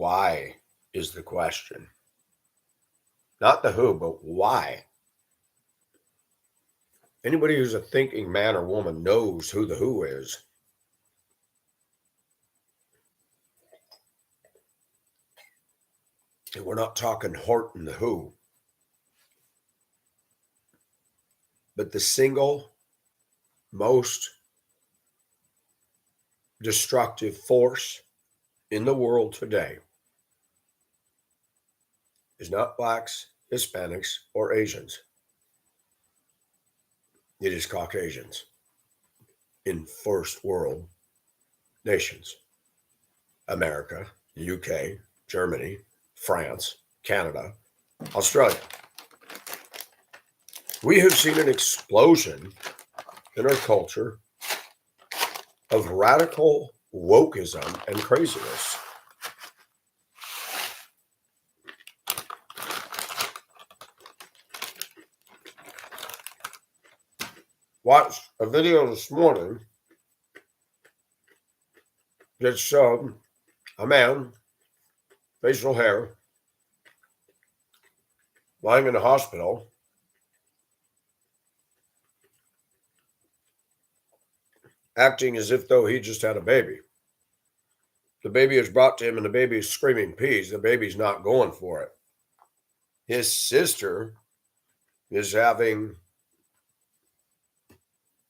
why is the question. Not the who, but why. Anybody who's a thinking man or woman knows who the who is. And we're not talking Horton the who, but the single most destructive force in the world today is not blacks, Hispanics, or Asians. It is Caucasians in first world nations. America, UK, Germany, France, Canada, Australia. We have seen an explosion in our culture of radical wokeism and craziness. Watched a video this morning that showed a man, facial hair, lying in a hospital, acting as if though he just had a baby. The baby is brought to him and the baby is screaming peas. The baby's not going for it. His sister is having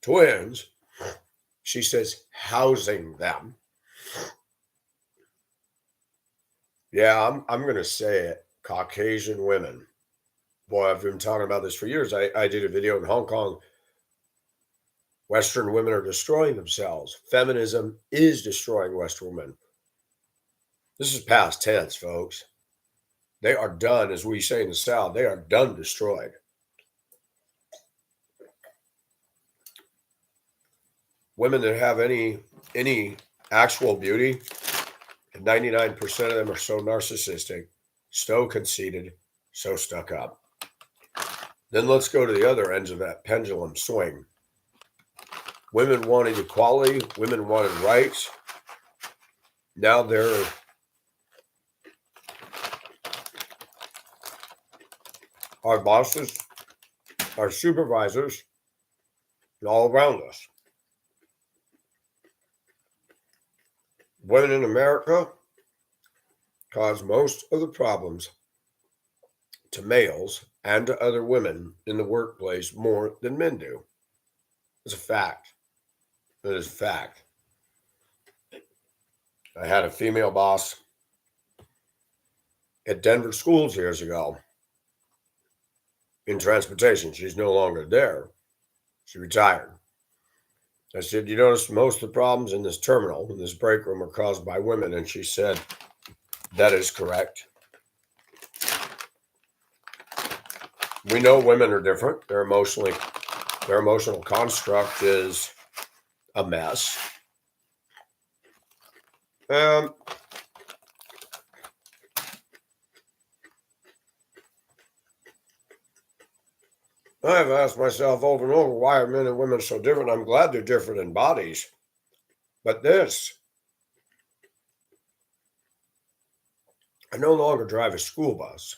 twins. She says, housing them. Yeah, I'm going to say it. Caucasian women. Boy, I've been talking about this for years. I did a video in Hong Kong. Western women are destroying themselves. Feminism is destroying Western women. This is past tense, folks. They are done, as we say in the South, they are done destroyed. Women that have any actual beauty, 99% of them are so narcissistic, so conceited, so stuck up. Then let's go to the other ends of that pendulum swing. Women wanted equality, women wanted rights. Now they're our bosses, our supervisors, and all around us. Women in America cause most of the problems to males and to other women in the workplace more than men do. It's a fact. It is a fact. I had a female boss at Denver schools years ago in transportation. She's no longer there. She retired. I said, you notice most of the problems in this terminal, in this break room, are caused by women. And she said, that is correct. We know women are different. Their emotional construct is a mess. I've asked myself over and over, why are men and women so different? I'm glad they're different in bodies. But this, I no longer drive a school bus.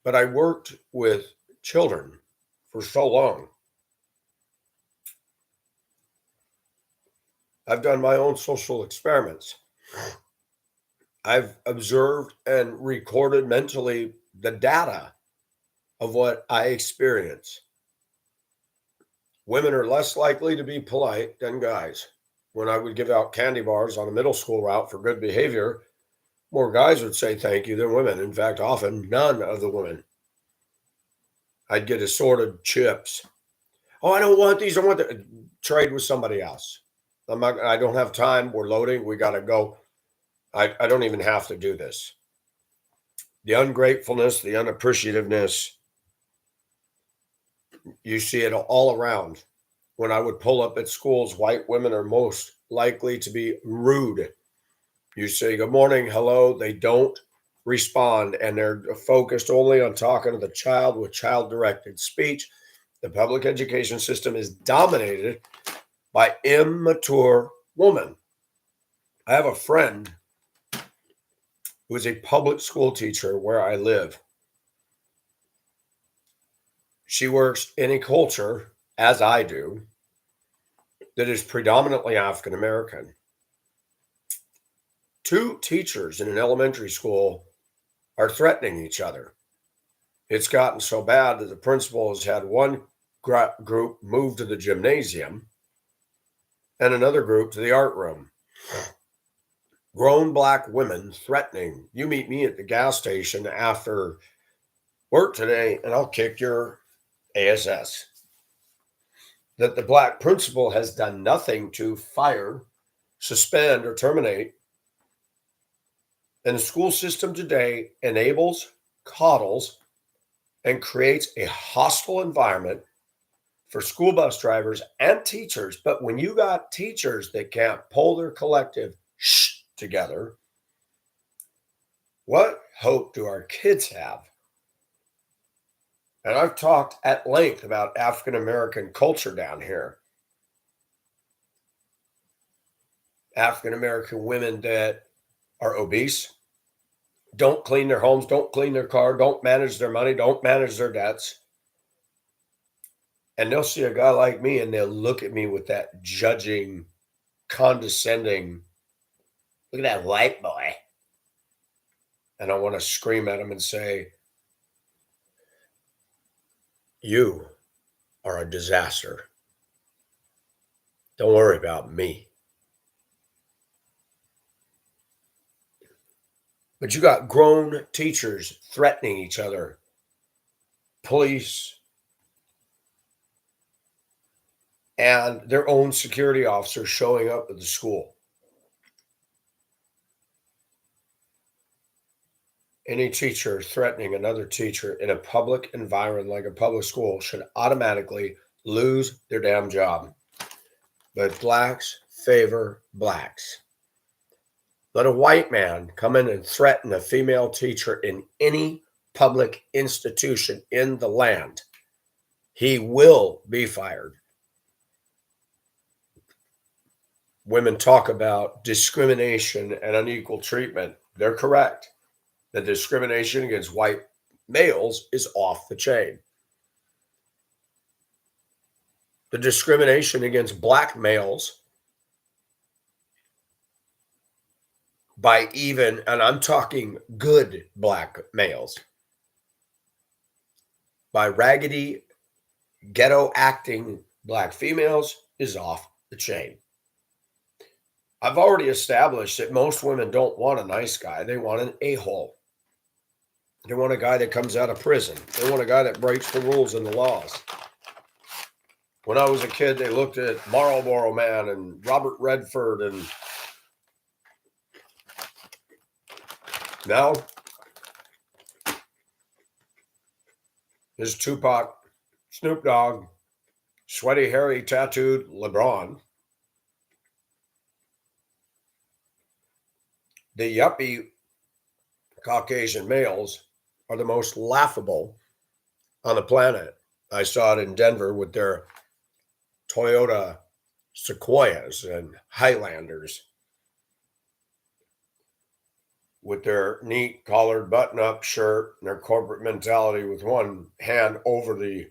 But I worked with children for so long. I've done my own social experiments. I've observed and recorded mentally the data of what I experience. Women are less likely to be polite than guys. When I would give out candy bars on a middle school route for good behavior, more guys would say thank you than women. In fact, often none of the women. I'd get assorted chips. Oh, I don't want these. I want to trade with somebody else. I don't have time. We're loading. We got to go. I don't even have to do this. The ungratefulness, the unappreciativeness, you see it all around. When I would pull up at schools, white women are most likely to be rude. You say good morning, hello, they don't respond, and they're focused only on talking to the child with child-directed speech. The public education system is dominated by immature women. I have a friend who is a public school teacher where I live. She works in a culture, as I do, that is predominantly African American. Two teachers in an elementary school are threatening each other. It's gotten so bad that the principal has had one group move to the gymnasium and another group to the art room. Grown black women threatening, you meet me at the gas station after work today and I'll kick your ASS. That the black principal has done nothing to fire, suspend, or terminate. And the school system today enables, coddles, and creates a hostile environment for school bus drivers and teachers. But when you got teachers that can't pull their collective together, what hope do our kids have? And I've talked at length about African American culture down here. African American women that are obese, don't clean their homes, don't clean their car, don't manage their money, don't manage their debts. And they'll see a guy like me and they'll look at me with that judging, condescending, look at that white boy. And I want to scream at him and say, you are a disaster. Don't worry about me. But you got grown teachers threatening each other, police, and their own security officers showing up at the school. Any teacher threatening another teacher in a public environment like a public school should automatically lose their damn job. But blacks favor blacks. Let a white man come in and threaten a female teacher in any public institution in the land. He will be fired. Women talk about discrimination and unequal treatment. They're correct. The discrimination against white males is off the chain. The discrimination against black males by even, and I'm talking good black males, by raggedy, ghetto acting black females is off the chain. I've already established that most women don't want a nice guy. They want an a-hole. They want a guy that comes out of prison. They want a guy that breaks the rules and the laws. When I was a kid, they looked at Marlboro Man and Robert Redford, and now there's Tupac, Snoop Dogg, Sweaty Harry Tattooed LeBron. The yuppie Caucasian males are the most laughable on the planet. I saw it in Denver with their Toyota Sequoias and Highlanders with their neat collared button-up shirt and their corporate mentality with one hand over the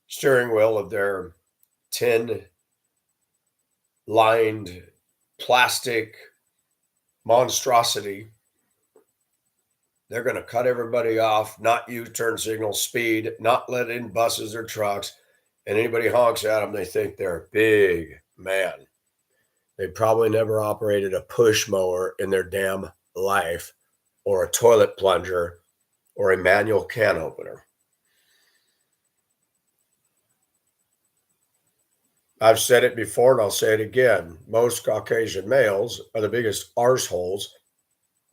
steering wheel of their tin-lined plastic monstrosity. They're going to cut everybody off, not use turn signal, speed, not let in buses or trucks. And anybody honks at them, they think they're a big man. They probably never operated a push mower in their damn life, or a toilet plunger, or a manual can opener. I've said it before and I'll say it again. Most Caucasian males are the biggest arseholes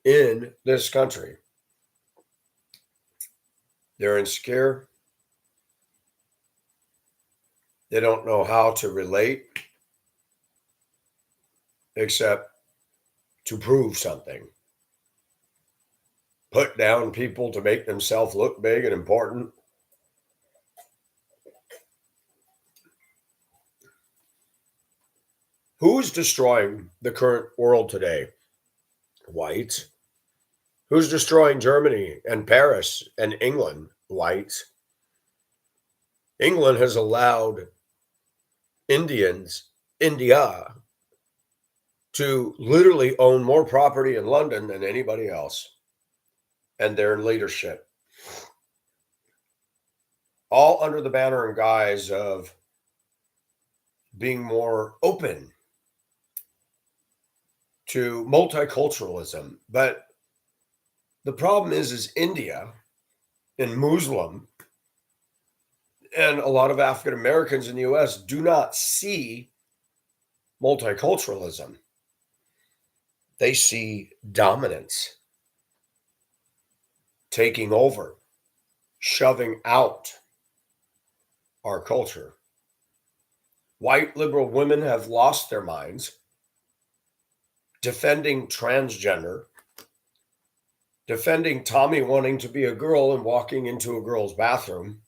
in this country. They're insecure. They don't know how to relate except to prove something. Put down people to make themselves look big and important. Who's destroying the current world today? Whites. Who's destroying Germany and Paris and England? Whites. England has allowed India, to literally own more property in London than anybody else, and their leadership, all under the banner and guise of being more open to multiculturalism. But the problem is India and Muslim and a lot of African Americans in the US do not see multiculturalism. They see dominance, taking over, shoving out our culture. White liberal women have lost their minds, defending transgender, defending Tommy wanting to be a girl and walking into a girl's bathroom.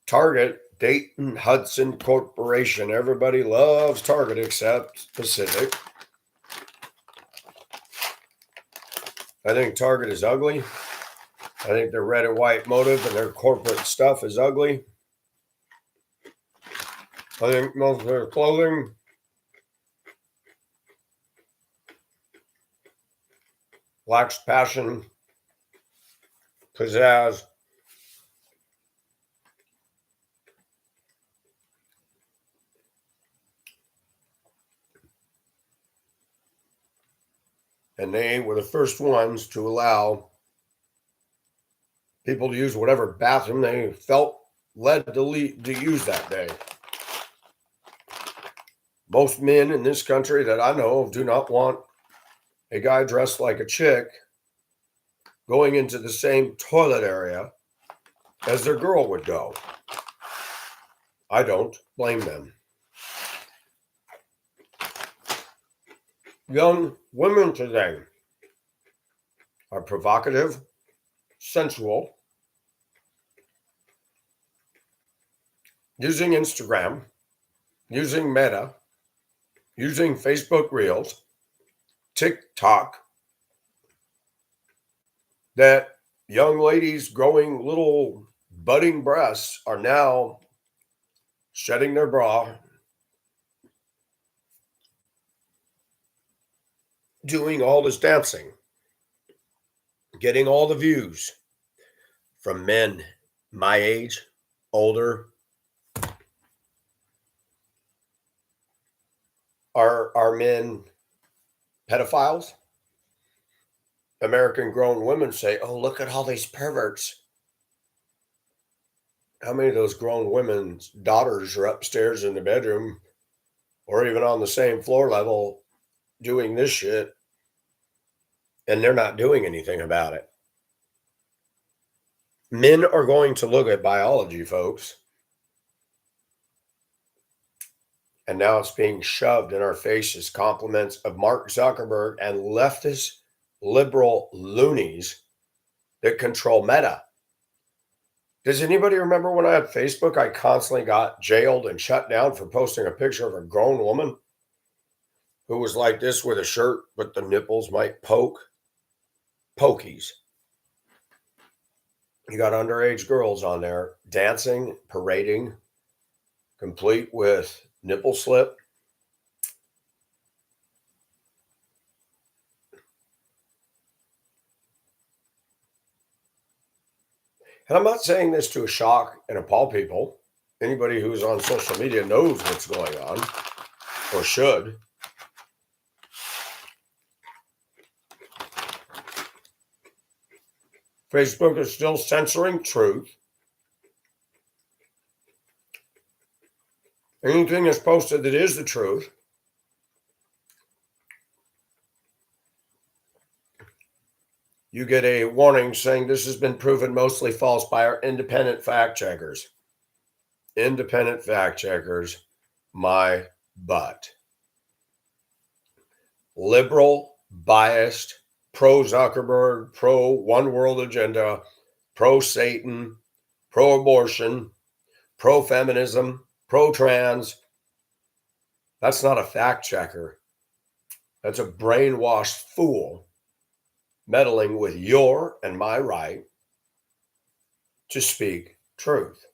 Target, Dayton Hudson Corporation. Everybody loves Target except Pacific. I think Target is ugly. I think their red and white motive and their corporate stuff is ugly. I think most of their clothing lacks passion, pizzazz. And they were the first ones to allow people to use whatever bathroom they felt led to use that day. Most men in this country that I know of do not want a guy dressed like a chick going into the same toilet area as their girl would go. I don't blame them. Young women today are provocative, sensual, using Instagram, using Meta, using Facebook Reels, TikTok, that young ladies growing little budding breasts are now shedding their bra, doing all this dancing, getting all the views from men my age, older. Are men pedophiles? American grown women say, oh, look at all these perverts. How many of those grown women's daughters are upstairs in the bedroom or even on the same floor level doing this shit, and they're not doing anything about it? Men are going to look at biology, folks. And now it's being shoved in our faces, compliments of Mark Zuckerberg and leftist liberal loonies that control Meta. Does anybody remember when I had Facebook, I constantly got jailed and shut down for posting a picture of a grown woman who was like this with a shirt, but the nipples might poke? Pokies. You got underage girls on there dancing, parading, complete with nipple slip. And I'm not saying this to shock and appall people. Anybody who's on social media knows what's going on, or should. Facebook is still censoring truth. Anything that's posted that is the truth, you get a warning saying this has been proven mostly false by our independent fact checkers. Independent fact checkers, my butt. Liberal, biased, pro Zuckerberg, pro one world agenda, pro Satan, pro abortion, pro feminism, pro trans. That's not a fact checker. That's a brainwashed fool meddling with your and my right to speak truth.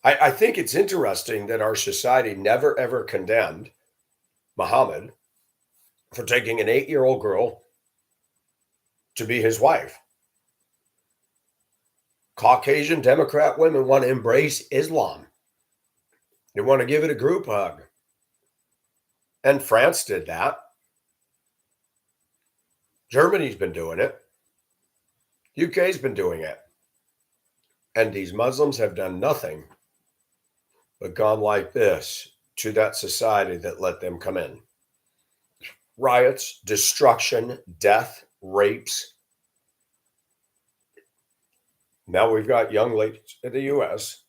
I think it's interesting that our society never ever condemned Muhammad for taking an 8-year-old girl to be his wife. Caucasian Democrat women want to embrace Islam. They want to give it a group hug. And France did that. Germany's been doing it. UK's been doing it. And these Muslims have done nothing but gone like this to that society that let them come in. Riots, destruction, death, rapes. Now we've got young ladies in the US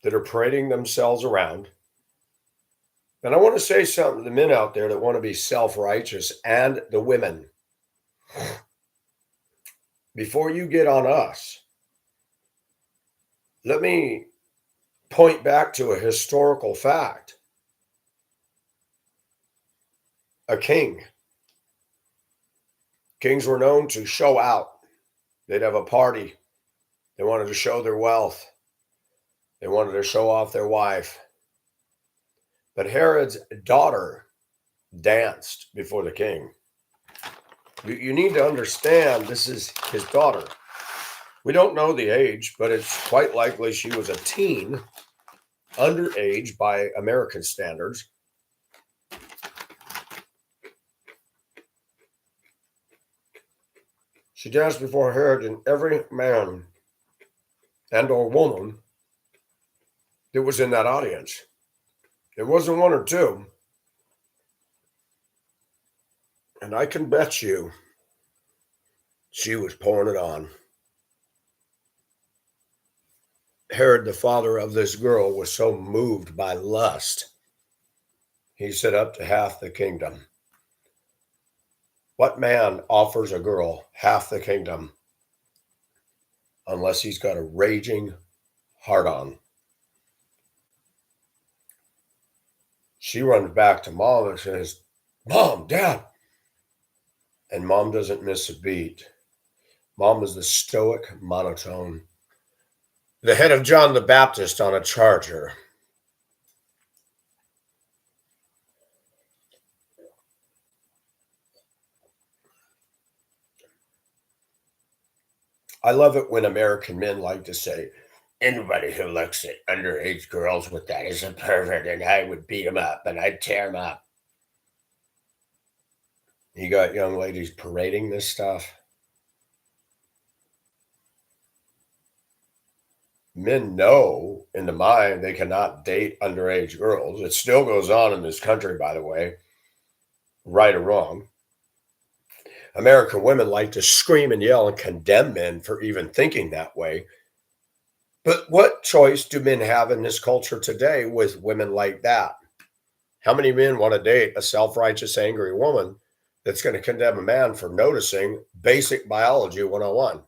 that are parading themselves around. And I want to say something to the men out there that want to be self-righteous and the women. Before you get on us, let me point back to a historical fact. A king. Kings were known to show out. They'd have a party. They wanted to show their wealth. They wanted to show off their wife. But Herod's daughter danced before the king. You need to understand this is his daughter. We don't know the age, but it's quite likely she was a teen, underage by American standards. She danced before Herod, and every man and or woman that was in that audience. It wasn't one or two. And I can bet you she was pouring it on. Herod, the father of this girl, was so moved by lust, he said up to half the kingdom. What man offers a girl half the kingdom unless he's got a raging heart-on? She runs back to mom and says, "Mom, Dad." And mom doesn't miss a beat. Mom is the stoic monotone, the head of John the Baptist on a charger. I love it when American men like to say, "Anybody who looks at underage girls with that is a pervert, and I would beat him up and I'd tear him up." You got young ladies parading this stuff. Men know in the mind they cannot date underage girls. It still goes on in this country, by the way, right or wrong. American women like to scream and yell and condemn men for even thinking that way. But what choice do men have in this culture today with women like that? How many men want to date a self-righteous, angry woman that's going to condemn a man for noticing basic biology 101?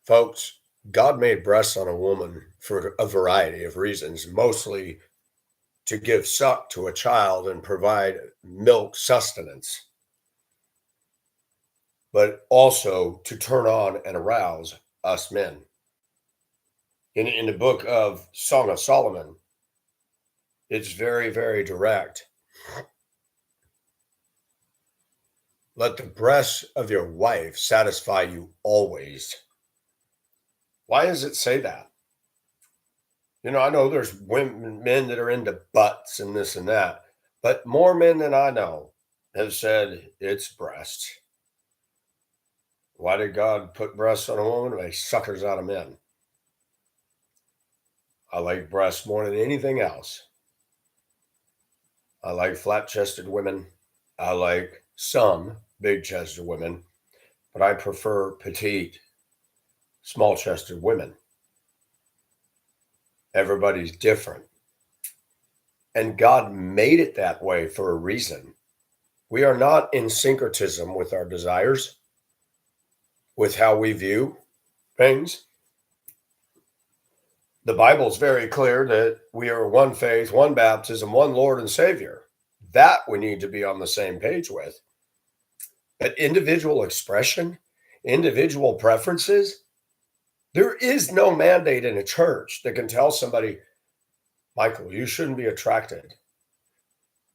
Folks, God made breasts on a woman for a variety of reasons, mostly to give suck to a child and provide milk sustenance, but also to turn on and arouse us men. In the book of Song of Solomon, it's very, very direct. Let the breasts of your wife satisfy you always. Why does it say that? I know there's women, men that are into butts and this and that, but more men than I know have said it's breasts. Why did God put breasts on a woman? They suckers out of men. I like breasts more than anything else. I like flat-chested women. I like some big-chested women, but I prefer petite, small-chested women. Everybody's different. And God made it that way for a reason. We are not in syncretism with our desires, with how we view things. The Bible is very clear that we are one faith, one baptism, one Lord and Savior. That we need to be on the same page with. But individual expression, individual preferences, there is no mandate in a church that can tell somebody, Michael, you shouldn't be attracted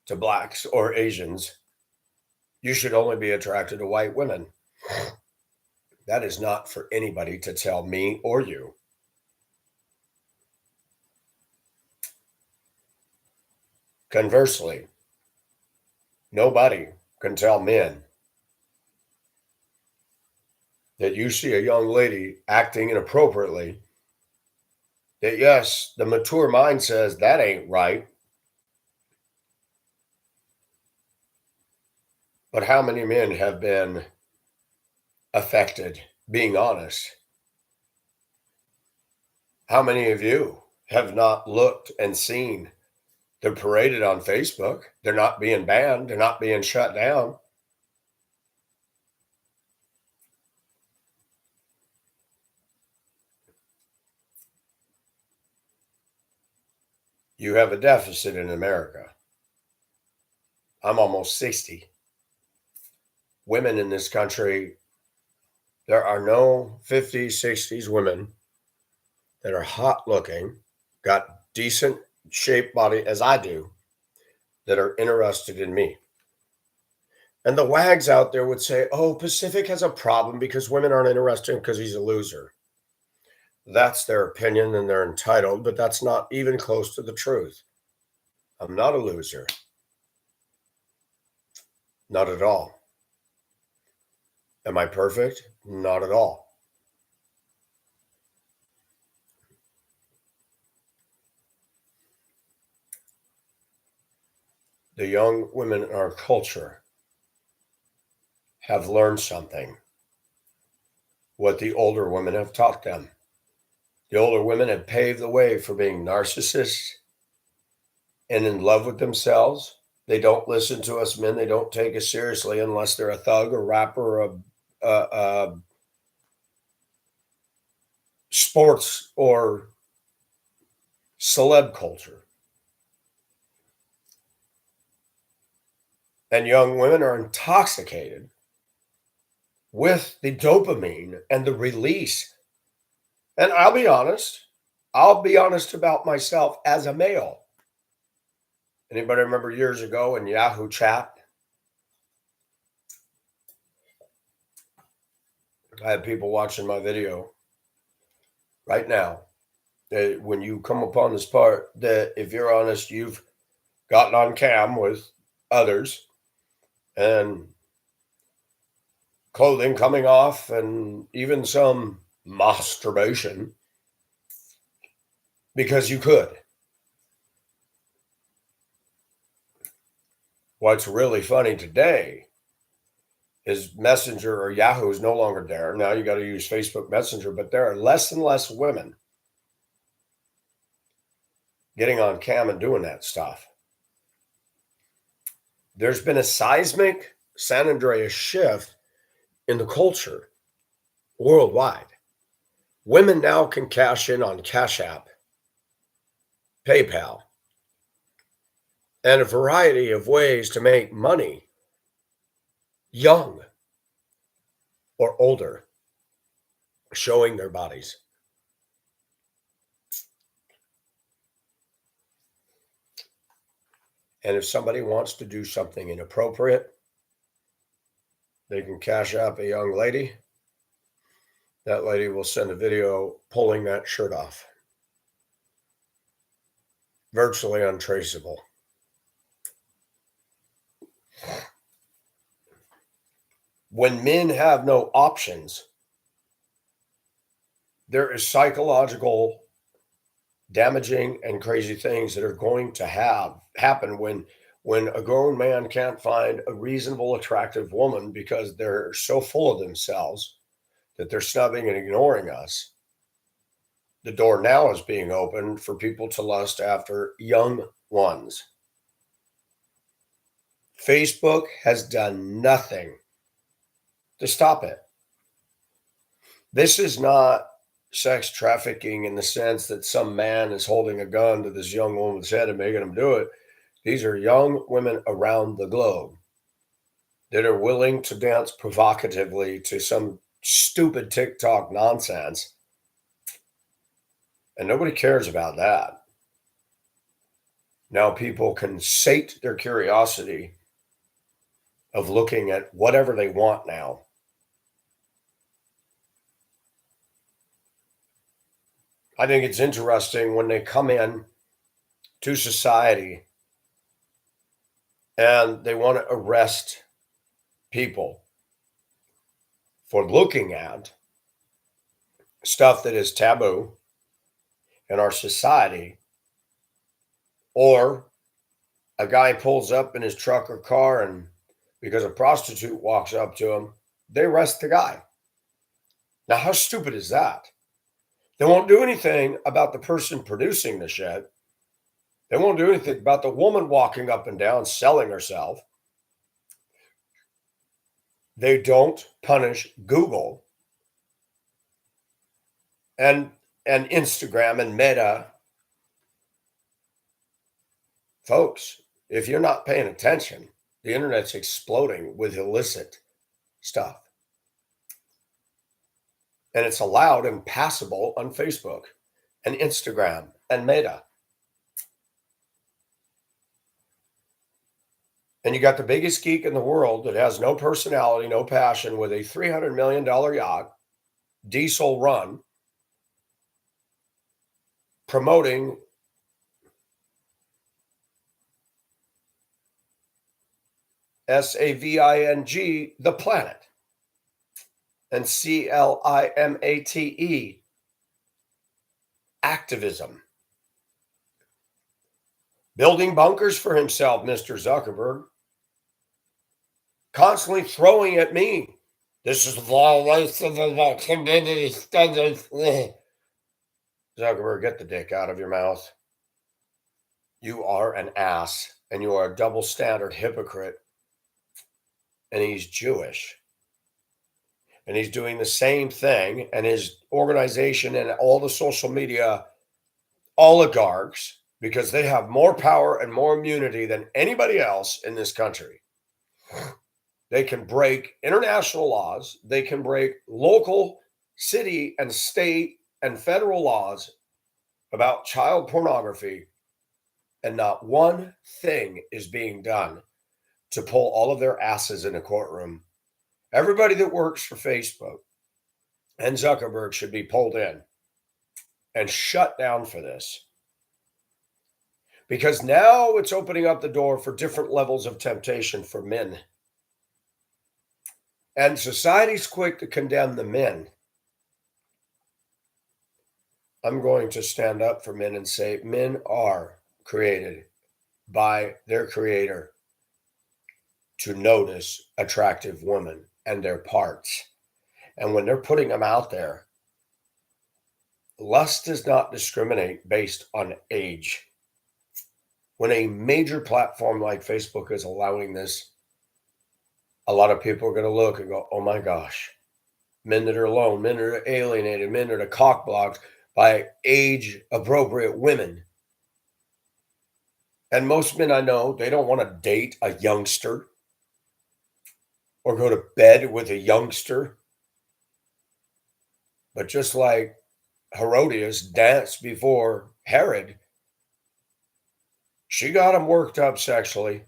to blacks or Asians. You should only be attracted to white women. That is not for anybody to tell me or you. Conversely, nobody can tell men that you see a young lady acting inappropriately, that yes, the mature mind says that ain't right. But how many men have been affected, being honest? How many of you have not looked and seen? They're paraded on Facebook. They're not being banned. They're not being shut down. You have a deficit in America. I'm almost 60. Women in this country, there are no 50s, 60s women that are hot looking, got decent shaped body as I do, that are interested in me. And the wags out there would say, oh, Pacific has a problem because women aren't interested because he's a loser. That's their opinion and they're entitled, but that's not even close to the truth. I'm not a loser. Not at all. Am I perfect? Not at all. The young women in our culture have learned something, what the older women have taught them. The older women have paved the way for being narcissists and in love with themselves. They don't listen to us men. They don't take us seriously unless they're a thug, a rapper, a sports or celeb culture. And young women are intoxicated with the dopamine and the release. And I'll be honest about myself as a male. Anybody remember years ago in Yahoo Chat? I had people watching my video right now. When you come upon this part, that if you're honest, you've gotten on cam with others and clothing coming off and even some masturbation because you could. What's really funny today is Messenger or Yahoo is no longer there. Now you got to use Facebook Messenger, but there are less and less women getting on cam and doing that stuff. There's been a seismic San Andreas shift in the culture worldwide. Women now can cash in on Cash App, PayPal, and a variety of ways to make money, young or older, showing their bodies. And if somebody wants to do something inappropriate, they can Cash App a young lady. That lady will send a video pulling that shirt off. Virtually untraceable. When men have no options, there is psychological damaging and crazy things that are going to happen when a grown man can't find a reasonable, attractive woman because they're so full of themselves that they're snubbing and ignoring us. The door now is being opened for people to lust after young ones. Facebook has done nothing to stop it. This is not sex trafficking in the sense that some man is holding a gun to this young woman's head and making them do it. These are young women around the globe that are willing to dance provocatively to some stupid TikTok nonsense. And nobody cares about that. Now people can sate their curiosity of looking at whatever they want now. I think it's interesting when they come in to society and they want to arrest people for looking at stuff that is taboo in our society, or a guy pulls up in his truck or car and because a prostitute walks up to him, they arrest the guy. Now, how stupid is that? They won't do anything about the person producing the shit. They won't do anything about the woman walking up and down selling herself. They don't punish Google and Instagram and Meta. Folks, if you're not paying attention, the internet's exploding with illicit stuff. And it's allowed and passable on Facebook and Instagram and Meta. And you got the biggest geek in the world that has no personality, no passion, with a $300 million yacht, diesel run, promoting SAVING, the planet, and CLIMATE, activism. Building bunkers for himself, Mr. Zuckerberg. Constantly throwing at me, this is a violation of the community standards. Zuckerberg, get the dick out of your mouth. You are an ass, and you are a double standard hypocrite. And he's Jewish. And he's doing the same thing, and his organization and all the social media oligarchs, because they have more power and more immunity than anybody else in this country. They can break international laws. They can break local, city, and state and federal laws about child pornography. And not one thing is being done to pull all of their asses in a courtroom. Everybody that works for Facebook and Zuckerberg should be pulled in and shut down for this. Because now it's opening up the door for different levels of temptation for men. And society's quick to condemn the men. I'm going to stand up for men and say men are created by their creator to notice attractive women and their parts. And when they're putting them out there, lust does not discriminate based on age. When a major platform like Facebook is allowing this, a lot of people are going to look and go, oh my gosh, men that are alone, men that are alienated, men that are cockblocked by age-appropriate women. And most men I know, they don't want to date a youngster or go to bed with a youngster. But just like Herodias danced before Herod, she got him worked up sexually.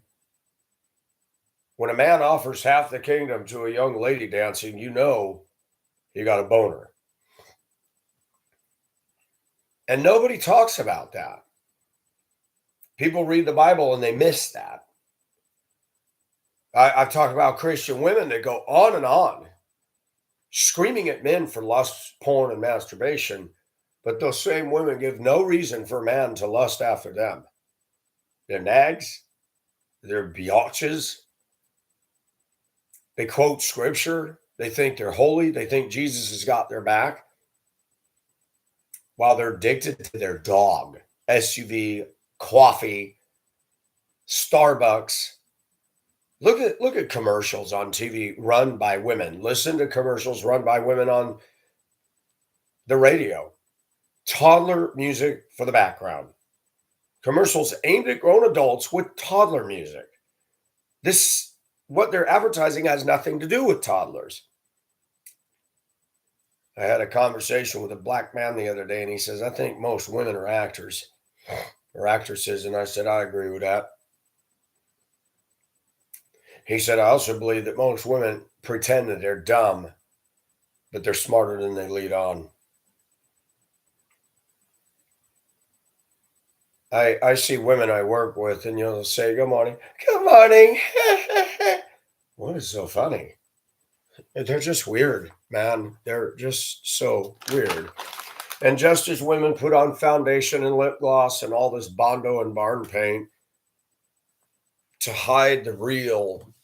When a man offers half the kingdom to a young lady dancing, you know he got a boner. And nobody talks about that. People read the Bible and they miss that. I've talked about Christian women that go on and on, screaming at men for lust, porn, and masturbation, but those same women give no reason for a man to lust after them. They're nags. They're biatches. They quote scripture. They think they're holy. They think Jesus has got their back, while they're addicted to their dog, SUV, coffee, Starbucks, Look at commercials on TV run by women. Listen to commercials run by women on the radio. Toddler music for the background. Commercials aimed at grown adults with toddler music. This what they're advertising has nothing to do with toddlers. I had a conversation with a black man the other day, and he says, I think most women are actors or actresses. And I said, I agree with that. He said, I also believe that most women pretend that they're dumb, but they're smarter than they lead on. I see women I work with, and you'll say, Good morning. Good morning. What is so funny? They're just weird, man. They're just so weird. And just as women put on foundation and lip gloss and all this Bondo and barn paint to hide the real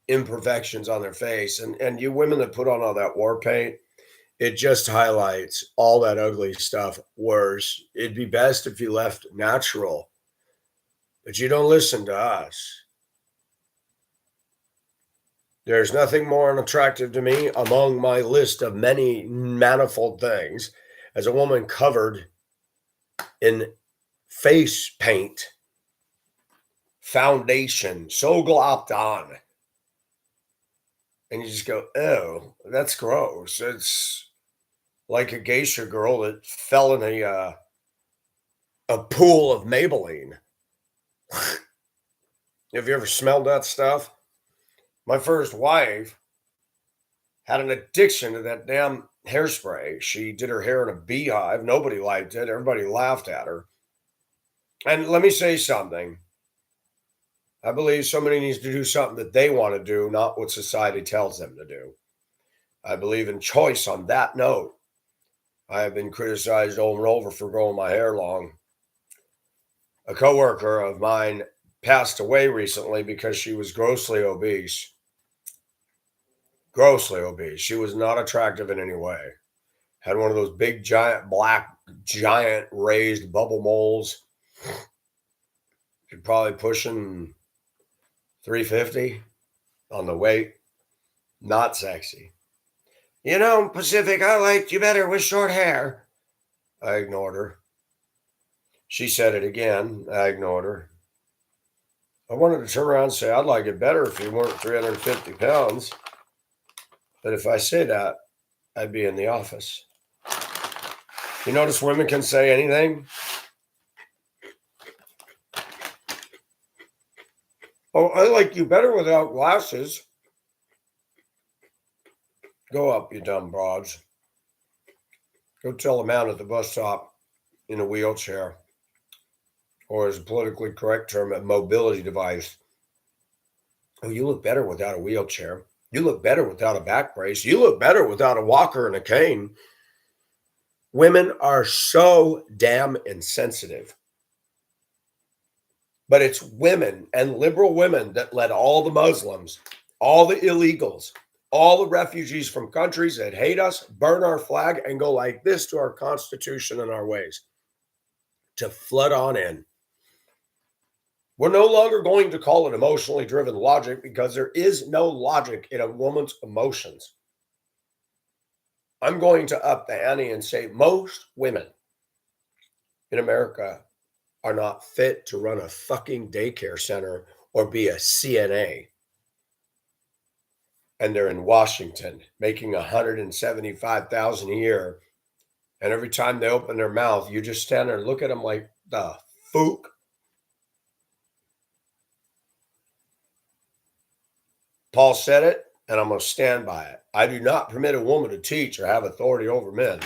imperfections on their face, and you women that put on all that war paint, it just highlights all that ugly stuff worse. It'd be best if you left natural, but you don't listen to us. There's nothing more unattractive to me among my list of many manifold things as a woman covered in face paint, foundation, so glopped on. And you just go, oh, that's gross. It's like a geisha girl that fell in a pool of Maybelline. Have you ever smelled that stuff? My first wife had an addiction to that damn hairspray. She did her hair in a beehive. Nobody liked it. Everybody laughed at her. And let me say something. I believe somebody needs to do something that they want to do, not what society tells them to do. I believe in choice on that note. I have been criticized over and over for growing my hair long. A coworker of mine passed away recently because she was grossly obese. Grossly obese. She was not attractive in any way. Had one of those big, giant, black, giant raised bubble moles. She's probably pushing 350 on the weight. Not sexy. You know, Pacific, I liked you better with short hair. I ignored her. She said it again. I ignored her. I wanted to turn around and say, I'd like it better if you weren't 350 pounds. But if I say that, I'd be in the office. You notice women can say anything? Oh, I like you better without glasses. Go up, you dumb broads. Go tell a man at the bus stop in a wheelchair, or as a politically correct term, a mobility device. Oh, you look better without a wheelchair. You look better without a back brace. You look better without a walker and a cane. Women are so damn insensitive. But it's women and liberal women that let all the Muslims, all the illegals, all the refugees from countries that hate us burn our flag and go like this to our Constitution and our ways to flood on in. We're no longer going to call it emotionally driven logic because there is no logic in a woman's emotions. I'm going to up the ante and say most women in America are not fit to run a fucking daycare center or be a CNA. And they're in Washington making $175,000 a year. And every time they open their mouth, you just stand there and look at them like the fook. Paul said it, and I'm going to stand by it. I do not permit a woman to teach or have authority over men.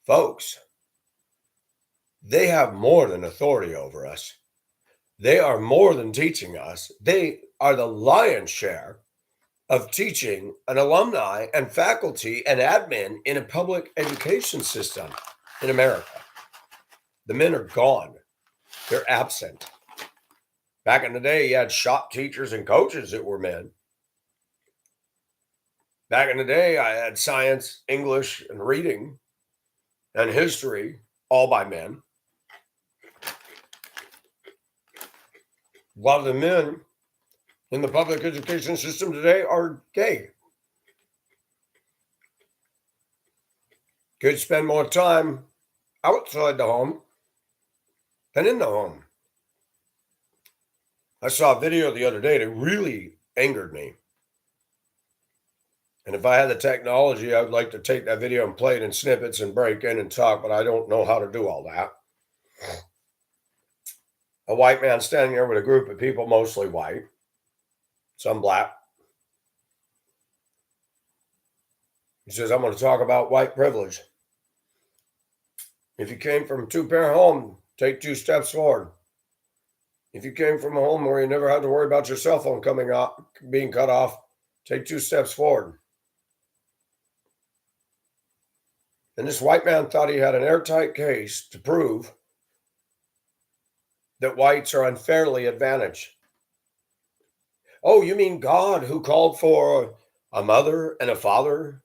Folks, they have more than authority over us. They are more than teaching us. They are the lion's share of teaching an alumni and faculty and admin in a public education system in America. The men are gone. They're absent. Back in the day, you had shop teachers and coaches that were men. Back in the day, I had science, English, and reading and history all by men. lot of the men in the public education system today are gay. Kids spend more time outside the home than in the home. I saw a video the other day that really angered me. And if I had the technology, I would like to take that video and play it in snippets and break in and talk, but I don't know how to do all that. A white man standing there with a group of people, mostly white, some black. He says, I'm going to talk about white privilege. If you came from a two-parent home, take 2 steps forward. If you came from a home where you never had to worry about your cell phone being cut off, take 2 steps forward. And this white man thought he had an airtight case to prove that whites are unfairly advantaged. Oh, you mean God, who called for a mother and a father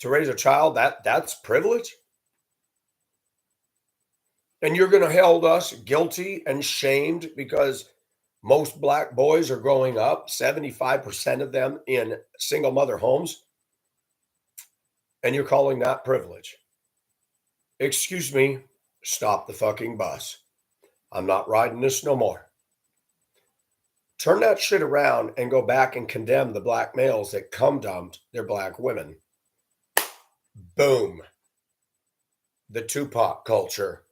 to raise a child? That's privilege? And you're going to hold us guilty and shamed because most black boys are growing up, 75% of them in single mother homes, and you're calling that privilege? Excuse me, stop the fucking bus. I'm not riding this no more. Turn that shit around and go back and condemn the black males that cum dumped their black women. Boom. The Tupac culture.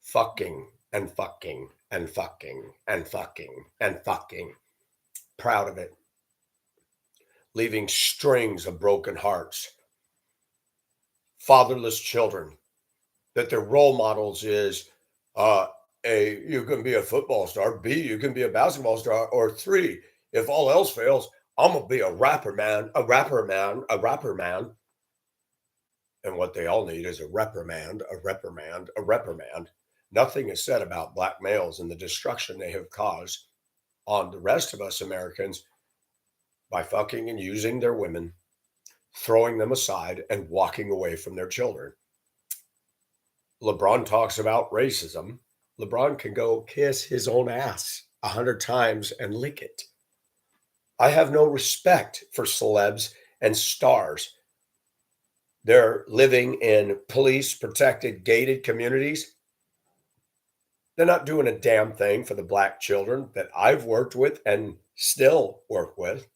Fucking and fucking and fucking and fucking and fucking. Proud of it. Leaving strings of broken hearts. Fatherless children. That their role models is A, you can be a football star. B, you can be a basketball star. Or 3, if all else fails, I'm going to be a rapper man, a rapper man, a rapper man. And what they all need is a reprimand, a reprimand, a reprimand. Nothing is said about black males and the destruction they have caused on the rest of us Americans by fucking and using their women, throwing them aside, and walking away from their children. LeBron talks about racism. LeBron can go kiss his own ass 100 times and lick it. I have no respect for celebs and stars. They're living in police protected, gated communities. They're not doing a damn thing for the black children that I've worked with and still work with.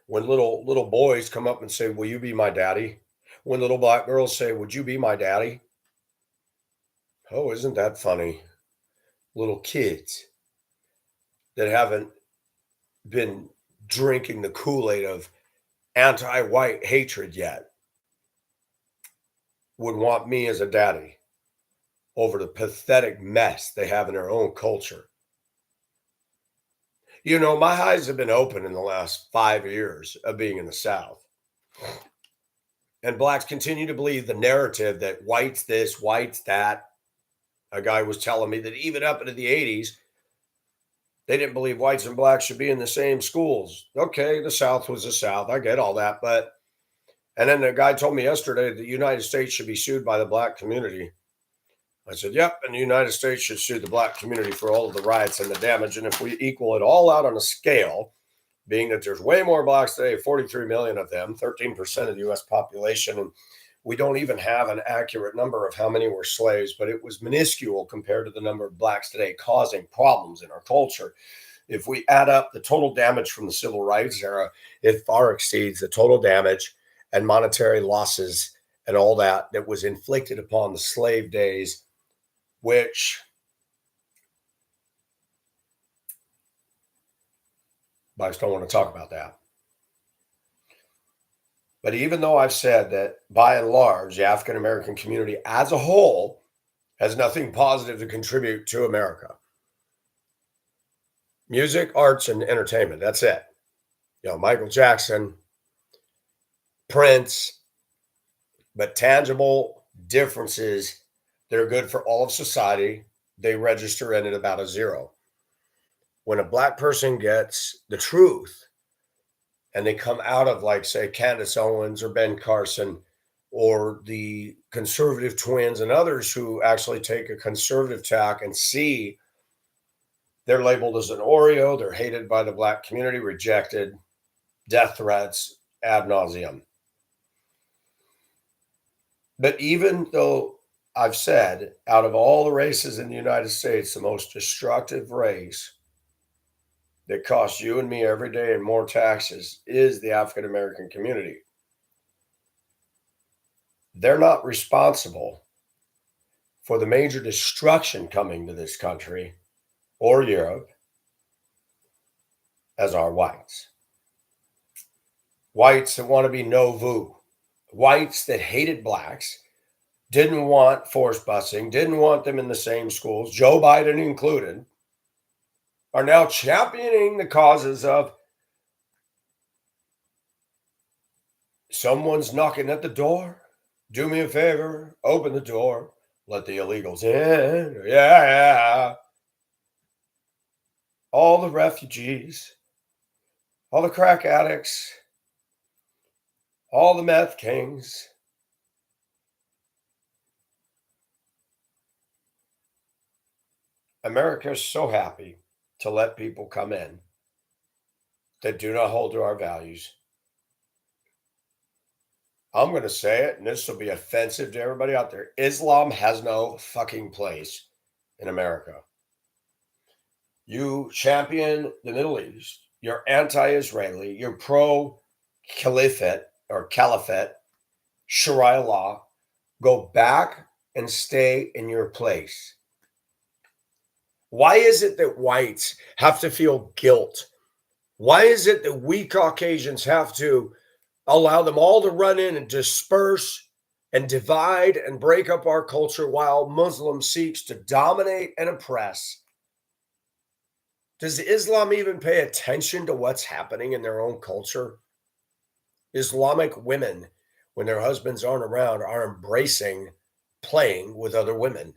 When little boys come up and say, will you be my daddy? When little black girls say, would you be my daddy? Oh, isn't that funny? Little kids that haven't been drinking the Kool-Aid of anti-white hatred yet would want me as a daddy over the pathetic mess they have in their own culture. You know, my eyes have been open in the last 5 years of being in the South. And blacks continue to believe the narrative that whites this, whites that. A guy was telling me that even up into the 80s, they didn't believe whites and blacks should be in the same schools. Okay, the South was the South. I get all that. And then the guy told me yesterday that the United States should be sued by the black community. I said, yep, and the United States should sue the black community for all of the riots and the damage. And if we equal it all out on a scale, being that there's way more blacks today, 43 million of them, 13% of the U.S. population, and we don't even have an accurate number of how many were slaves, but it was minuscule compared to the number of blacks today causing problems in our culture. If we add up the total damage from the civil rights era, it far exceeds the total damage and monetary losses and all that was inflicted upon the slave days, which, I just don't want to talk about that. But even though I've said that by and large, the African American community as a whole has nothing positive to contribute to America. Music, arts, and entertainment, that's it. You know, Michael Jackson, Prince, but tangible differences that are good for all of society, they register in at about a 0. When a black person gets the truth and they come out of, like, say, Candace Owens or Ben Carson, or the conservative twins and others who actually take a conservative tack and see they're labeled as an Oreo, they're hated by the black community, rejected, death threats ad nauseum. But even though I've said out of all the races in the United States, the most destructive race that costs you and me every day and more taxes is the African American community. They're not responsible for the major destruction coming to this country or Europe as are whites. Whites that want to be no vu, whites that hated blacks, didn't want forced busing, didn't want them in the same schools, Joe Biden included, are now championing the causes of someone's knocking at the door. Do me a favor, open the door, let the illegals in. Yeah. All the refugees, all the crack addicts, all the meth kings. America is so happy to let people come in that do not hold to our values. I'm going to say it, and this will be offensive to everybody out there. Islam has no fucking place in America. You champion the Middle East. You're anti-Israeli. You're pro-caliphate or caliphate, Sharia law. Go back and stay in your place. Why is it that whites have to feel guilt? Why is it that we Caucasians have to allow them all to run in and disperse and divide and break up our culture while Muslim seeks to dominate and oppress? Does Islam even pay attention to what's happening in their own culture? Islamic women, when their husbands aren't around, are embracing playing with other women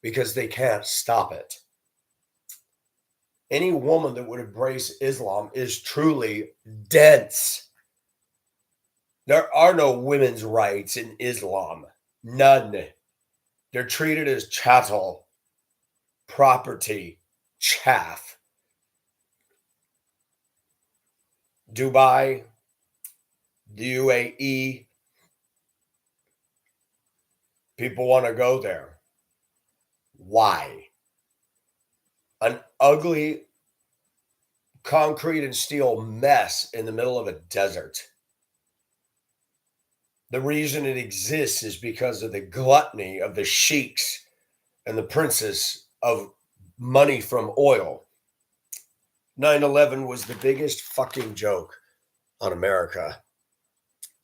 because they can't stop it. Any woman that would embrace Islam is truly dense. There are no women's rights in Islam. None. They're treated as chattel, property, chaff. Dubai, the UAE, people want to go there. Why? An ugly concrete and steel mess in the middle of a desert. The reason it exists is because of the gluttony of the sheiks and the princes of money from oil. 9/11 was the biggest fucking joke on America.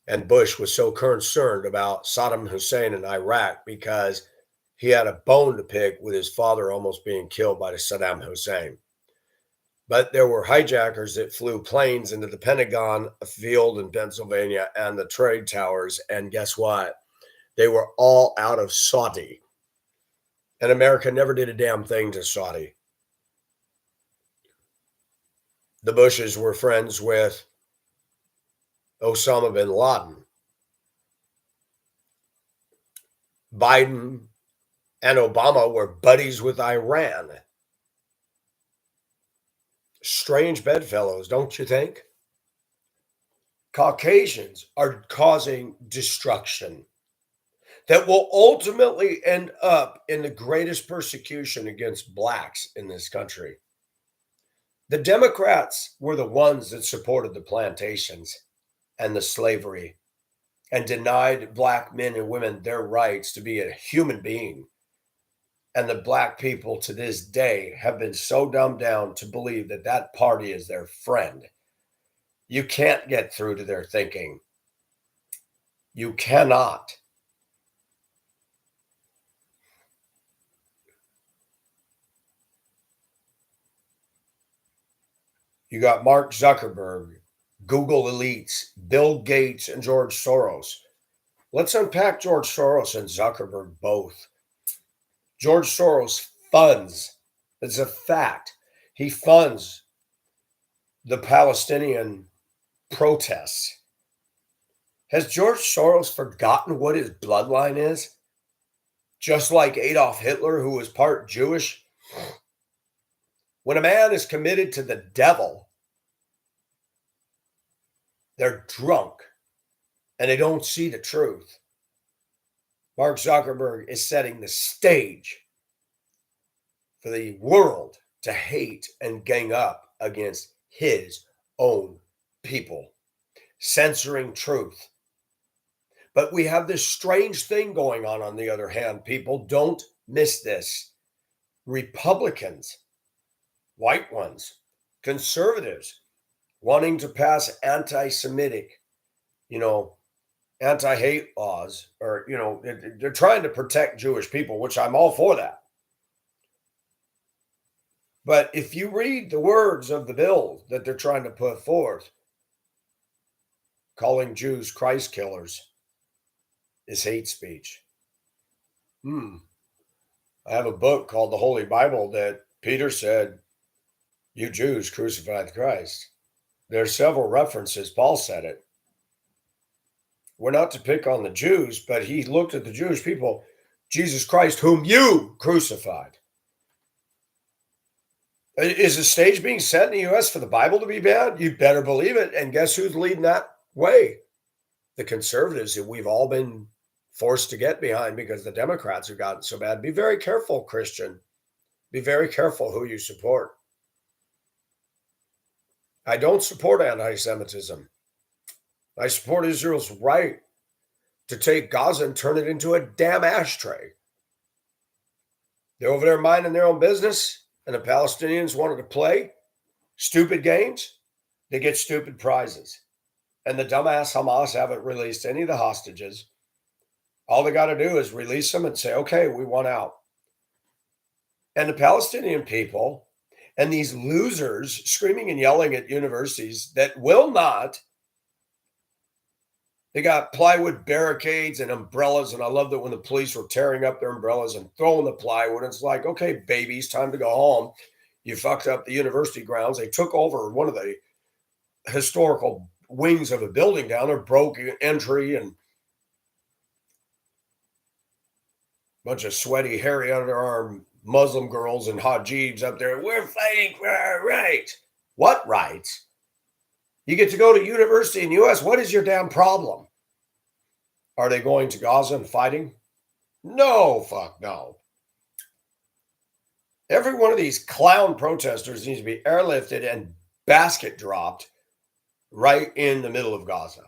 And Bush was so concerned about Saddam Hussein in Iraq because he had a bone to pick with his father almost being killed by the Saddam Hussein. But there were hijackers that flew planes into the Pentagon field in Pennsylvania and the trade towers. And guess what? They were all out of Saudi. And America never did a damn thing to Saudi. The Bushes were friends with Osama bin Laden. Biden and Obama were buddies with Iran. Strange bedfellows, don't you think? Caucasians are causing destruction that will ultimately end up in the greatest persecution against blacks in this country. The Democrats were the ones that supported the plantations and the slavery and denied black men and women their rights to be a human being. And the black people to this day have been so dumbed down to believe that that party is their friend. You can't get through to their thinking. You cannot. You got Mark Zuckerberg, Google elites, Bill Gates, and George Soros. Let's unpack George Soros and Zuckerberg both. George Soros funds, it's a fact, he funds the Palestinian protests. Has George Soros forgotten what his bloodline is? Just like Adolf Hitler, who was part Jewish. When a man is committed to the devil, they're drunk and they don't see the truth. Mark Zuckerberg is setting the stage for the world to hate and gang up against his own people, censoring truth. But we have this strange thing going on the other hand. People, don't miss this. Republicans, white ones, conservatives, wanting to pass anti-Semitic, anti-hate laws, or, they're trying to protect Jewish people, which I'm all for that. But if you read the words of the bill that they're trying to put forth, calling Jews Christ killers is hate speech. I have a book called the Holy Bible that Peter said, you Jews crucified Christ. There are several references. Paul said it. We're not to pick on the Jews, but he looked at the Jewish people, Jesus Christ, whom you crucified. Is the stage being set in the U.S. for the Bible to be banned? You better believe it. And guess who's leading that way? The conservatives that we've all been forced to get behind because the Democrats have gotten so bad. Be very careful, Christian. Be very careful who you support. I don't support anti-Semitism. I support Israel's right to take Gaza and turn it into a damn ashtray. They're over there minding their own business, and the Palestinians wanted to play stupid games. They get stupid prizes. And the dumbass Hamas haven't released any of the hostages. All they got to do is release them and say, okay, we want out. And the Palestinian people and these losers screaming and yelling at universities that will not. They got plywood barricades and umbrellas. And I love that when the police were tearing up their umbrellas and throwing the plywood, it's like, okay, babies, time to go home. You fucked up the university grounds. They took over one of the historical wings of a building down there, broke entry, and bunch of sweaty, hairy underarm Muslim girls and hajibs up there. We're fighting for our rights. What rights? You get to go to university in the U.S. What is your damn problem? Are they going to Gaza and fighting? No, fuck no. Every one of these clown protesters needs to be airlifted and basket dropped right in the middle of Gaza.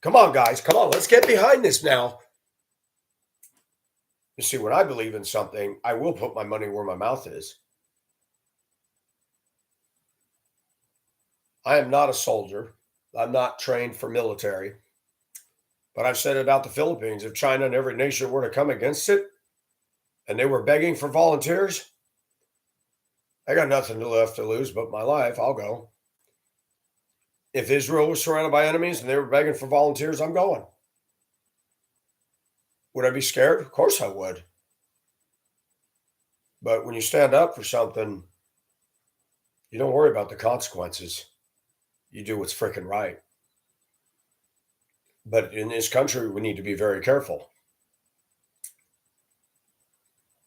Come on, guys. Come on. Let's get behind this now. You see, when I believe in something, I will put my money where my mouth is. I am not a soldier. I'm not trained for military. But I've said about the Philippines, if China and every nation were to come against it, and they were begging for volunteers, I got nothing left to lose but my life. I'll go. If Israel was surrounded by enemies and they were begging for volunteers, I'm going. Would I be scared? Of course I would. But when you stand up for something, you don't worry about the consequences. You do what's freaking right. But in this country, we need to be very careful.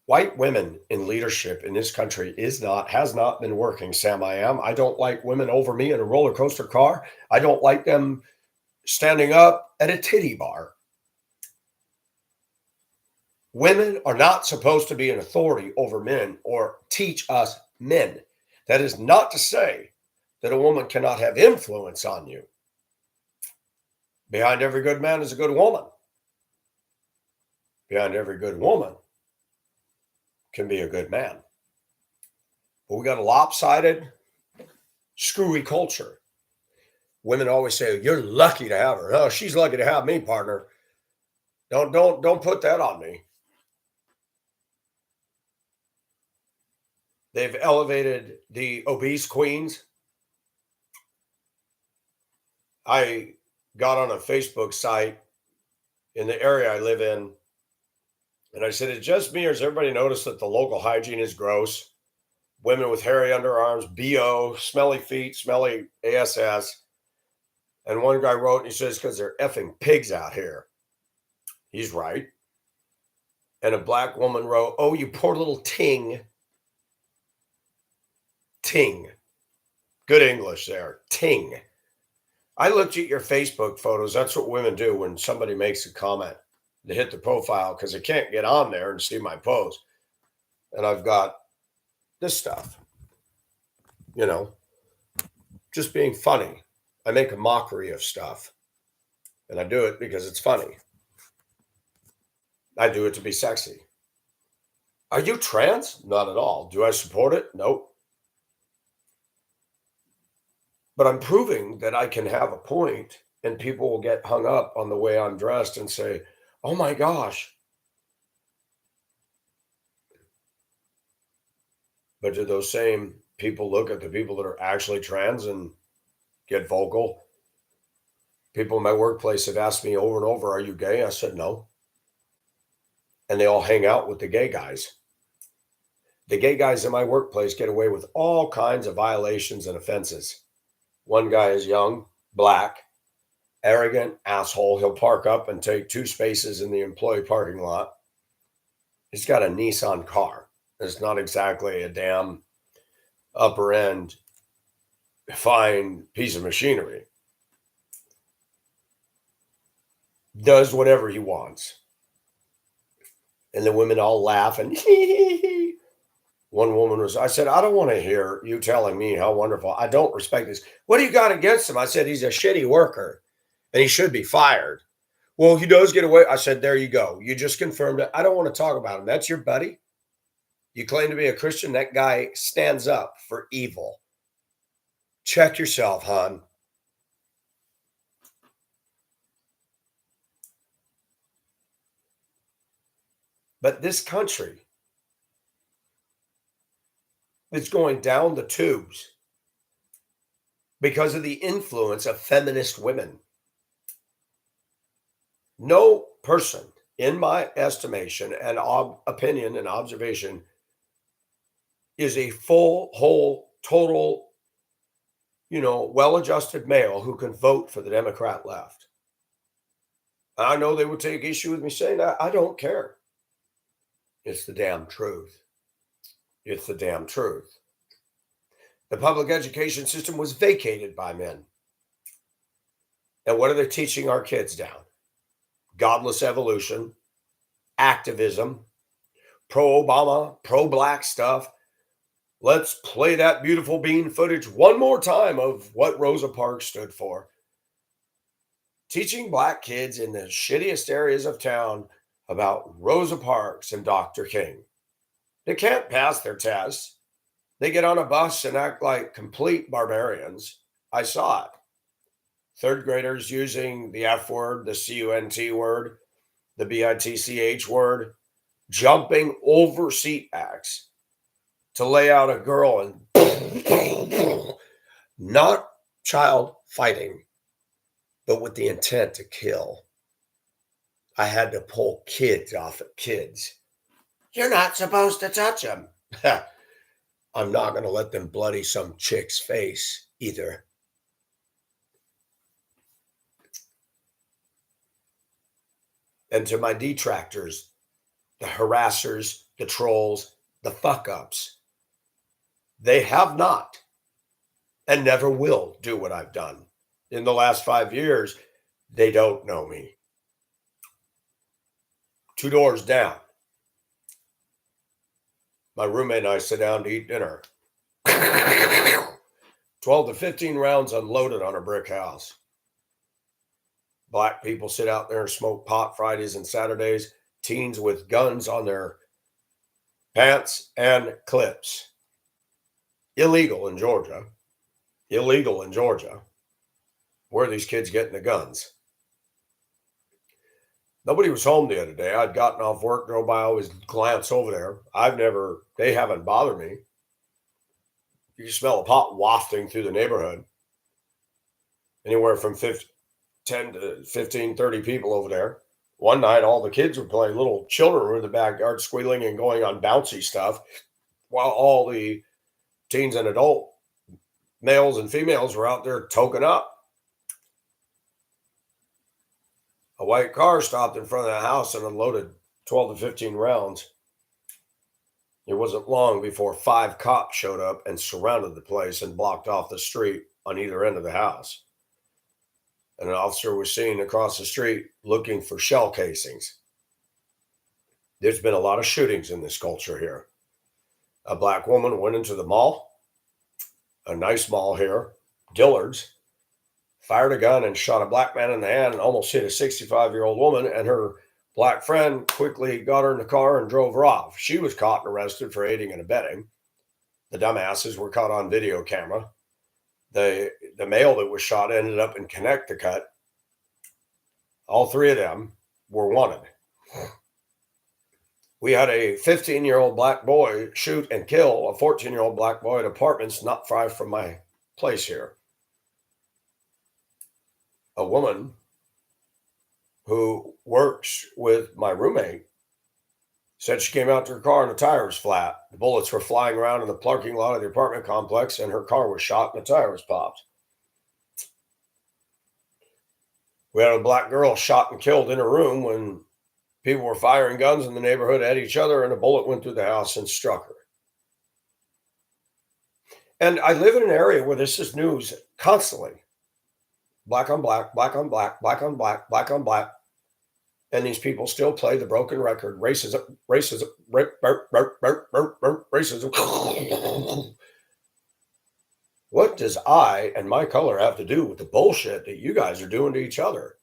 White women in leadership in this country has not been working, Sam. I don't like women over me in a roller coaster car. I don't like them standing up at a titty bar. Women are not supposed to be an authority over men or teach us men. That is not to say that a woman cannot have influence on you. Behind every good man is a good woman. Behind every good woman can be a good man. But we got a lopsided, screwy culture. Women always say, you're lucky to have her. Oh, she's lucky to have me, partner. Don't put that on me. They've elevated the obese queens. I got on a Facebook site in the area I live in, and I said, it's just me, or has everybody noticed that the local hygiene is gross? Women with hairy underarms, BO, smelly feet, smelly ASS. And one guy wrote, and he says, because they're effing pigs out here. He's right. And a black woman wrote, oh, you poor little ting. Ting. Good English there. Ting. I looked at your Facebook photos. That's what women do when somebody makes a comment. They hit the profile because they can't get on there and see my post. And I've got this stuff, just being funny. I make a mockery of stuff. And I do it because it's funny. I do it to be sexy. Are you trans? Not at all. Do I support it? Nope. But I'm proving that I can have a point and people will get hung up on the way I'm dressed and say, oh my gosh. But do those same people look at the people that are actually trans and get vocal? People in my workplace have asked me over and over, are you gay? I said, no. And they all hang out with the gay guys. The gay guys in my workplace get away with all kinds of violations and offenses. One guy is young, black, arrogant, asshole. He'll park up and take 2 spaces in the employee parking lot. He's got a Nissan car. It's not exactly a damn upper end, fine piece of machinery. Does whatever he wants. And the women all laugh and one woman I said, I don't want to hear you telling me how wonderful. I don't respect this. What do you got against him? I said, he's a shitty worker and he should be fired. Well, he does get away. I said, there you go. You just confirmed it. I don't want to talk about him. That's your buddy. You claim to be a Christian. That guy stands up for evil. Check yourself, hon. But this country is going down the tubes because of the influence of feminist women. No person, in my estimation and opinion and observation, is a full, whole, total, well-adjusted male who can vote for the Democrat left. I know they would take issue with me saying that. I don't care. It's the damn truth. It's the damn truth. The public education system was vacated by men. And what are they teaching our kids down? Godless evolution, activism, pro-Obama, pro-black stuff. Let's play that beautiful bean footage one more time of what Rosa Parks stood for. Teaching black kids in the shittiest areas of town about Rosa Parks and Dr. King. They can't pass their tests. They get on a bus and act like complete barbarians. I saw it. 3rd graders using the F word, the CUNT word, the BITCH word, jumping over seat backs to lay out a girl and not child fighting, but with the intent to kill. I had to pull kids off of kids. You're not supposed to touch them. I'm not going to let them bloody some chick's face either. And to my detractors, the harassers, the trolls, the fuck-ups, they have not and never will do what I've done. In the last 5 years, they don't know me. 2 doors down, my roommate and I sit down to eat dinner. 12 to 15 rounds unloaded on a brick house. Black people sit out there and smoke pot Fridays and Saturdays. Teens with guns on their pants and clips. Illegal in Georgia. Illegal in Georgia. Where are these kids getting the guns? Nobody was home the other day. I'd gotten off work, drove by, I always glance over there. They haven't bothered me. You can smell a pot wafting through the neighborhood. Anywhere from 10 to 15, 30 people over there. One night, all the kids were playing. Little children were in the backyard squealing and going on bouncy stuff, while all the teens and adult males and females were out there token up. A white car stopped in front of the house and unloaded 12 to 15 rounds. It wasn't long before 5 cops showed up and surrounded the place and blocked off the street on either end of the house. And an officer was seen across the street looking for shell casings. There's been a lot of shootings in this culture here. A black woman went into the mall, a nice mall here, Dillard's, fired a gun and shot a black man in the hand and almost hit a 65-year-old woman. And her black friend quickly got her in the car and drove her off. She was caught and arrested for aiding and abetting. The dumbasses were caught on video camera. The male that was shot ended up in Connecticut. All 3 of them were wanted. We had a 15-year-old black boy shoot and kill a 14-year-old black boy at apartments not far from my place here. A woman who works with my roommate said she came out to her car and the tire was flat. The bullets were flying around in the parking lot of the apartment complex and her car was shot and the tire was popped. We had a black girl shot and killed in her room when people were firing guns in the neighborhood at each other and a bullet went through the house and struck her. And I live in an area where this is news constantly. Black on black, black on black, black on black, black on black. And these people still play the broken record. Racism, racism, racism. What does I and my color have to do with the bullshit that you guys are doing to each other?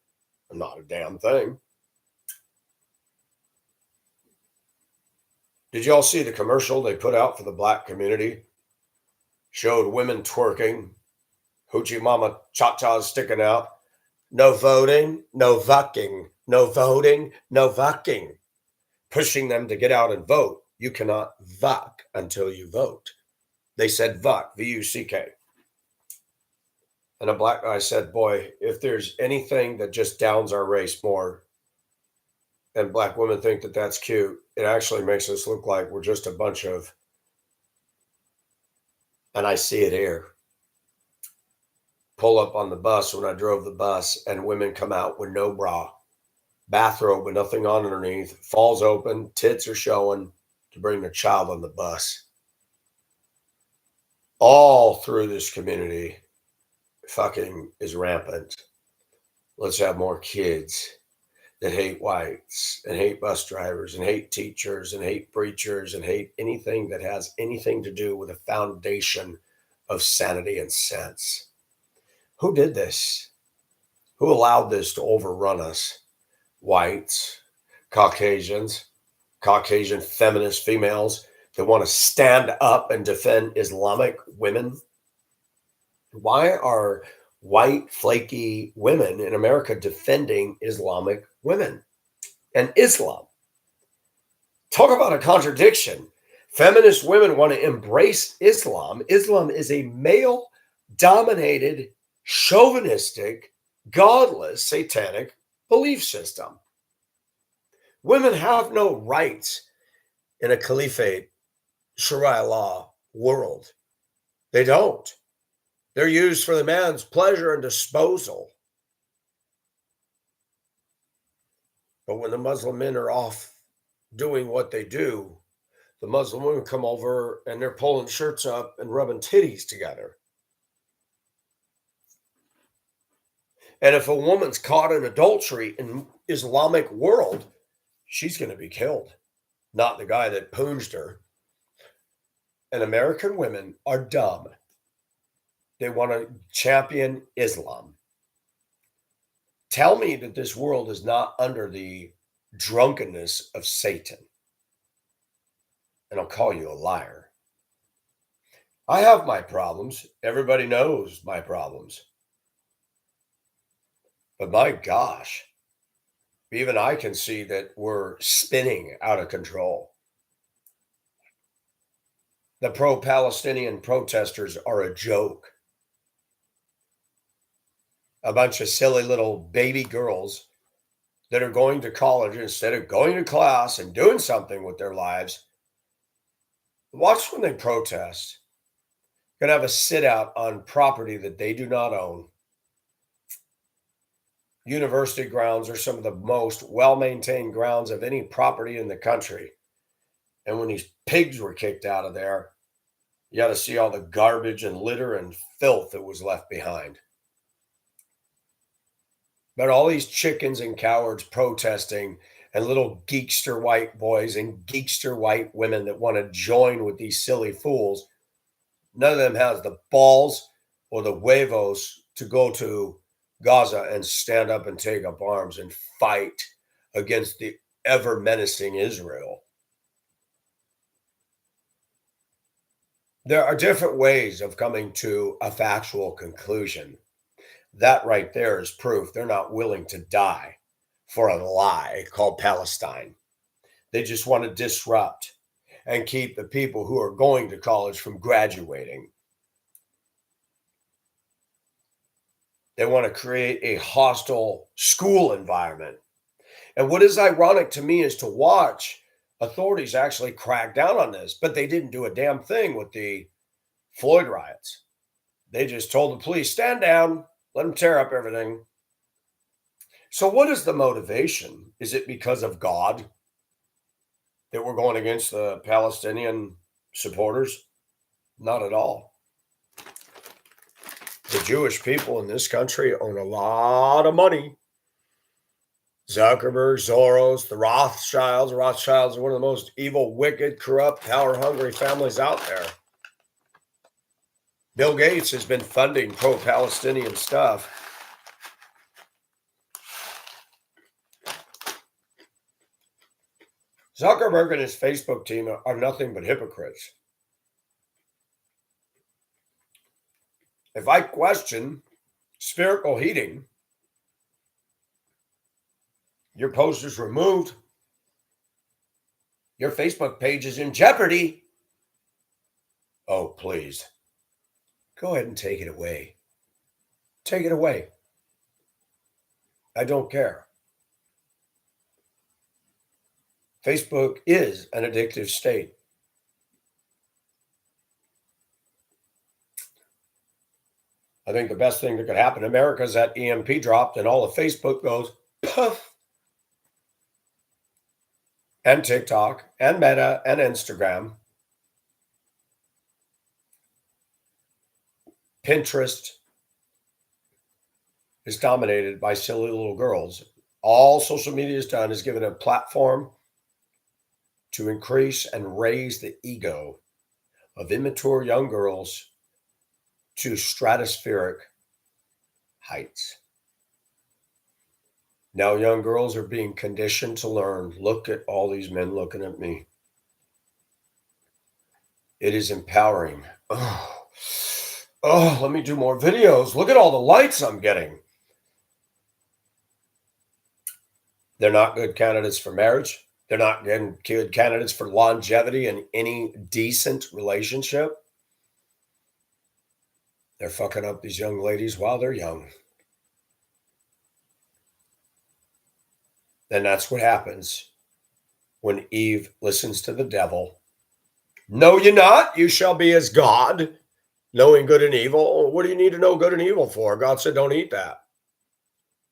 Not a damn thing. Did y'all see the commercial they put out for the black community? Showed women twerking, hoochie mama cha-chas sticking out. No voting, no vucking. No voting, no vucking. Pushing them to get out and vote. You cannot vuck until you vote. They said vuck, V-U-C-K. And a black guy said, boy, if there's anything that just downs our race more, and black women think that that's cute, it actually makes us look like we're just a bunch of, and I see it here. Pull up on the bus when I drove the bus and women come out with no bra, bathrobe with nothing on underneath, falls open, tits are showing to bring their child on the bus. All through this community, fucking is rampant. Let's have more kids that hate whites and hate bus drivers and hate teachers and hate preachers and hate anything that has anything to do with a foundation of sanity and sense. Who did this? Who allowed this to overrun us? Whites, Caucasians, Caucasian feminist females that want to stand up and defend Islamic women. Why are white, flaky women in America defending Islamic women and Islam? Talk about a contradiction. Feminist women want to embrace Islam. Islam is a male-dominated, chauvinistic, godless, satanic belief system. Women have no rights in a caliphate, Sharia law world. They don't. They're used for the man's pleasure and disposal. But when the Muslim men are off doing what they do, the Muslim women come over and they're pulling shirts up and rubbing titties together. And if a woman's caught in adultery in Islamic world, she's going to be killed, not the guy that poonged her. And American women are dumb. They want to champion Islam. Tell me that this world is not under the drunkenness of Satan, and I'll call you a liar. I have my problems. Everybody knows my problems. But my gosh, even I can see that we're spinning out of control. The pro-Palestinian protesters are a joke. A bunch of silly little baby girls that are going to college instead of going to class and doing something with their lives. Watch when they protest. Going to have a sit out on property that they do not own. University grounds are some of the most well-maintained grounds of any property in the country. And when these pigs were kicked out of there, you got to see all the garbage and litter and filth that was left behind. But all these chickens and cowards protesting and little geekster white boys and geekster white women that want to join with these silly fools, none of them has the balls or the huevos to go to Gaza and stand up and take up arms and fight against the ever menacing Israel. There are different ways of coming to a factual conclusion. That right there is proof they're not willing to die for a lie called Palestine. They just want to disrupt and keep the people who are going to college from graduating. They want to create a hostile school environment. And what is ironic to me is to watch authorities actually crack down on this, but they didn't do a damn thing with the Floyd riots. They just told the police, stand down, let them tear up everything. So, what is the motivation? Is it because of God that we're going against the Palestinian supporters? Not at all. The Jewish people in this country own a lot of money. Zuckerberg, Soros, the Rothschilds. The Rothschilds are one of the most evil, wicked, corrupt, power-hungry families out there. Bill Gates has been funding pro-Palestinian stuff. Zuckerberg and his Facebook team are nothing but hypocrites. If I question spherical heating, your post is removed. Your Facebook page is in jeopardy. Oh, please. Go ahead and take it away. Take it away. I don't care. Facebook is an addictive state. I think the best thing that could happen in America is that EMP dropped and all of Facebook goes puff. And TikTok and Meta and Instagram. Pinterest is dominated by silly little girls. All social media has done is given a platform to increase and raise the ego of immature young girls to stratospheric heights. Now young girls are being conditioned to learn, look at all these men looking at me. It is empowering. Oh, let me do more videos. Look at all the likes I'm getting. They're not good candidates for marriage. They're not good candidates for longevity in any decent relationship. They're fucking up these young ladies while they're young. And that's what happens when Eve listens to the devil. No, you're not. You shall be as God, knowing good and evil. What do you need to know good and evil for? God said, don't eat that.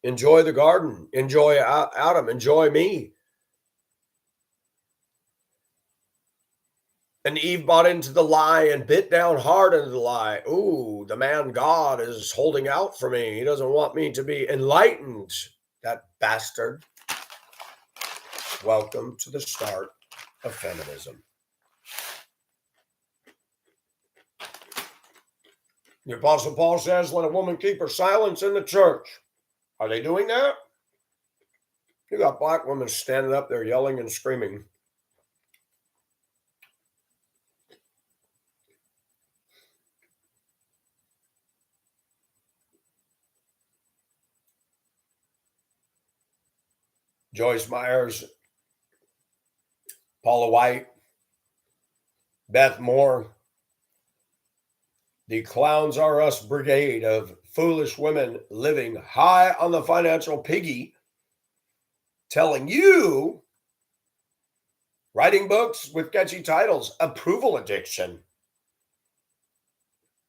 Enjoy the garden. Enjoy Adam. Enjoy me. And Eve bought into the lie and bit down hard into the lie. Ooh, the man God is holding out for me. He doesn't want me to be enlightened. That bastard. Welcome to the start of feminism. The Apostle Paul says, let a woman keep her silence in the church. Are they doing that? You got black women standing up there yelling and screaming. Joyce Myers, Paula White, Beth Moore, the Clowns Are Us brigade of foolish women living high on the financial piggy, telling you, writing books with catchy titles, approval addiction.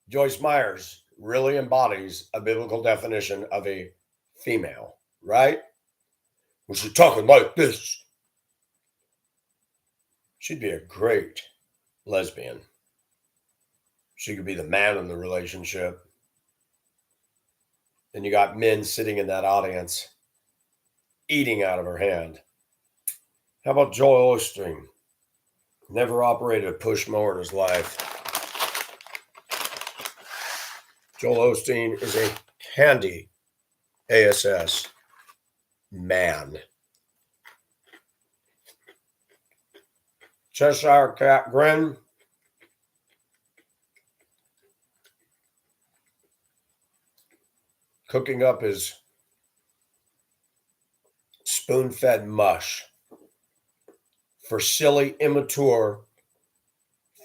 Joyce Myers really embodies a biblical definition of a female right? Was she talking like this? She'd be a great lesbian. She could be the man in the relationship. And you got men sitting in that audience eating out of her hand. How about Joel Osteen? Never operated a push mower in his life. Joel Osteen is a handy ASS man. Cheshire Cat grin. Cooking up his spoon-fed mush for silly, immature,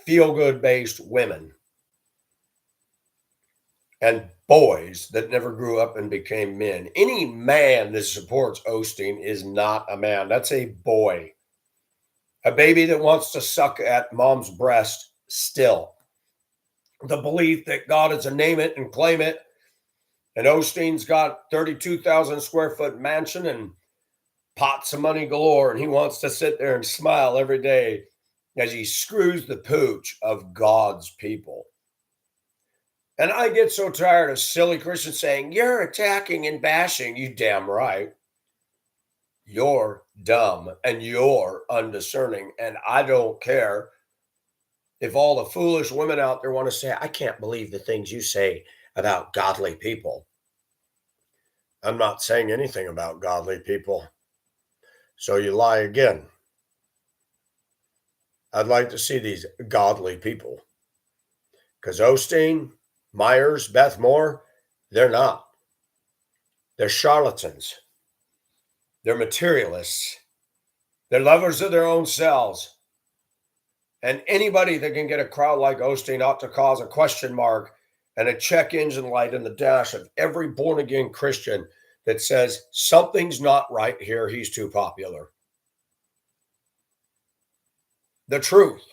feel-good based women and boys that never grew up and became men. Any man that supports Osteen is not a man. That's a boy. A baby that wants to suck at mom's breast still. The belief that God is a name it and claim it. And Osteen's got 32,000 square foot mansion and pots of money galore. And he wants to sit there and smile every day as he screws the pooch of God's people. And I get so tired of silly Christians saying, you're attacking and bashing. You damn right. You're dumb and you're undiscerning. And I don't care if all the foolish women out there want to say, I can't believe the things you say about godly people. I'm not saying anything about godly people. So you lie again. I'd like to see these godly people. Because Osteen, Myers, Beth Moore, they're not. They're charlatans. They're materialists. They're lovers of their own selves. And anybody that can get a crowd like Osteen ought to cause a question mark and a check engine light in the dash of every born-again Christian that says something's not right here. He's too popular. The truth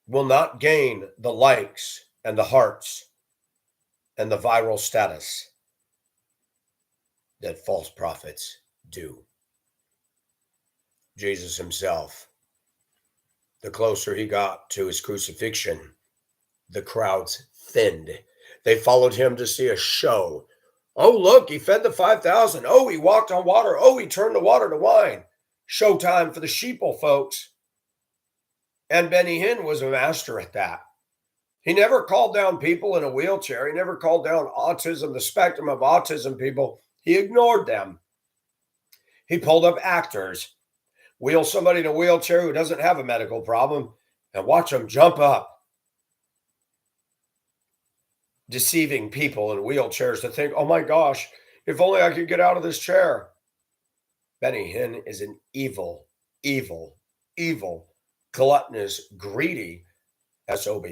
will not gain the likes and the hearts and the viral status that false prophets do. Jesus himself, the closer he got to his crucifixion, the crowds thinned. They followed him to see a show. Oh, look, he fed the 5,000. Oh, he walked on water. Oh, he turned the water to wine. Showtime for the sheeple, folks. And Benny Hinn was a master at that. He never called down people in a wheelchair. He never called down autism, the spectrum of autism people. He ignored them. He pulled up actors, wheel somebody in a wheelchair who doesn't have a medical problem, and watch them jump up, deceiving people in wheelchairs to think, oh my gosh, if only I could get out of this chair. Benny Hinn is an evil, evil, evil, gluttonous, greedy SOB.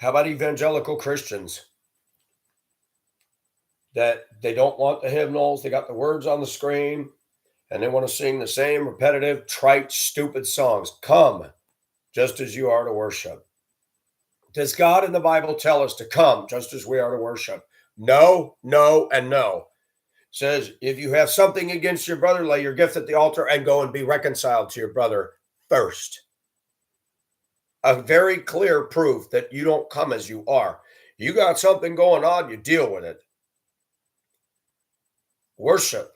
How about evangelical Christians that they don't want the hymnals? They got the words on the screen and they want to sing the same repetitive, trite, stupid songs. Come just as you are to worship. Does God in the Bible tell us to come just as we are to worship? No, no, and no. It says, if you have something against your brother, lay your gift at the altar and go and be reconciled to your brother first. A very clear proof that you don't come as you are. You got something going on, you deal with it. Worship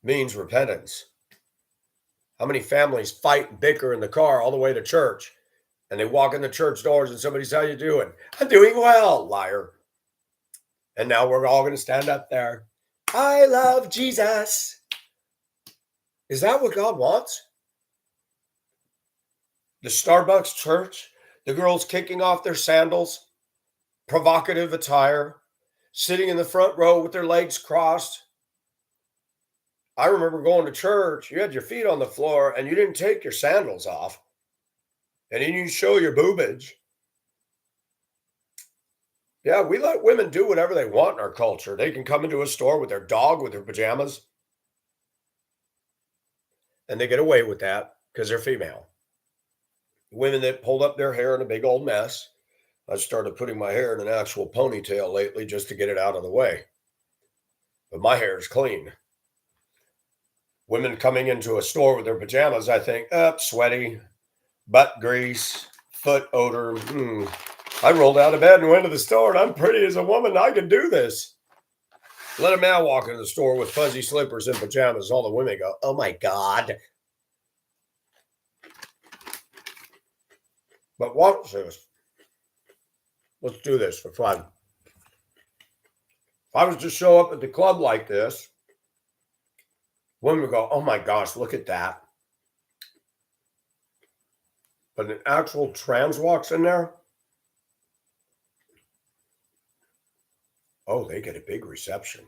means repentance. How many families fight and bicker in the car all the way to church? And they walk in the church doors and somebody says, how you doing? I'm doing well, liar. And now we're all going to stand up there. I love Jesus. Is that what God wants? The Starbucks church, the girls kicking off their sandals, provocative attire, sitting in the front row with their legs crossed. I remember going to church, you had your feet on the floor and you didn't take your sandals off. And then you show your boobage. Yeah, we let women do whatever they want in our culture. They can come into a store with their dog, with their pajamas. And they get away with that because they're female. Women that pulled up their hair in a big old mess, I started putting my hair in an actual ponytail lately just to get it out of the way. But my hair is clean. Women coming into a store with their pajamas, I think, sweaty, butt grease, foot odor. I rolled out of bed and went to the store, and I'm pretty as a woman. I can do this. Let a man walk into the store with fuzzy slippers and pajamas. All the women go, "Oh my God." But watch this. Let's do this for fun. If I was to show up at the club like this, women would go, "Oh my gosh, look at that." But an actual trans walks in there, oh, they get a big reception.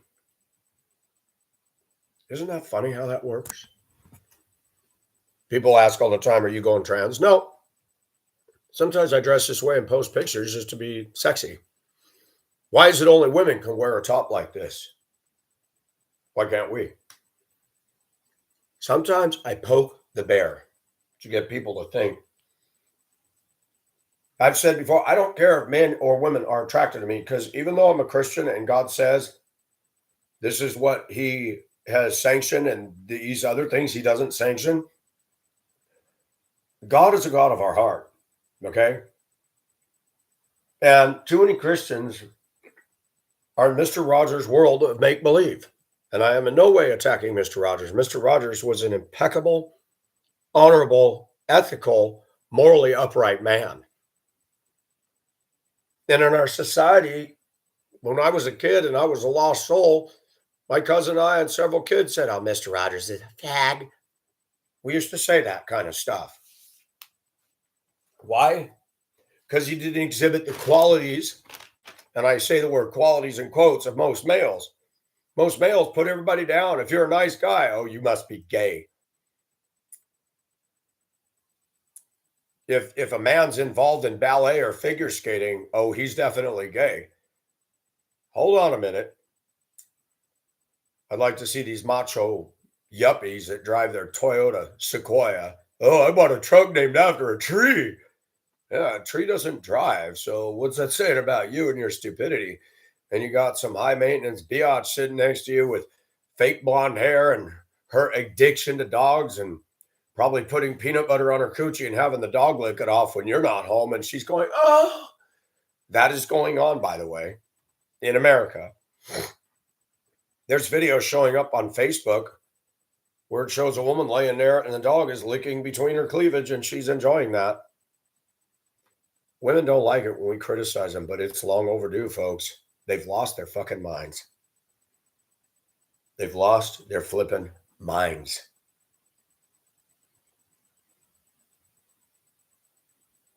Isn't that funny how that works? People ask all the time, "Are you going trans?" No. Sometimes I dress this way and post pictures just to be sexy. Why is it only women can wear a top like this? Why can't we? Sometimes I poke the bear to get people to think. I've said before, I don't care if men or women are attracted to me because even though I'm a Christian and God says this is what he has sanctioned and these other things he doesn't sanction, God is a God of our heart. Okay. And too many Christians are in Mr. Rogers' world of make believe. And I am in no way attacking Mr. Rogers. Mr. Rogers was an impeccable, honorable, ethical, morally upright man. And in our society, when I was a kid and I was a lost soul, my cousin and I and several kids said, "Oh, Mr. Rogers is a fag." We used to say that kind of stuff. Why? Because he didn't exhibit the qualities, and I say the word qualities in quotes, of most males. Most males put everybody down. If you're a nice guy, oh, you must be gay. If a man's involved in ballet or figure skating, oh, he's definitely gay. Hold on a minute. I'd like to see these macho yuppies that drive their Toyota Sequoia. "Oh, I bought a truck named after a tree." Yeah, a tree doesn't drive. So what's that saying about you and your stupidity? And you got some high maintenance biatch sitting next to you with fake blonde hair and her addiction to dogs and probably putting peanut butter on her coochie and having the dog lick it off when you're not home. And she's going, "Oh," that is going on, by the way, in America. There's videos showing up on Facebook where it shows a woman laying there and the dog is licking between her cleavage and she's enjoying that. Women don't like it when we criticize them, but it's long overdue, folks. They've lost their fucking minds. They've lost their flippin' minds.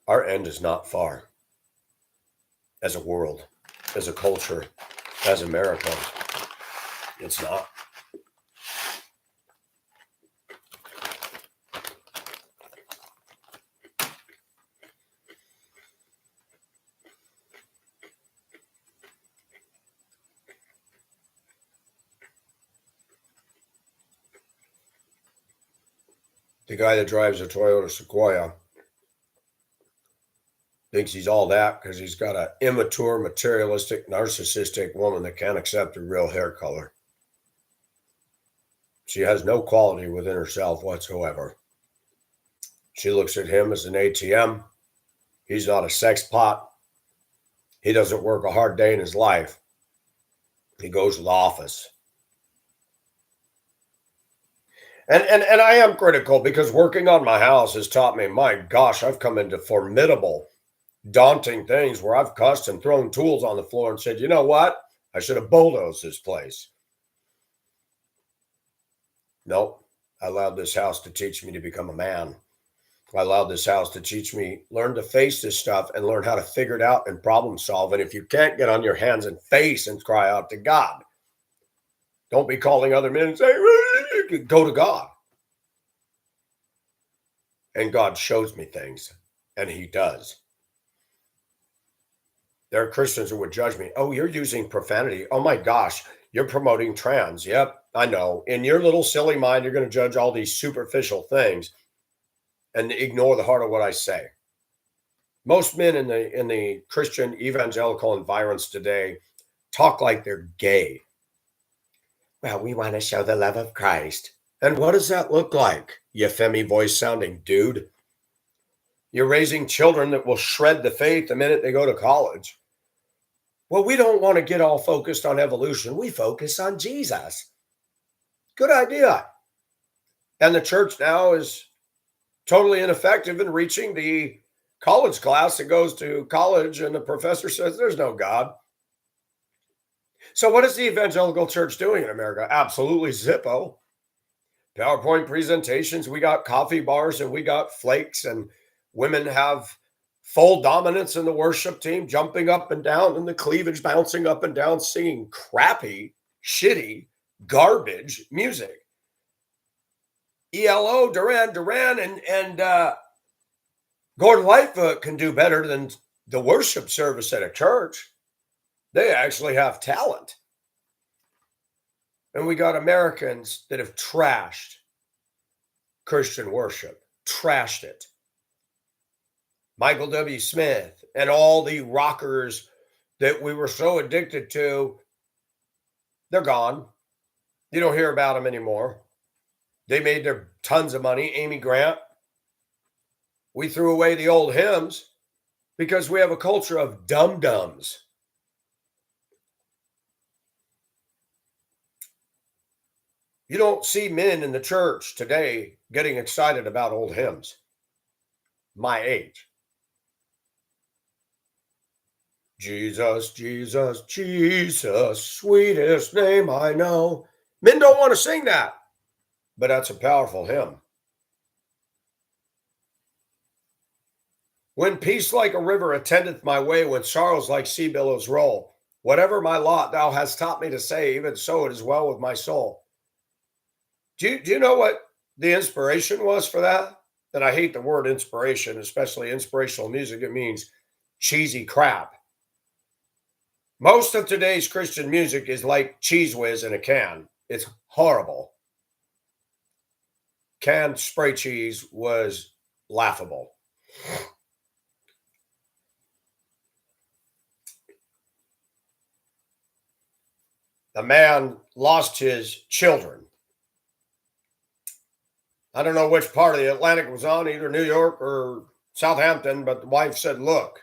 Our end is not far as a world, as a culture, as America. It's not. The guy that drives a Toyota Sequoia thinks he's all that because he's got an immature, materialistic, narcissistic woman that can't accept her real hair color. She has no quality within herself whatsoever. She looks at him as an ATM. He's not a sex pot. He doesn't work a hard day in his life. He goes to the office. And I am critical because working on my house has taught me, my gosh, I've come into formidable, daunting things where I've cussed and thrown tools on the floor and said, "You know what? I should have bulldozed this place." Nope. I allowed this house to teach me to become a man. I allowed this house to teach me, learn to face this stuff and learn how to figure it out and problem solve. And if you can't get on your hands and face and cry out to God, don't be calling other men and say, "Go to God." And God shows me things, and he does. There are Christians who would judge me. "Oh, you're using profanity. Oh my gosh, you're promoting trans." Yep, I know. In your little silly mind, you're going to judge all these superficial things and ignore the heart of what I say. Most men in the Christian evangelical environs today talk like they're gay. Well, we want to show the love of Christ. And what does that look like, you Femi voice sounding dude? You're raising children that will shred the faith the minute they go to college. Well, we don't want to get all focused on evolution. We focus on Jesus. Good idea. And the church now is totally ineffective in reaching the college class that goes to college, and the professor says there's no God. So, what is the evangelical church doing in America? Absolutely zippo. PowerPoint presentations, we got coffee bars and we got flakes, and women have full dominance in the worship team, jumping up and down, and the cleavage bouncing up and down, singing crappy, shitty, garbage music. ELO, Duran Duran, and Gordon Lightfoot can do better than the worship service at a church. They actually have talent. And we got Americans that have trashed Christian worship, trashed it. Michael W. Smith and all the rockers that we were so addicted to, they're gone. You don't hear about them anymore. They made their tons of money. Amy Grant. We threw away the old hymns because we have a culture of dum-dums. You don't see men in the church today getting excited about old hymns. My age. Jesus, Jesus, Jesus, sweetest name I know. Men don't want to sing that, but that's a powerful hymn. When peace like a river attendeth my way, when sorrows like sea billows roll, whatever my lot thou hast taught me to say, even so it is well with my soul. Do you know what the inspiration was for that? And I hate the word inspiration, especially inspirational music. It means cheesy crap. Most of today's Christian music is like Cheese Whiz in a can. It's horrible. Canned spray cheese was laughable. A man lost his children. I don't know which part of the Atlantic it was on, either New York or Southampton, but the wife said, look,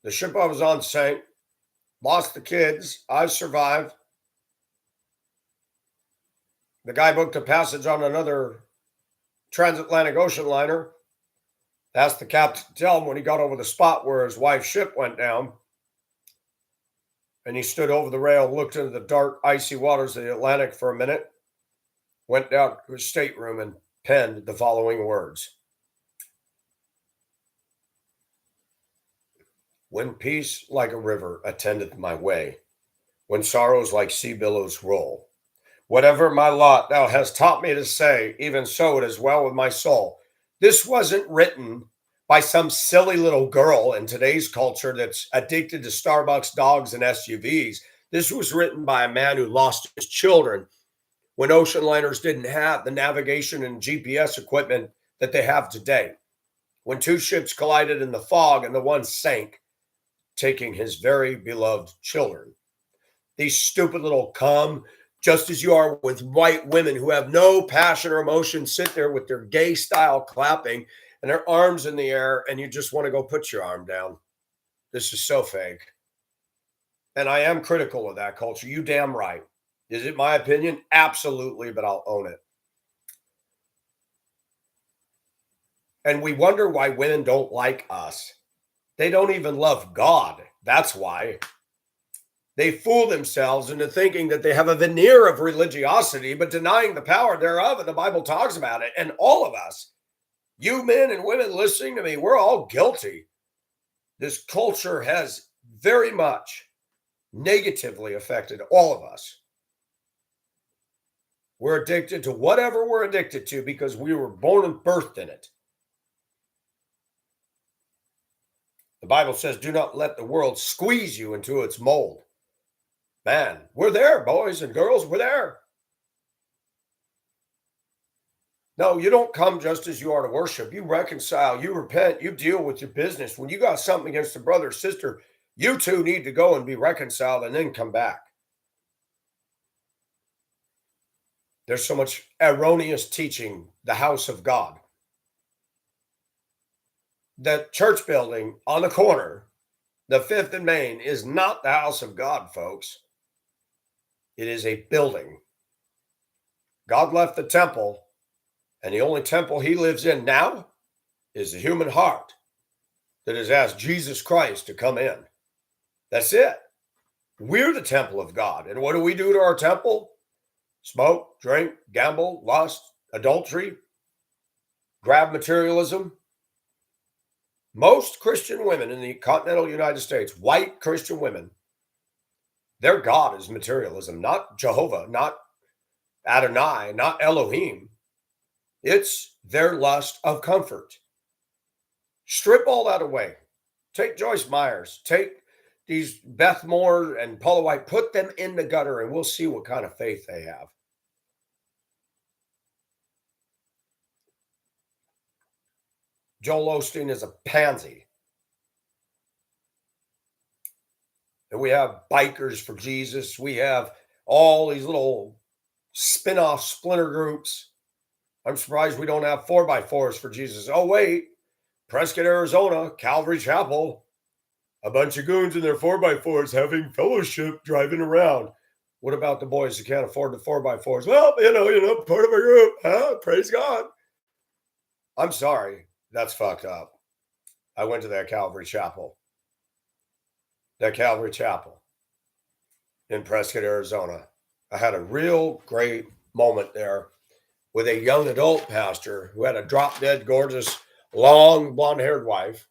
the ship I was on sank, lost the kids, I survived. The guy booked a passage on another transatlantic ocean liner, asked the captain to tell him when he got over the spot where his wife's ship went down. And he stood over the rail, looked into the dark, icy waters of the Atlantic for a minute, went down to his stateroom and penned the following words. When peace like a river attendeth my way, when sorrows like sea billows roll, whatever my lot thou hast taught me to say, even so it is well with my soul. This wasn't written by some silly little girl in today's culture that's addicted to Starbucks, dogs, and SUVs. This was written by a man who lost his children when ocean liners didn't have the navigation and GPS equipment that they have today. When two ships collided in the fog and the one sank, taking his very beloved children. These stupid little come just as you are with white women who have no passion or emotion, sit there with their gay style clapping and their arms in the air, and you just want to go put your arm down. This is so fake. And I am critical of that culture. You damn right. Is it my opinion? Absolutely, but I'll own it. And we wonder why women don't like us. They don't even love God. That's why. They fool themselves into thinking that they have a veneer of religiosity, but denying the power thereof. And the Bible talks about it. And all of us, you men and women listening to me, we're all guilty. This culture has very much negatively affected all of us. We're addicted to whatever we're addicted to because we were born and birthed in it. The Bible says, do not let the world squeeze you into its mold. Man, we're there, boys and girls, we're there. No, you don't come just as you are to worship. You reconcile, you repent, you deal with your business. When you got something against a brother or sister, you two need to go and be reconciled and then come back. There's so much erroneous teaching, the house of God. The church building on the corner, the Fifth and Main, is not the house of God, folks. It is a building. God left the temple, and the only temple he lives in now is the human heart that has asked Jesus Christ to come in. That's it. We're the temple of God. And what do we do to our temple? Smoke, drink, gamble, lust, adultery, grab materialism. Most Christian women in the continental United States, white Christian women, their God is materialism, not Jehovah, not Adonai, not Elohim. It's their lust of comfort. Strip all that away. Take Joyce Myers, take these Beth Moore and Paula White, put them in the gutter, and we'll see what kind of faith they have. Joel Osteen is a pansy. And we have Bikers for Jesus. We have all these little spin-off splinter groups. I'm surprised we don't have 4x4s for Jesus. Oh, wait. Prescott, Arizona, Calvary Chapel. A bunch of goons in their 4x4s having fellowship driving around. What about the boys who can't afford the 4x4s? Well, you know, part of a group. Huh? Praise God. I'm sorry. That's fucked up. I went to that Calvary Chapel. That Calvary Chapel in Prescott, Arizona. I had a real great moment there with a young adult pastor who had a drop dead gorgeous, long blonde haired wife.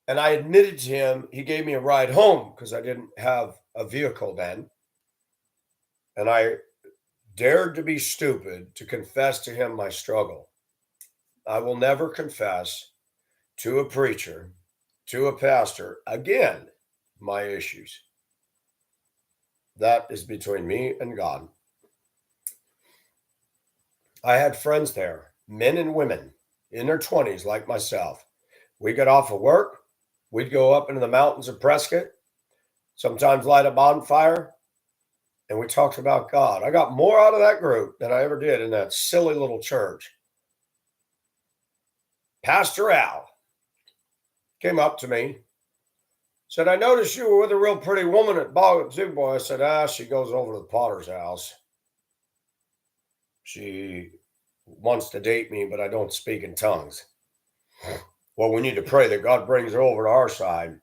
And I admitted to him, he gave me a ride home because I didn't have a vehicle then. And I dared to be stupid to confess to him my struggle. I will never confess to a preacher, to a pastor, again, my issues. That is between me and God. I had friends there, men and women in their 20s like myself. We got off of work. We'd go up into the mountains of Prescott, sometimes light a bonfire, and we talked about God. I got more out of that group than I ever did in that silly little church. Pastor Al came up to me, said, I noticed you were with a real pretty woman at Bog Boy. I said, she goes over to the Potter's house. She wants to date me, but I don't speak in tongues. Well, we need to pray that God brings her over to our side.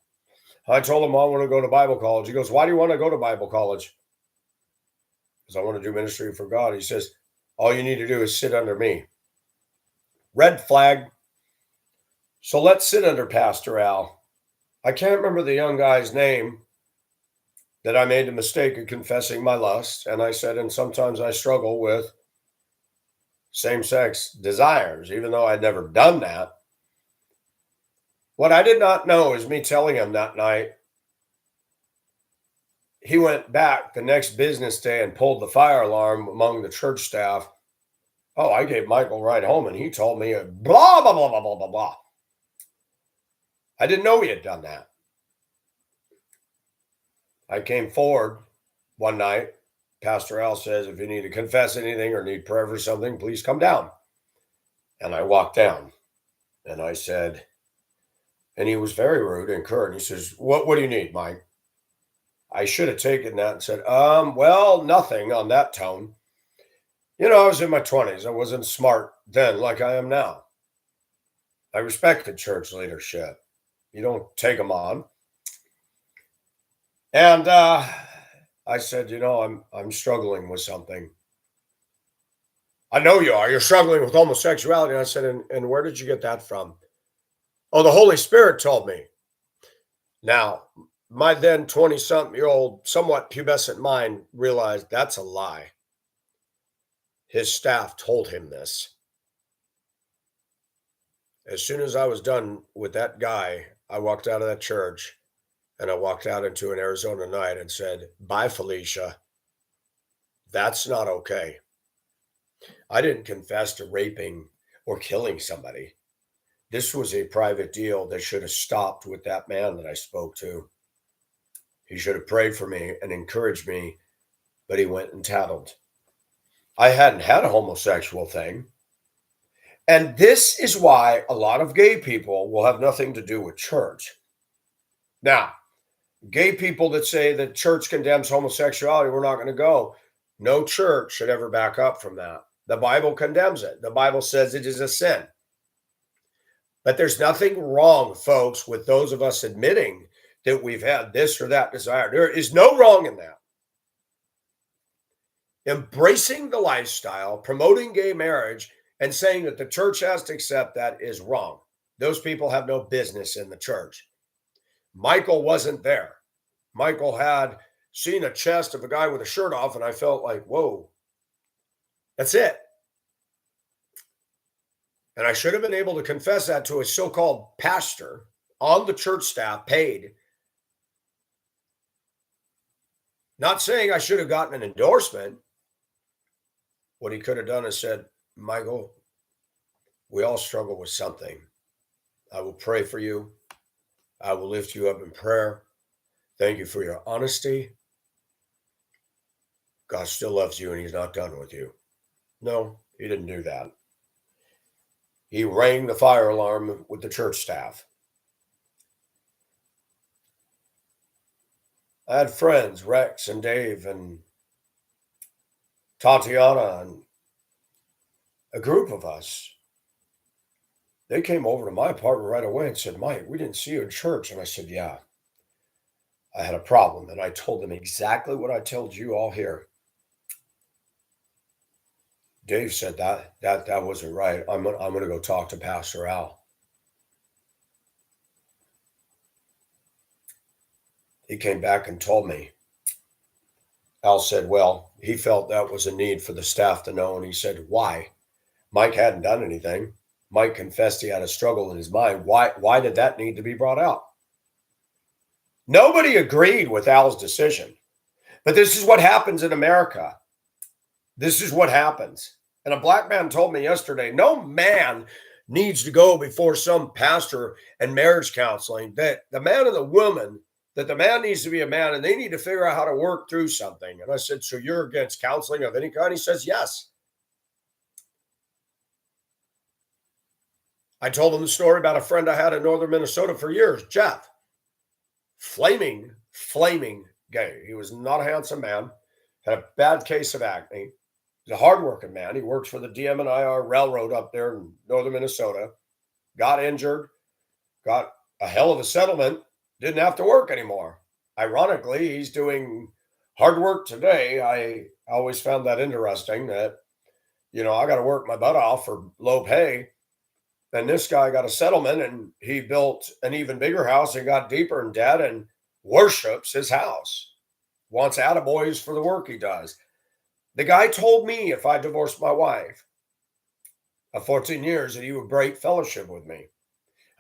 I told him I want to go to Bible college. He goes, why do you want to go to Bible college? Because I want to do ministry for God. He says, all you need to do is sit under me. Red flag. So let's sit under Pastor Al. I can't remember the young guy's name that I made the mistake of confessing my lust. And I said, and sometimes I struggle with same-sex desires, even though I'd never done that. What I did not know is me telling him that night, he went back the next business day and pulled the fire alarm among the church staff. Oh, I gave Michael a ride home and he told me blah, blah, blah, blah, blah, blah, blah. I didn't know he had done that. I came forward one night. Pastor Al says, if you need to confess anything or need prayer for something, please come down. And I walked down and I said, and he was very rude and curt. He says, what do you need, Mike? I should have taken that and said, well, nothing on that tone. You know, I was in my 20s. I wasn't smart then like I am now. I respected church leadership. You don't take them on. And I said, you know, I'm struggling with something. I know you are. You're struggling with homosexuality. And I said, and where did you get that from? Oh, the Holy Spirit told me. Now, my then 20-something-year-old, somewhat pubescent mind realized that's a lie. His staff told him this. As soon as I was done with that guy, I walked out of that church and I walked out into an Arizona night and said, bye, Felicia. That's not okay. I didn't confess to raping or killing somebody. This was a private deal that should have stopped with that man that I spoke to. He should have prayed for me and encouraged me, but he went and tattled. I hadn't had a homosexual thing. And this is why a lot of gay people will have nothing to do with church. Now, gay people that say that church condemns homosexuality, we're not going to go. No church should ever back up from that. The Bible condemns it. The Bible says it is a sin. But there's nothing wrong, folks, with those of us admitting that we've had this or that desire. There is no wrong in that. Embracing the lifestyle, promoting gay marriage, and saying that the church has to accept that is wrong. Those people have no business in the church. Michael wasn't there. Michael had seen a chest of a guy with a shirt off, and I felt like, whoa, that's it. And I should have been able to confess that to a so-called pastor on the church staff, paid. Not saying I should have gotten an endorsement. What he could have done is said, Michael, we all struggle with something. I will pray for you. I will lift you up in prayer. Thank you for your honesty. God still loves you and he's not done with you. No, he didn't do that. He rang the fire alarm with the church staff. I had friends, Rex and Dave and Tatiana and a group of us. They came over to my apartment right away and said, Mike, we didn't see you in church. And I said, yeah, I had a problem. And I told them exactly what I told you all here. Dave said that wasn't right. I'm gonna go talk to Pastor Al. He came back and told me. Al said, well, he felt that was a need for the staff to know. And he said, why? Mike hadn't done anything. Mike confessed he had a struggle in his mind. Why did that need to be brought out? Nobody agreed with Al's decision. But this is what happens in America. This is what happens. And a black man told me yesterday, no man needs to go before some pastor and marriage counseling, that the man and the woman, that the man needs to be a man and they need to figure out how to work through something. And I said, so you're against counseling of any kind? He says, yes. I told him the story about a friend I had in northern Minnesota for years, Jeff. Flaming gay. He was not a handsome man, had a bad case of acne. He's a hardworking man. He works for the DM&IR Railroad up there in northern Minnesota. Got injured, got a hell of a settlement, didn't have to work anymore. Ironically, he's doing hard work today. I always found that interesting that, I got to work my butt off for low pay. And this guy got a settlement and he built an even bigger house and got deeper in debt and worships his house. Wants attaboys for the work he does. The guy told me if I divorced my wife of 14 years that he would break fellowship with me.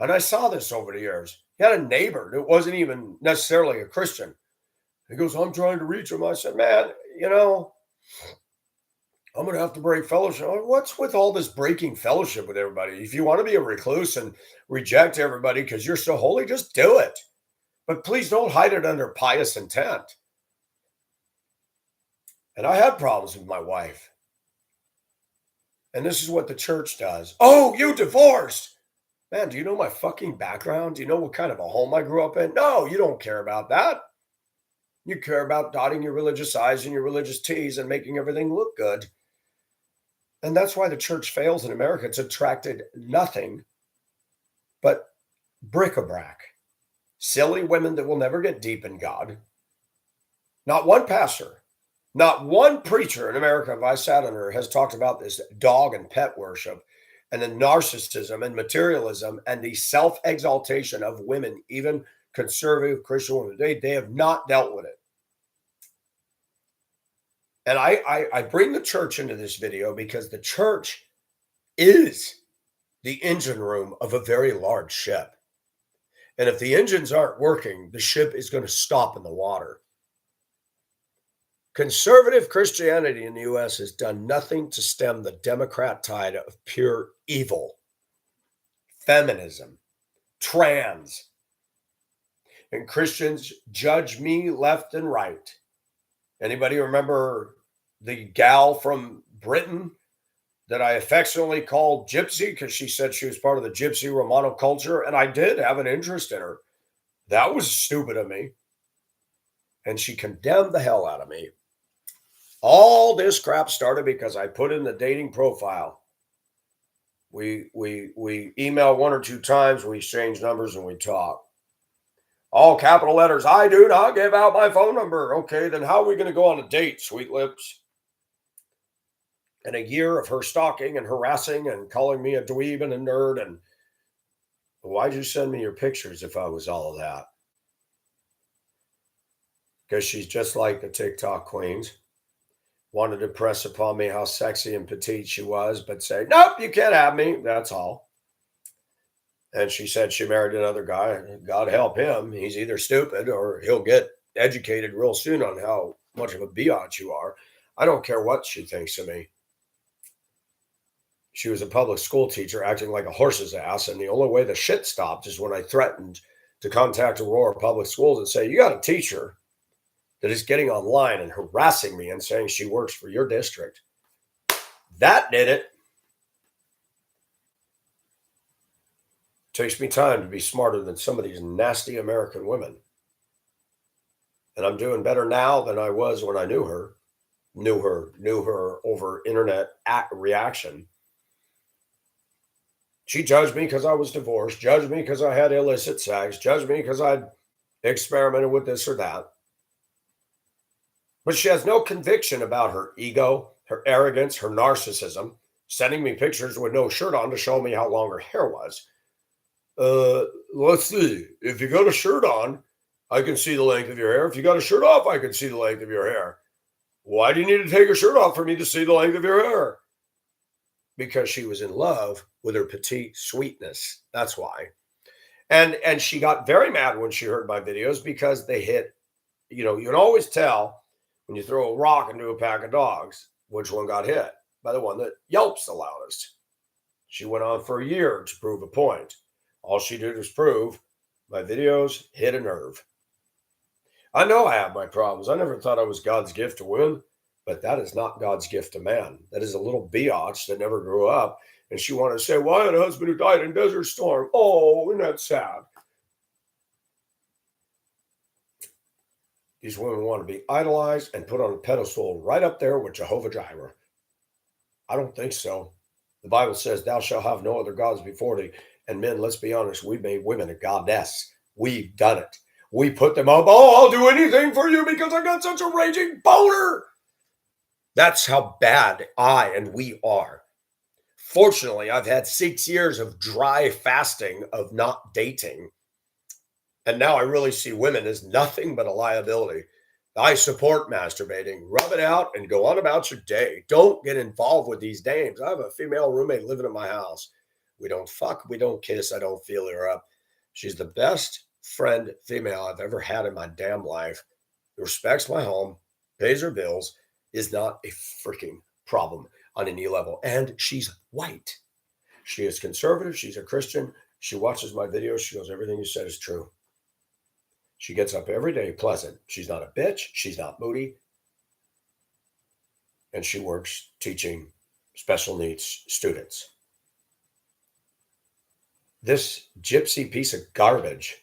And I saw this over the years. He had a neighbor that wasn't even necessarily a Christian. He goes, I'm trying to reach him. I said, man, I'm going to have to break fellowship. What's with all this breaking fellowship with everybody? If you want to be a recluse and reject everybody because you're so holy, just do it. But please don't hide it under pious intent. And I had problems with my wife. And this is what the church does. Oh, you divorced. Man, do you know my fucking background? Do you know what kind of a home I grew up in? No, you don't care about that. You care about dotting your religious I's and your religious T's and making everything look good. And that's why the church fails in America. It's attracted nothing but bric-a-brac. Silly women that will never get deep in God. Not one pastor, not one preacher in America, if I sat under, has talked about this dog and pet worship and the narcissism and materialism and the self-exaltation of women, even conservative Christian women. They have not dealt with it. And I bring the church into this video because the church is the engine room of a very large ship. And if the engines aren't working, the ship is going to stop in the water. Conservative Christianity in the US has done nothing to stem the Democrat tide of pure evil, feminism, trans, and Christians judge me left and right. Anybody remember the gal from Britain that I affectionately called Gypsy because she said she was part of the Gypsy Romano culture? And I did have an interest in her. That was stupid of me. And she condemned the hell out of me. All this crap started because I put in the dating profile. We email one or two times, we exchange numbers, and we talk. All capital letters. I do not give out my phone number. Okay, then how are we going to go on a date, sweet lips? And a year of her stalking and harassing and calling me a dweeb and a nerd. And why'd you send me your pictures if I was all of that? Because she's just like the TikTok queens. Wanted to press upon me how sexy and petite she was, but say, nope, you can't have me. That's all. And she said she married another guy. God help him. He's either stupid or he'll get educated real soon on how much of a biatch you are. I don't care what she thinks of me. She was a public school teacher acting like a horse's ass. And the only way the shit stopped is when I threatened to contact Aurora Public Schools and say, you got a teacher that is getting online and harassing me and saying she works for your district. That did it. Takes me time to be smarter than some of these nasty American women. And I'm doing better now than I was when I knew her over internet reaction. She judged me because I was divorced, judged me because I had illicit sex, judged me because I'd experimented with this or that. But she has no conviction about her ego, her arrogance, her narcissism, sending me pictures with no shirt on to show me how long her hair was. Let's see. If you got a shirt on, I can see the length of your hair. If you got a shirt off, I can see the length of your hair. Why do you need to take your shirt off for me to see the length of your hair? Because she was in love with her petite sweetness. That's why. And she got very mad when she heard my videos because they hit, you can always tell when you throw a rock into a pack of dogs, which one got hit? By the one that yelps the loudest. She went on for a year to prove a point. All she did was prove my videos hit a nerve. I know I have my problems. I never thought I was God's gift to women, but that is not God's gift to man. That is a little biatch that never grew up. And she wanted to say, well, I had a husband who died in Desert Storm. Oh, isn't that sad? These women want to be idolized and put on a pedestal right up there with Jehovah Jireh. I don't think so. The Bible says, thou shalt have no other gods before thee. And men, let's be honest, we made women a goddess. We've done it. We put them up. Oh, I'll do anything for you because I got such a raging boner. That's how bad I and we are. Fortunately, I've had 6 years of dry fasting of not dating. And now I really see women as nothing but a liability. I support masturbating. Rub it out and go on about your day. Don't get involved with these dames. I have a female roommate living in my house. We don't fuck. We don't kiss. I don't feel her up. She's the best friend female I've ever had in my damn life. Respects my home, pays her bills, is not a freaking problem on any level. And she's white. She is conservative. She's a Christian. She watches my videos. She goes, everything you said is true. She gets up every day pleasant. She's not a bitch. She's not moody. And she works teaching special needs students. This gypsy piece of garbage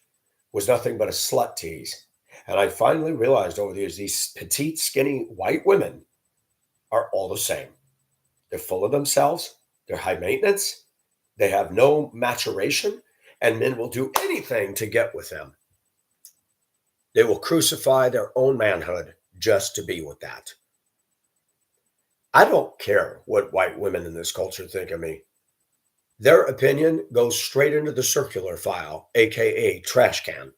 was nothing but a slut tease. And I finally realized over the years, these petite, skinny white women are all the same. They're full of themselves. They're high maintenance. They have no maturation. And men will do anything to get with them. They will crucify their own manhood just to be with that. I don't care what white women in this culture think of me. Their opinion goes straight into the circular file, aka trash can.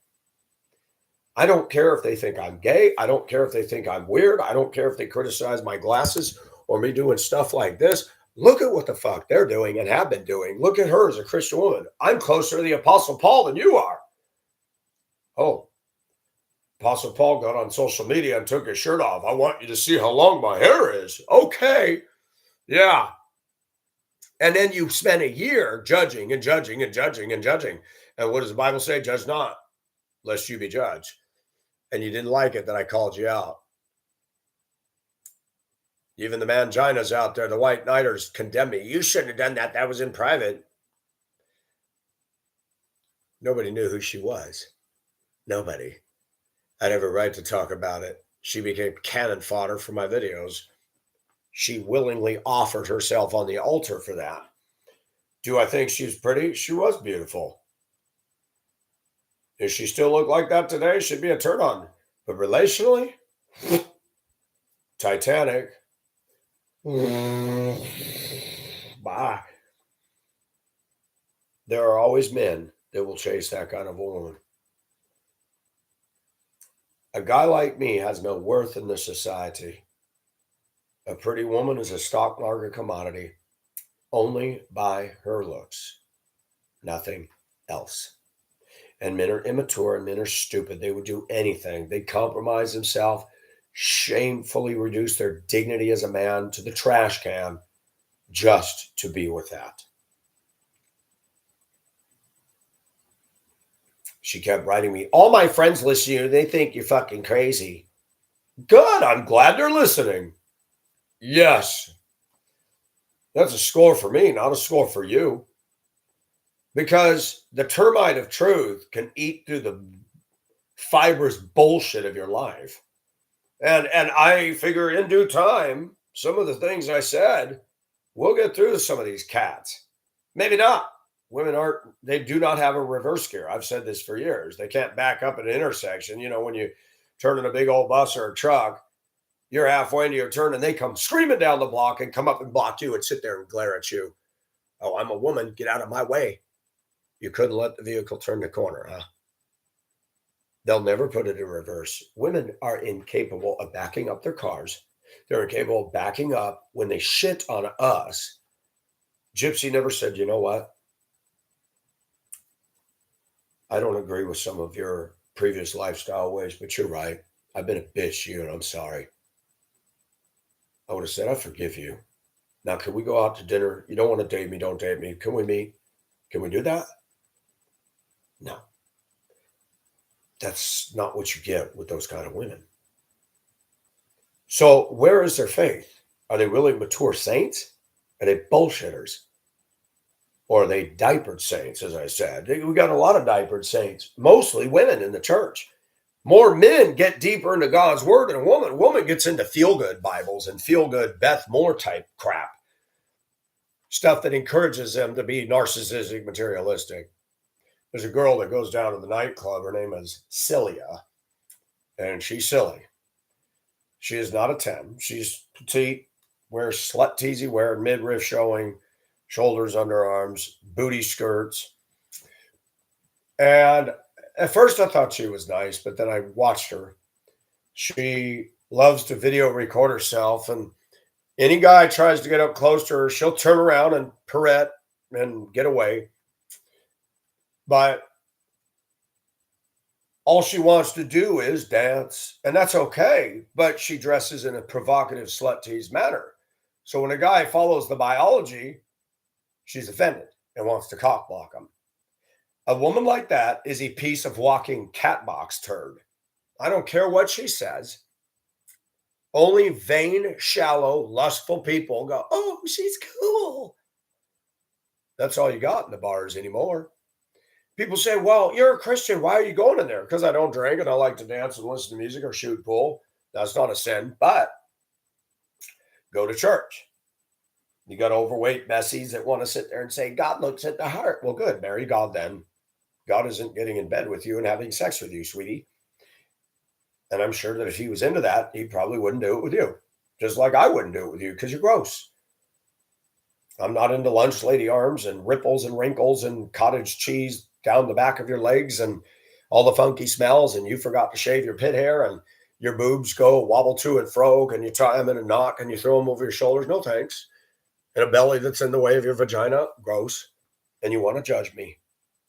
I don't care if they think I'm gay. I don't care if they think I'm weird. I don't care if they criticize my glasses or me doing stuff like this. Look at what the fuck they're doing and have been doing. Look at her as a Christian woman. I'm closer to the Apostle Paul than you are. Oh, Apostle Paul got on social media and took his shirt off. I want you to see how long my hair is. Okay. Yeah. And then you spend a year judging and judging and judging and judging. And what does the Bible say? Judge not, lest you be judged. And you didn't like it that I called you out. Even the manginas out there, the white knighters condemn me. You shouldn't have done that. That was in private. Nobody knew who she was. Nobody. I had every right to talk about it. She became cannon fodder for my videos. She willingly offered herself on the altar for that. Do I think she's pretty? She was beautiful. If she still look like that today, she'd be a turn on. But relationally, Titanic. Bye. There are always men that will chase that kind of a woman. A guy like me has no worth in this society. A pretty woman is a stock market commodity only by her looks, nothing else. And men are immature and men are stupid. They would do anything. They compromise themselves, shamefully reduce their dignity as a man to the trash can just to be with that. She kept writing me, all my friends listen to you. They think you're fucking crazy. Good. I'm glad they're listening. Yes. That's a score for me, not a score for you. Because the termite of truth can eat through the fibrous bullshit of your life. And I figure in due time, some of the things I said, we'll get through to some of these cats. Maybe not. Women they do not have a reverse gear. I've said this for years. They can't back up at an intersection. You know, when you turn in a big old bus or a truck, you're halfway into your turn and they come screaming down the block and come up and block you and sit there and glare at you. Oh, I'm a woman. Get out of my way. You couldn't let the vehicle turn the corner, huh? They'll never put it in reverse. Women are incapable of backing up their cars. They're incapable of backing up when they shit on us. Gypsy never said, you know what? I don't agree with some of your previous lifestyle ways, but you're right. I've been a bitch to you and I'm sorry. I would have said, I forgive you. Now, can we go out to dinner? You don't want to date me. Don't date me. Can we meet? Can we do that? No. That's not what you get with those kind of women. So where is their faith? Are they really mature saints? Are they bullshitters? Or are they diapered saints, as I said? We got a lot of diapered saints, mostly women in the church. More men get deeper into God's word than a woman. A woman gets into feel-good Bibles and feel-good Beth Moore type crap. Stuff that encourages them to be narcissistic, materialistic. There's a girl that goes down to the nightclub. Her name is Celia, and she's silly. She is not a 10. She's petite, wears slut teasy wear, midriff showing, shoulders, underarms, booty skirts. And at first I thought she was nice, but then I watched her. She loves to video record herself, and any guy tries to get up close to her, she'll turn around and pirouette and get away. But all she wants to do is dance, and that's okay. But she dresses in a provocative, slut-teased manner. So when a guy follows the biology, she's offended and wants to cock block him. A woman like that is a piece of walking catbox turd. I don't care what she says. Only vain, shallow, lustful people go, oh, she's cool. That's all you got in the bars anymore. People say, well, you're a Christian. Why are you going in there? Because I don't drink and I like to dance and listen to music or shoot pool. That's not a sin, but go to church. You got overweight messies that want to sit there and say, God looks at the heart. Well, good. Marry God then. God isn't getting in bed with you and having sex with you, sweetie. And I'm sure that if he was into that, he probably wouldn't do it with you. Just like I wouldn't do it with you because you're gross. I'm not into lunch lady arms and ripples and wrinkles and cottage cheese down the back of your legs and all the funky smells. And you forgot to shave your pit hair and your boobs go wobble to and fro and you tie them in a knot and you throw them over your shoulders. No thanks. And a belly that's in the way of your vagina. Gross. And you want to judge me.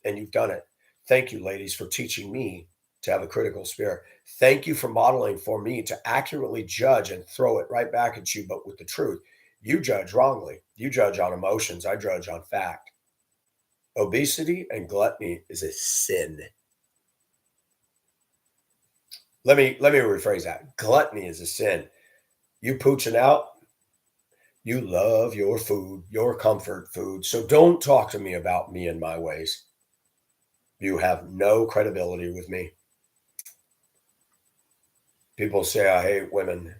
And you've done it. Thank you, ladies, for teaching me to have a critical spirit. Thank you for modeling for me to accurately judge and throw it right back at you, but with the truth. You judge wrongly. You judge on emotions. I judge on fact. Obesity and gluttony is a sin. Let me rephrase that. Gluttony is a sin. You pooching out, you love your food, your comfort food. So don't talk to me about me and my ways. You have no credibility with me. People say I hate women.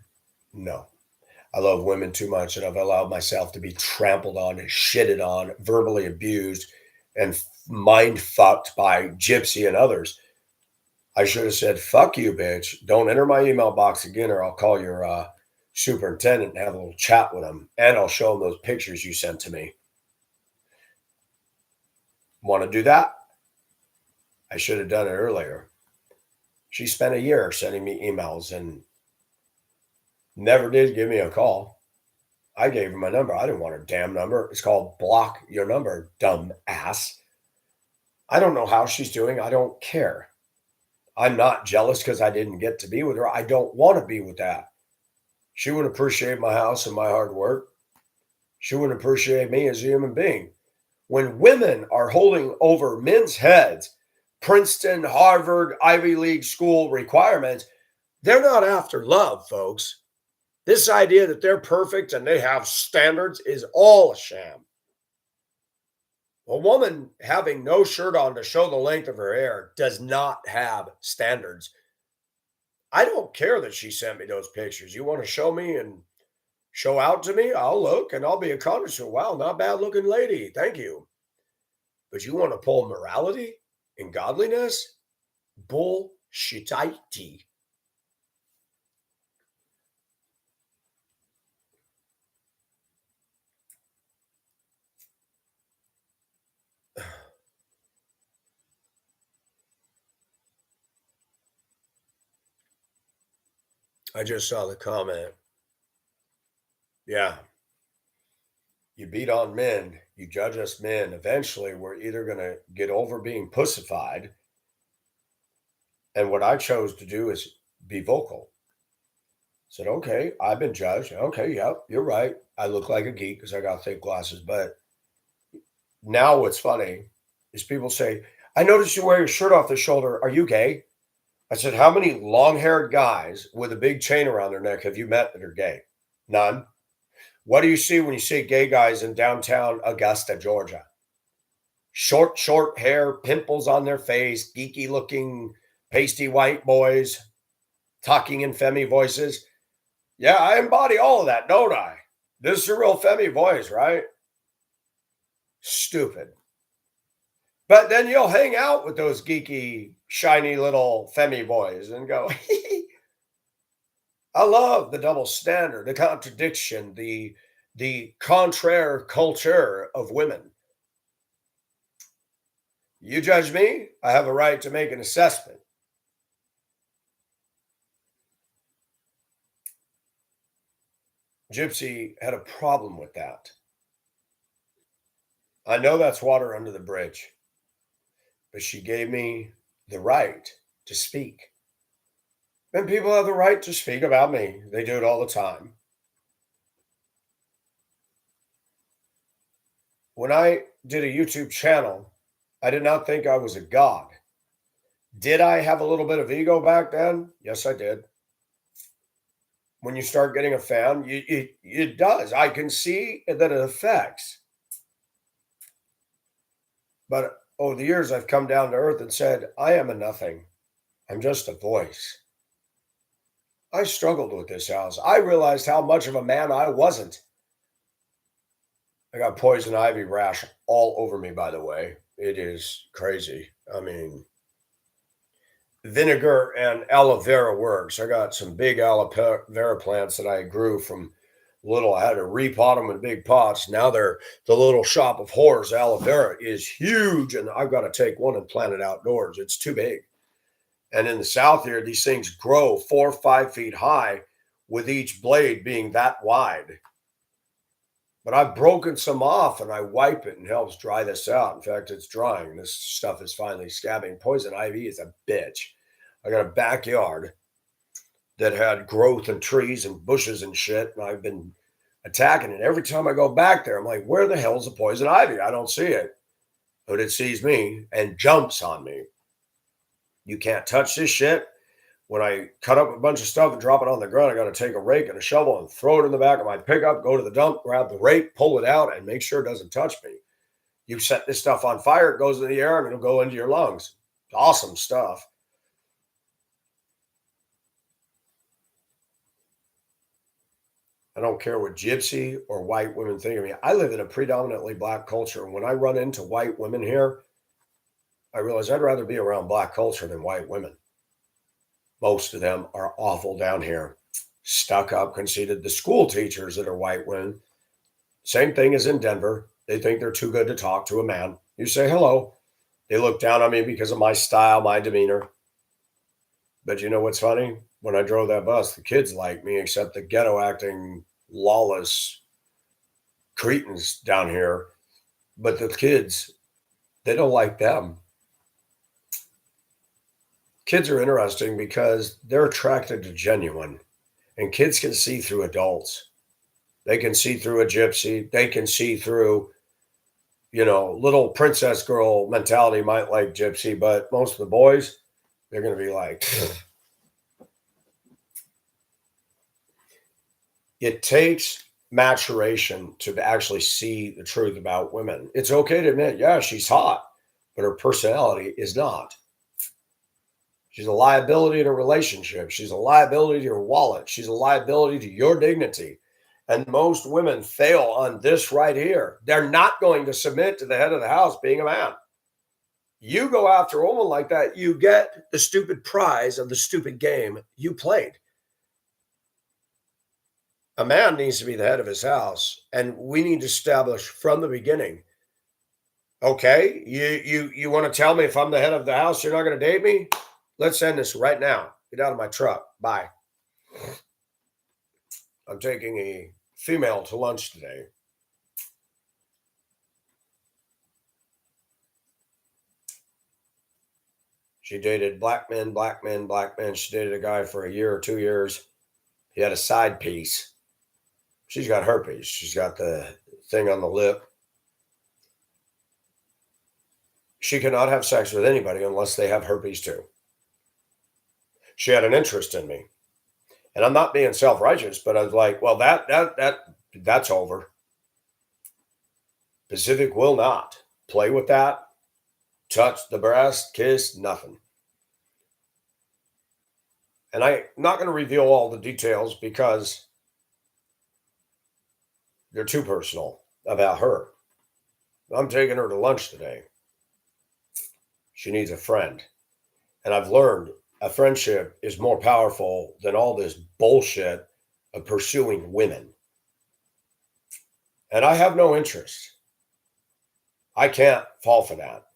No, I love women too much, and I've allowed myself to be trampled on and shitted on, verbally abused, and mind fucked by Gypsy and others. I should have said, fuck you, bitch. Don't enter my email box again, or I'll call your superintendent and have a little chat with him. And I'll show him those pictures you sent to me. Want to do that? I should have done it earlier. She spent a year sending me emails and never did give me a call. I gave her my number. I didn't want her damn number. It's called block your number, dumb ass. I don't know how she's doing. I don't care. I'm not jealous because I didn't get to be with her. I don't want to be with that. She wouldn't appreciate my house and my hard work. She wouldn't appreciate me as a human being. When women are holding over men's heads, Princeton, Harvard, Ivy League school requirements, they're not after love, folks. This idea that they're perfect and they have standards is all a sham. A woman having no shirt on to show the length of her hair does not have standards. I don't care that she sent me those pictures. You want to show me and show out to me? I'll look and I'll be a connoisseur. Wow, not bad looking lady. Thank you. But you want to pull morality and godliness? Bullshitity. I just saw the comment. Yeah. You beat on men, you judge us men. Eventually, we're either going to get over being pussified. And what I chose to do is be vocal. Said, okay, I've been judged. Okay, yep, you're right. I look like a geek because I got thick glasses. But now what's funny is people say, I noticed you wear your shirt off the shoulder. Are you gay? I said, how many long haired guys with a big chain around their neck have you met that are gay? None. What do you see when you see gay guys in downtown Augusta, Georgia? Short hair, pimples on their face, geeky looking, pasty white boys, talking in femi voices. Yeah, I embody all of that, don't I? This is a real femi voice, right? Stupid. But then you'll hang out with those geeky, shiny little femi boys and go, I love the double standard, the contradiction, the contraire culture of women. You judge me, I have a right to make an assessment. Gypsy had a problem with that. I know that's water under the bridge, but she gave me the right to speak. And people have the right to speak about me. They do it all the time. When I did a YouTube channel, I did not think I was a god. Did I have a little bit of ego back then? Yes, I did. When you start getting a fan, it does. I can see that it affects. But over the years, I've come down to earth and said, I am a nothing. I'm just a voice. I struggled with this, Alice. I realized how much of a man I wasn't. I got poison ivy rash all over me, by the way. It is crazy. I mean, vinegar and aloe vera works. I got some big aloe vera plants that I grew from little. I had to repot them in big pots. Now they're the little shop of horrors. Aloe vera is huge, and I've got to take one and plant it outdoors. It's too big. And in the South here, these things grow 4 or 5 feet high, with each blade being that wide. But I've broken some off and I wipe it and helps dry this out. In fact, it's drying. This stuff is finally scabbing. Poison ivy is a bitch. I got a backyard that had growth and trees and bushes and shit, and I've been attacking it. Every time I go back there, I'm like, where the hell's the poison ivy? I don't see it. But it sees me and jumps on me. You can't touch this shit. When I cut up a bunch of stuff and drop it on the ground, I got to take a rake and a shovel and throw it in the back of my pickup, go to the dump, grab the rake, pull it out, and make sure it doesn't touch me. You set this stuff on fire, it goes in the air, and it'll go into your lungs. Awesome stuff. I don't care what gypsy or white women think of me. I live in a predominantly black culture. And when I run into white women here, I realize I'd rather be around black culture than white women. Most of them are awful down here. Stuck up, conceited. The school teachers that are white women, same thing as in Denver. They think they're too good to talk to a man. You say hello. They look down on me because of my style, my demeanor. But you know what's funny? When I drove that bus, the kids liked me, except the ghetto acting, lawless cretins down here. But the kids, they don't like them. Kids are interesting because they're attracted to genuine, and kids can see through adults. They can see through a gypsy. They can see through, little princess girl mentality might like gypsy, but most of the boys, they're going to be like, it takes maturation to actually see the truth about women. It's okay to admit, yeah, she's hot, but her personality is not. She's a liability in a relationship. She's a liability to your wallet. She's a liability to your dignity. And most women fail on this right here. They're not going to submit to the head of the house being a man. You go after a woman like that, you get the stupid prize of the stupid game you played. A man needs to be the head of his house, and we need to establish from the beginning. Okay, you want to tell me if I'm the head of the house, you're not going to date me? Let's end this right now. Get out of my truck. Bye. I'm taking a female to lunch today. She dated black men, black men, black men. She dated a guy for a year or 2 years. He had a side piece. She's got herpes. She's got the thing on the lip. She cannot have sex with anybody unless they have herpes too. She had an interest in me. And I'm not being self-righteous, but I was like, well, that's over. Pacific will not play with that, touch the breast, kiss, nothing. And I'm not going to reveal all the details because they're too personal about her. I'm taking her to lunch today. She needs a friend. And I've learned a friendship is more powerful than all this bullshit of pursuing women. And I have no interest. I can't fall for that.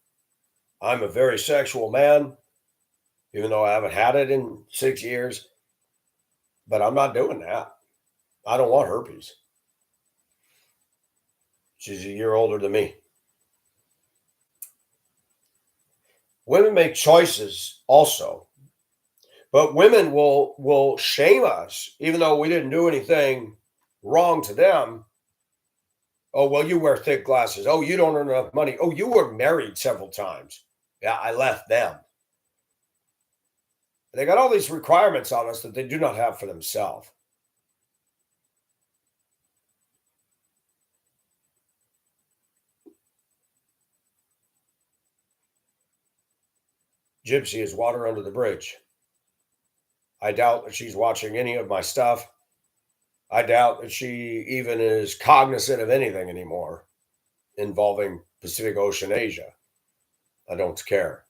I'm a very sexual man, even though I haven't had it in 6 years. But I'm not doing that. I don't want herpes. She's a year older than me. Women make choices also. But women will shame us, even though we didn't do anything wrong to them. Oh, well, you wear thick glasses. Oh, you don't earn enough money. Oh, you were married several times. Yeah, I left them. They got all these requirements on us that they do not have for themselves. Gypsy is water under the bridge. I doubt that she's watching any of my stuff. I doubt that she even is cognizant of anything anymore involving Pacific Ocean Asia. I don't care.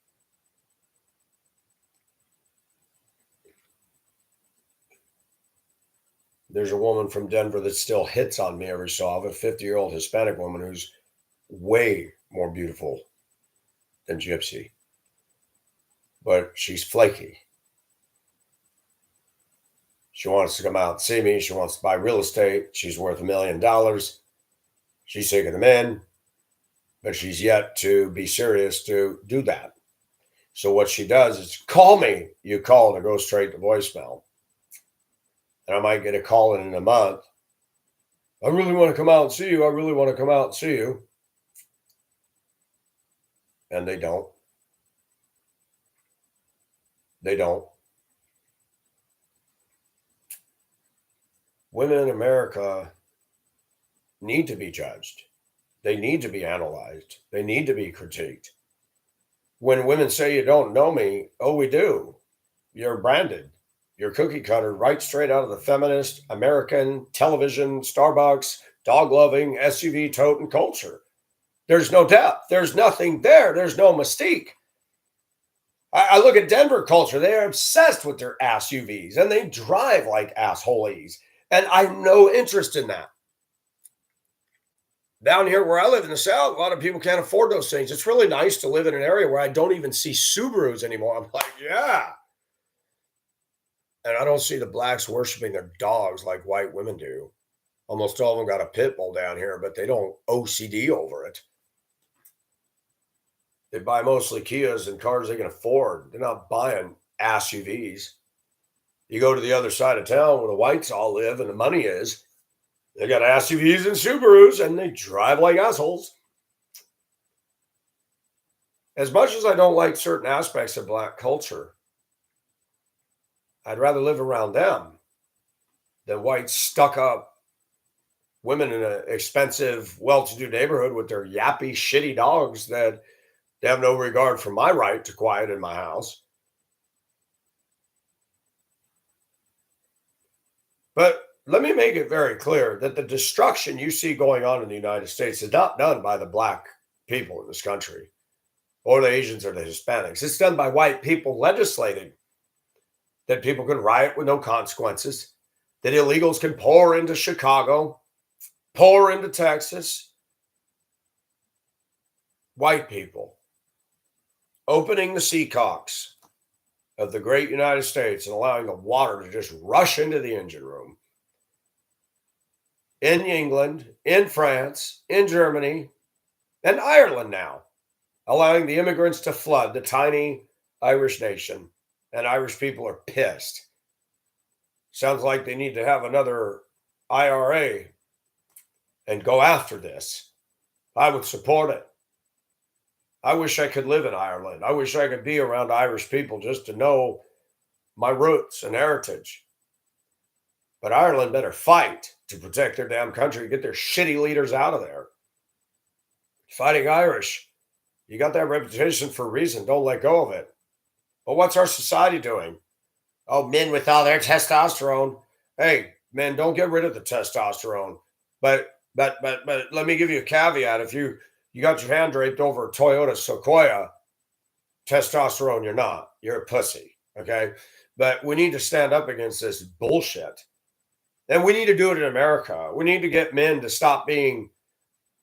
There's a woman from Denver that still hits on me every so often, a 50-year-old Hispanic woman who's way more beautiful than Gypsy. But she's flaky. She wants to come out and see me. She wants to buy real estate. She's worth $1 million. She's taking them in, but she's yet to be serious to do that. So what she does is call me. You call and it goes straight to voicemail. And I might get a call in a month. I really want to come out and see you. I really want to come out and see you. And they don't. They don't. Women in America need to be judged. They need to be analyzed. They need to be critiqued. When women say you don't know me, oh, we do. You're branded. You're cookie cutter right straight out of the feminist American television, Starbucks, dog loving, SUV toting culture. There's no depth. There's nothing there. There's no mystique. I look at Denver culture. They're obsessed with their ass UVs and they drive like assholes. And I have no interest in that. Down here where I live in the South, a lot of people can't afford those things. It's really nice to live in an area where I don't even see Subarus anymore. I'm like, yeah. And I don't see the blacks worshiping their dogs like white women do. Almost all of them got a pit bull down here, but they don't OCD over it. They buy mostly Kias and cars they can afford. They're not buying ass UVs. You go to the other side of town where the whites all live and the money is, they got SUVs and Subarus and they drive like assholes. As much as I don't like certain aspects of black culture, I'd rather live around them than white stuck up women in an expensive, well-to-do neighborhood with their yappy, shitty dogs that they have no regard for my right to quiet in my house. But let me make it very clear that the destruction you see going on in the United States is not done by the black people in this country or the Asians or the Hispanics. It's done by white people legislating that people can riot with no consequences, that illegals can pour into Chicago, pour into Texas. White people opening the seacocks of the great United States and allowing the water to just rush into the engine room. In England, in France, in Germany, and Ireland now, allowing the immigrants to flood the tiny Irish nation. And Irish people are pissed. Sounds like they need to have another IRA and go after this. I would support it. I wish I could live in Ireland. I wish I could be around Irish people just to know my roots and heritage. But Ireland better fight to protect their damn country, get their shitty leaders out of there. Fighting Irish, you got that reputation for a reason. Don't let go of it. But what's our society doing? Oh, men with all their testosterone. Hey, men, don't get rid of the testosterone. But let me give you a caveat. If you got your hand draped over a Toyota Sequoia, testosterone, you're not. You're a pussy. Okay. But we need to stand up against this bullshit. And we need to do it in America. We need to get men to stop being,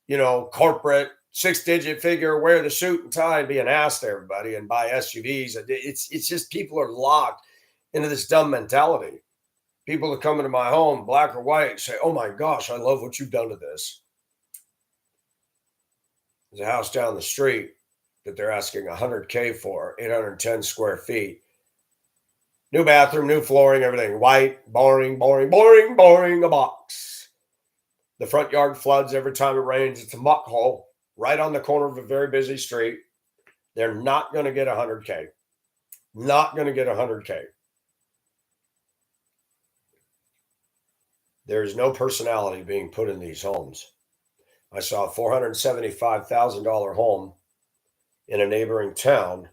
corporate, 6-digit figure, wear the suit and tie and be an ass to everybody and buy SUVs. It's just people are locked into this dumb mentality. People that come into my home, black or white, say, oh my gosh, I love what you've done to this. There's a house down the street that they're asking $100K for, 810 square feet. New bathroom, new flooring, everything. White, boring, a box. The front yard floods every time it rains. It's a muck hole right on the corner of a very busy street. They're not going to get 100K. Not going to get 100K. There is no personality being put in these homes. I saw a $475,000 home in a neighboring town.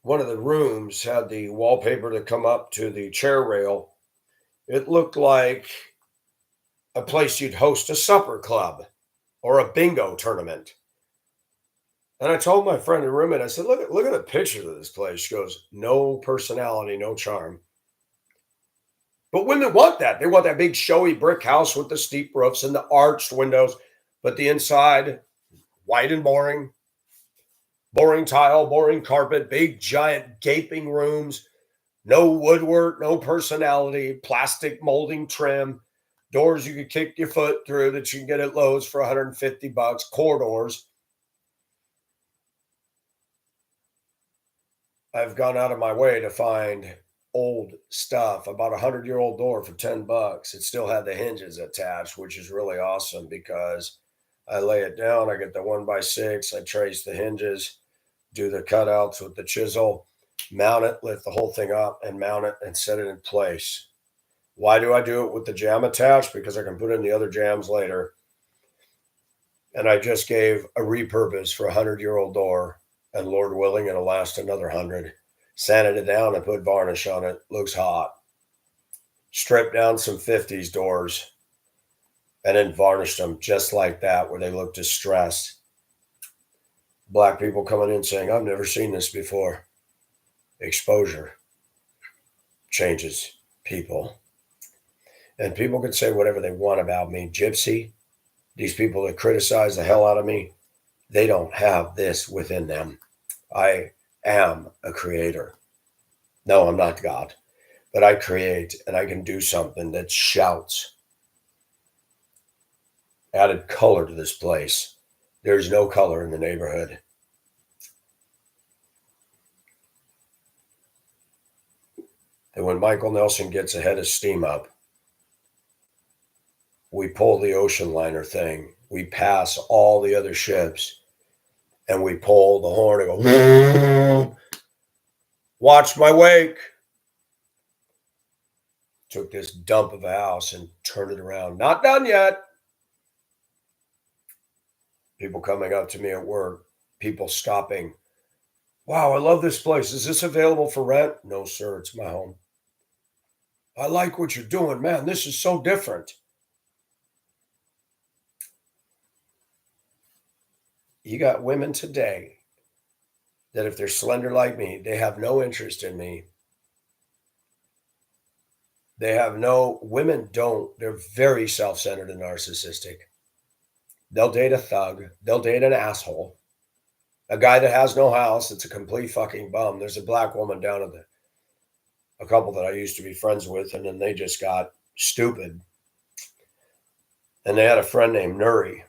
One of the rooms had the wallpaper to come up to the chair rail. It looked like a place you'd host a supper club or a bingo tournament. And I told my friend and roommate, I said, look at the pictures of this place. She goes, no personality, no charm. But women want that. They want that big showy brick house with the steep roofs and the arched windows, but the inside, white and boring. Boring tile, boring carpet, big giant gaping rooms, no woodwork, no personality, plastic molding trim, doors you could kick your foot through that you can get at Lowe's for $150, corridors. I've gone out of my way to find old stuff. I bought a 100-year-old door for $10. It still had the hinges attached, which is really awesome because I lay it down, I get the 1x6, I trace the hinges, do the cutouts with the chisel, mount it, lift the whole thing up and mount it and set it in place. Why do I do it with the jam attached? Because I can put in the other jams later. And I just gave a repurpose for a 100-year-old door, and Lord willing, it'll last another 100. Sanded it down and put varnish on it. Looks hot. Stripped down some 50s doors and then varnished them just like that, where they look distressed. Black people coming in saying, I've never seen this before. Exposure changes people. And people can say whatever they want about me. Gypsy, these people that criticize the hell out of me, they don't have this within them. I am a creator. No, I'm not God, but I create and I can do something that shouts. Added color to this place. There's no color in the neighborhood. And when Michael Nelson gets a head of steam up, we pull the ocean liner thing. We pass all the other ships and we pull the horn and go, watch my wake. Took this dump of a house and turned it around. Not done yet. People coming up to me at work, people stopping. Wow, I love this place. Is this available for rent? No, sir, it's my home. I like what you're doing, man. This is so different. You got women today that if they're slender like me, they have no interest in me. Women don't, they're very self-centered and narcissistic. They'll date a thug. They'll date an asshole. A guy that has no house, that's a complete fucking bum. There's a black woman down at a couple that I used to be friends with, and then they just got stupid. And they had a friend named Nuri,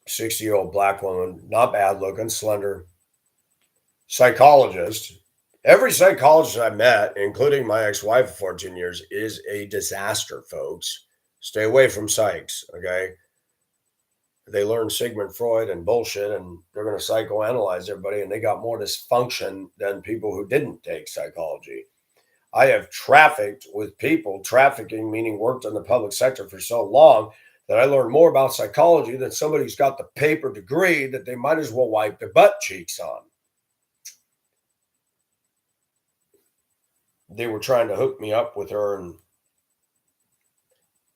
60-year-old black woman, not bad looking, slender, psychologist. Every psychologist I met, including my ex-wife of 14 years, is a disaster, folks. Stay away from psychs, okay? They learn Sigmund Freud and bullshit, and they're going to psychoanalyze everybody, and they got more dysfunction than people who didn't take psychology. I have trafficked with people, trafficking meaning worked in the public sector for so long that I learned more about psychology than somebody who's got the paper degree that they might as well wipe their butt cheeks on. They were trying to hook me up with her, and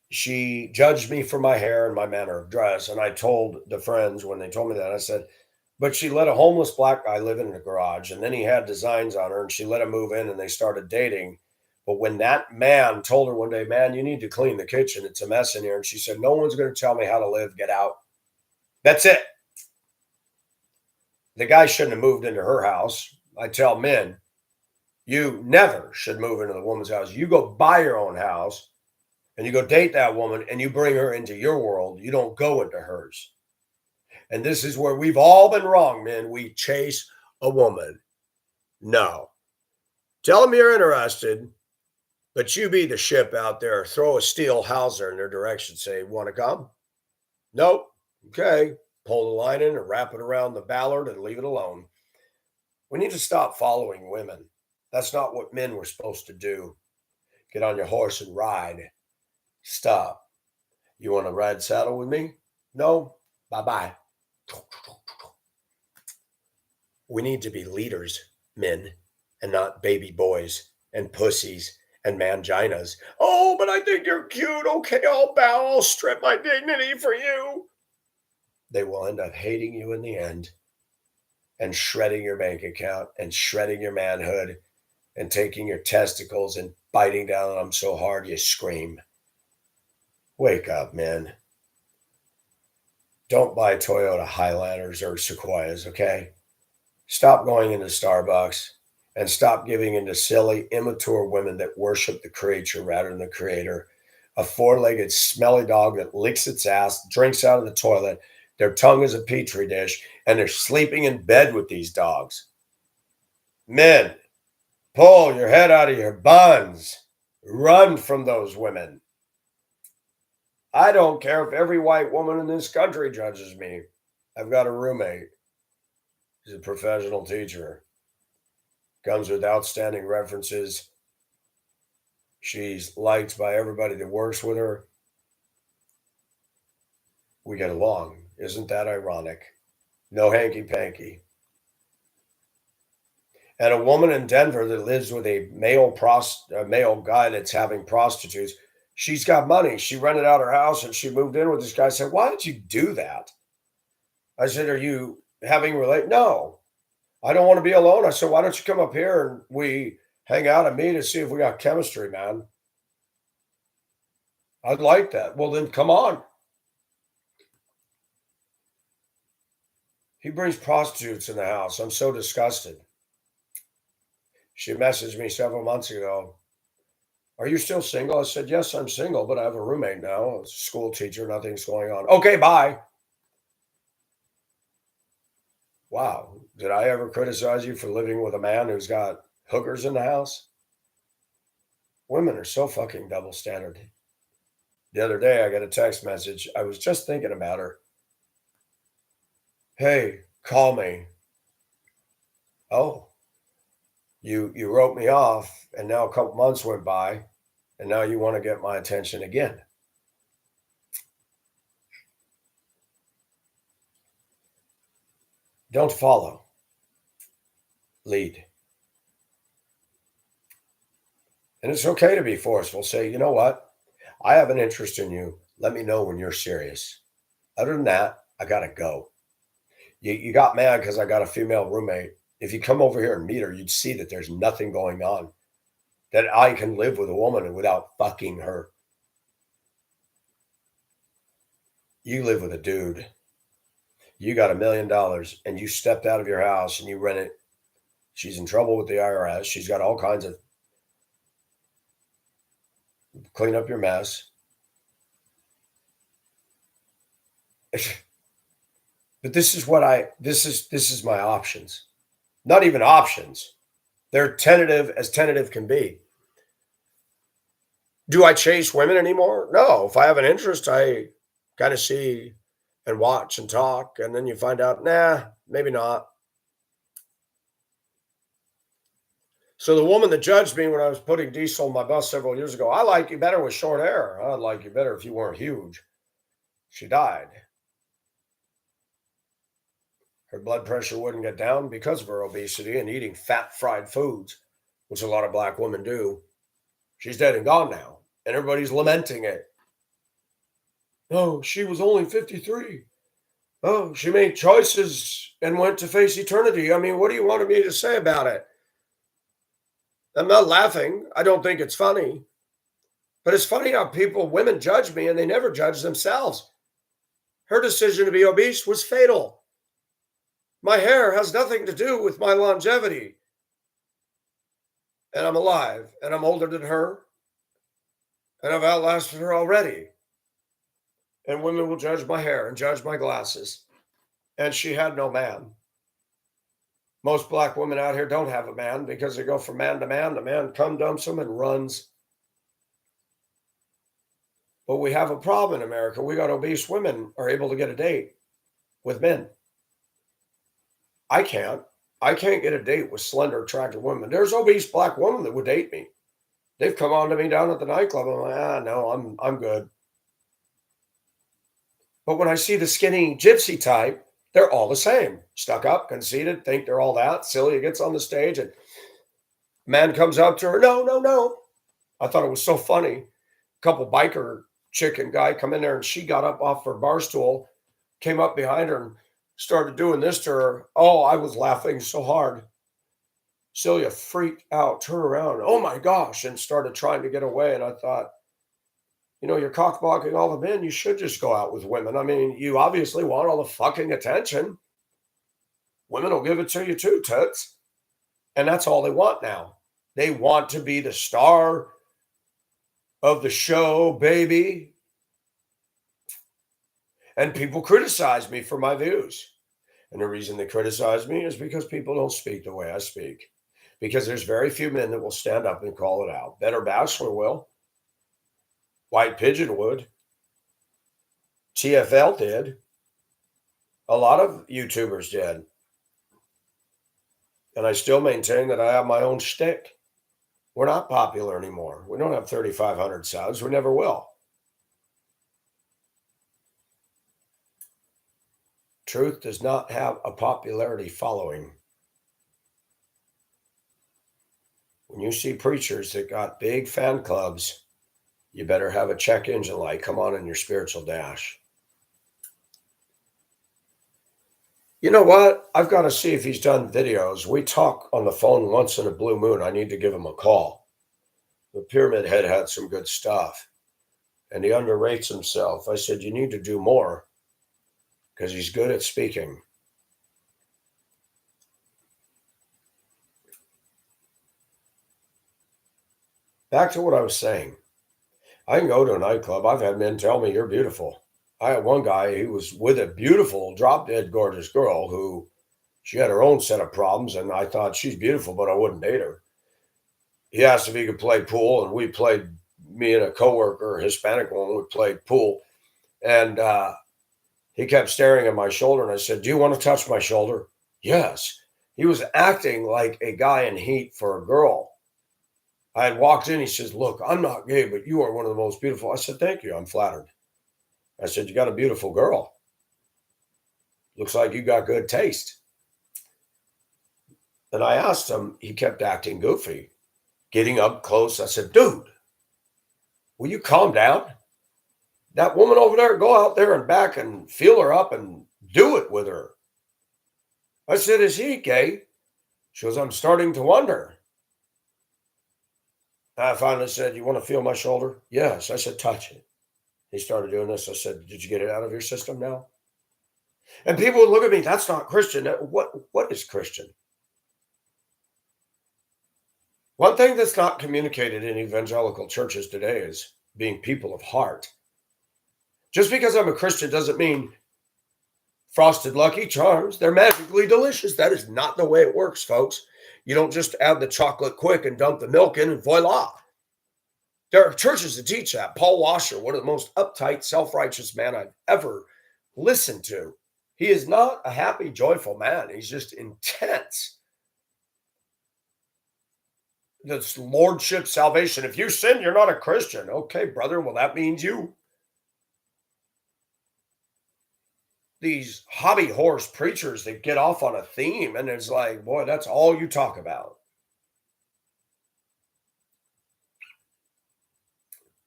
she judged me for my hair and my manner of dress. And I told the friends when they told me that, I said, but she let a homeless black guy live in the garage, and then he had designs on her, and she let him move in, and they started dating. But when that man told her one day, man, you need to clean the kitchen, it's a mess in here, and she said, no one's going to tell me how to live, get out. That's it. The guy shouldn't have moved into her house. I tell men, you never should move into the woman's house. You go buy your own house and you go date that woman and you bring her into your world. You don't go into hers. And this is where we've all been wrong, men. We chase a woman. No. Tell them you're interested, but you be the ship out there. Throw a steel hawser in their direction. Say, want to come? Nope. Okay. Pull the line in and wrap it around the ballard and leave it alone. We need to stop following women. That's not what men were supposed to do. Get on your horse and ride. Stop. You want to ride saddle with me? No? Bye-bye. We need to be leaders, men, and not baby boys and pussies and manginas. Oh, but I think you're cute. Okay, I'll bow. I'll strip my dignity for you. They will end up hating you in the end and shredding your bank account and shredding your manhood and taking your testicles and biting down on them so hard you scream. Wake up, men. Don't buy Toyota Highlanders or Sequoias, okay? Stop going into Starbucks and stop giving into silly, immature women that worship the creature rather than the creator. A four-legged, smelly dog that licks its ass, drinks out of the toilet, their tongue is a petri dish, and they're sleeping in bed with these dogs. Men, pull your head out of your buns. Run from those women. I don't care if every white woman in this country judges me. I've got a roommate. He's a professional teacher. Comes with outstanding references. She's liked by everybody that works with her. We get along. Isn't that ironic? No hanky panky. And a woman in Denver that lives with a male guy that's having prostitutes. She's got money. She rented out her house and she moved in with this guy. I said, "Why did you do that?" I said, "Are you having relate?" "No, I don't want to be alone." I said, "Why don't you come up here and we hang out and meet and see if we got chemistry, man?" "I'd like that." "Well, then come on." He brings prostitutes in the house. I'm so disgusted. She messaged me several months ago. "Are you still single?" I said, "Yes, I'm single, but I have a roommate now. A school teacher. Nothing's going on." "Okay, bye." Wow. Did I ever criticize you for living with a man who's got hookers in the house? Women are so fucking double standard. The other day, I got a text message. I was just thinking about her. "Hey, call me." "Oh, you wrote me off, and now a couple months went by, and now you want to get my attention again." Don't follow, lead. And it's okay to be forceful. Say, "You know what? I have an interest in you. Let me know when you're serious. Other than that, I gotta go. You got mad because I got a female roommate. If you come over here and meet her, you'd see that there's nothing going on. That I can live with a woman without fucking her. You live with a dude. You got $1 million and you stepped out of your house and you rent it. She's in trouble with the IRS. She's got all kinds of clean up your mess." But this is my options. Not even options. They're tentative as tentative can be. Do I chase women anymore? No. If I have an interest, I kind of see and watch and talk, and then you find out, nah, maybe not. So the woman that judged me when I was putting diesel in my bus several years ago, "I like you better with short hair. I'd like you better if you weren't huge." She died. Her blood pressure wouldn't get down because of her obesity and eating fat fried foods, which a lot of black women do. She's dead and gone now, and everybody's lamenting it. "Oh, she was only 53. Oh, she made choices and went to face eternity." I mean, what do you want me to say about it? I'm not laughing. I don't think it's funny. But it's funny how women judge me and they never judge themselves. Her decision to be obese was fatal. My hair has nothing to do with my longevity. And I'm alive and I'm older than her and I've outlasted her already. And women will judge my hair and judge my glasses. And she had no man. Most black women out here don't have a man because they go from man to man. The man cum dumps them and runs. But we have a problem in America. We got obese women are able to get a date with men. I can't. I can't get a date with slender, attractive women. There's obese black women that would date me. They've come on to me down at the nightclub. I'm like, no, I'm good. But when I see the skinny gypsy type, they're all the same. Stuck up, conceited, think they're all that. Celia gets on the stage and man comes up to her. No, no, no. I thought it was so funny. A couple biker chicken guy come in there and she got up off her bar stool, came up behind her and started doing this to her. Oh, I was laughing so hard. Celia freaked out, turned around, "Oh my gosh," and started trying to get away. And I thought, you're cock blocking all the men. You should just go out with women. I mean, you obviously want all the fucking attention. Women will give it to you too, toots. And that's all they want now. They want to be the star of the show, baby. And people criticize me for my views. And the reason they criticize me is because people don't speak the way I speak. because there's very few men that will stand up and call it out. Better Bachelor will. White Pigeon would. TFL did. A lot of YouTubers did. And I still maintain that I have my own shtick. We're not popular anymore. We don't have 3,500 subs. We never will. Truth does not have a popularity following. When you see preachers that got big fan clubs, you better have a check engine light come on in your spiritual dash. You know what? I've got to see if he's done videos. We talk on the phone once in a blue moon. I need to give him a call. The Pyramid Head had some good stuff, and he underrates himself. I said, you need to do more because he's good at speaking. Back to what I was saying. I can go to a nightclub. I've had men tell me you're beautiful. I had one guy who was with a beautiful, drop dead gorgeous girl who she had her own set of problems, and I thought she's beautiful, but I wouldn't date her. He asked if he could play pool, and we played, me and a coworker, a Hispanic woman, we played pool. And he kept staring at my shoulder, and I said, do you want to touch my shoulder? Yes. He was acting like a guy in heat for a girl. I had walked in, he says, look, I'm not gay, but you are one of the most beautiful. I said, thank you, I'm flattered. I said, you got a beautiful girl. Looks like you got good taste. And I asked him, he kept acting goofy, getting up close. I said, dude, will you calm down? That woman over there, go out there and back and feel her up and do it with her. I said, is he gay? She goes, I'm starting to wonder. I finally said, you want to feel my shoulder? Yes. I said, touch it. He started doing this. I said, did you get it out of your system now? And people would look at me, that's not Christian. What is Christian? One thing that's not communicated in evangelical churches today is being people of heart. Just because I'm a Christian doesn't mean Frosted Lucky Charms, they're magically delicious. That is not the way it works, folks. You don't just add the chocolate quick and dump the milk in and voila. There are churches that teach that. Paul Washer, one of the most uptight, self-righteous men I've ever listened to. He is not a happy, joyful man. He's just intense. This lordship salvation. If you sin, you're not a Christian. Okay, brother, well, that means you. These hobby horse preachers that get off on a theme, and it's like, boy, that's all you talk about.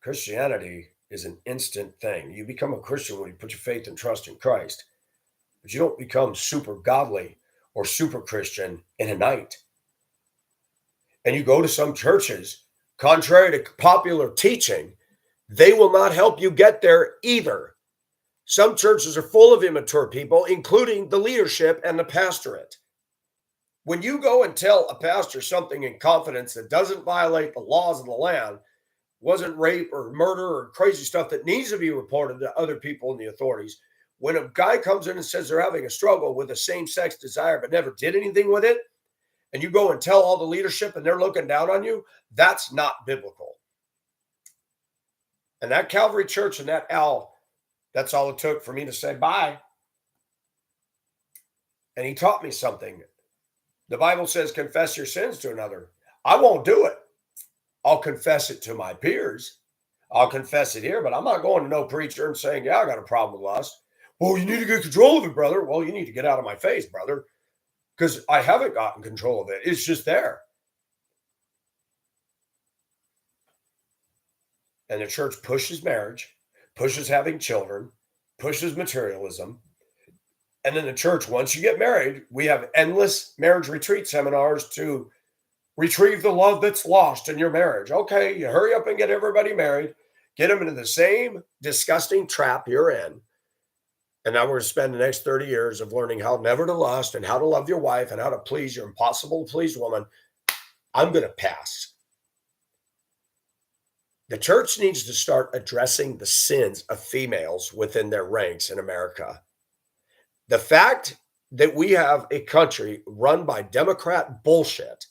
Christianity is an instant thing. You become a Christian when you put your faith and trust in Christ, but you don't become super godly or super Christian in a night. And you go to some churches, contrary to popular teaching, they will not help you get there either. Some churches are full of immature people, including the leadership and the pastorate. When you go and tell a pastor something in confidence that doesn't violate the laws of the land, wasn't rape or murder or crazy stuff that needs to be reported to other people and the authorities, when a guy comes in and says they're having a struggle with a same-sex desire but never did anything with it, and you go and tell all the leadership and they're looking down on you, that's not biblical. And that Calvary Church and that Al, that's all it took for me to say bye. And he taught me something. The Bible says, confess your sins to another. I won't do it. I'll confess it to my peers. I'll confess it here, but I'm not going to no preacher and saying, yeah, I got a problem with lust. Well, you need to get control of it, brother. Well, you need to get out of my face, brother, because I haven't gotten control of it. It's just there. And the church pushes marriage, pushes having children, pushes materialism. And in the church, once you get married, we have endless marriage retreat seminars to retrieve the love that's lost in your marriage. Okay, you hurry up and get everybody married, get them into the same disgusting trap you're in. And now we're going to spend the next 30 years of learning how never to lust and how to love your wife and how to please your impossible to please woman. I'm going to pass. The church needs to start addressing the sins of females within their ranks in America. The fact that we have a country run by Democrat bullshit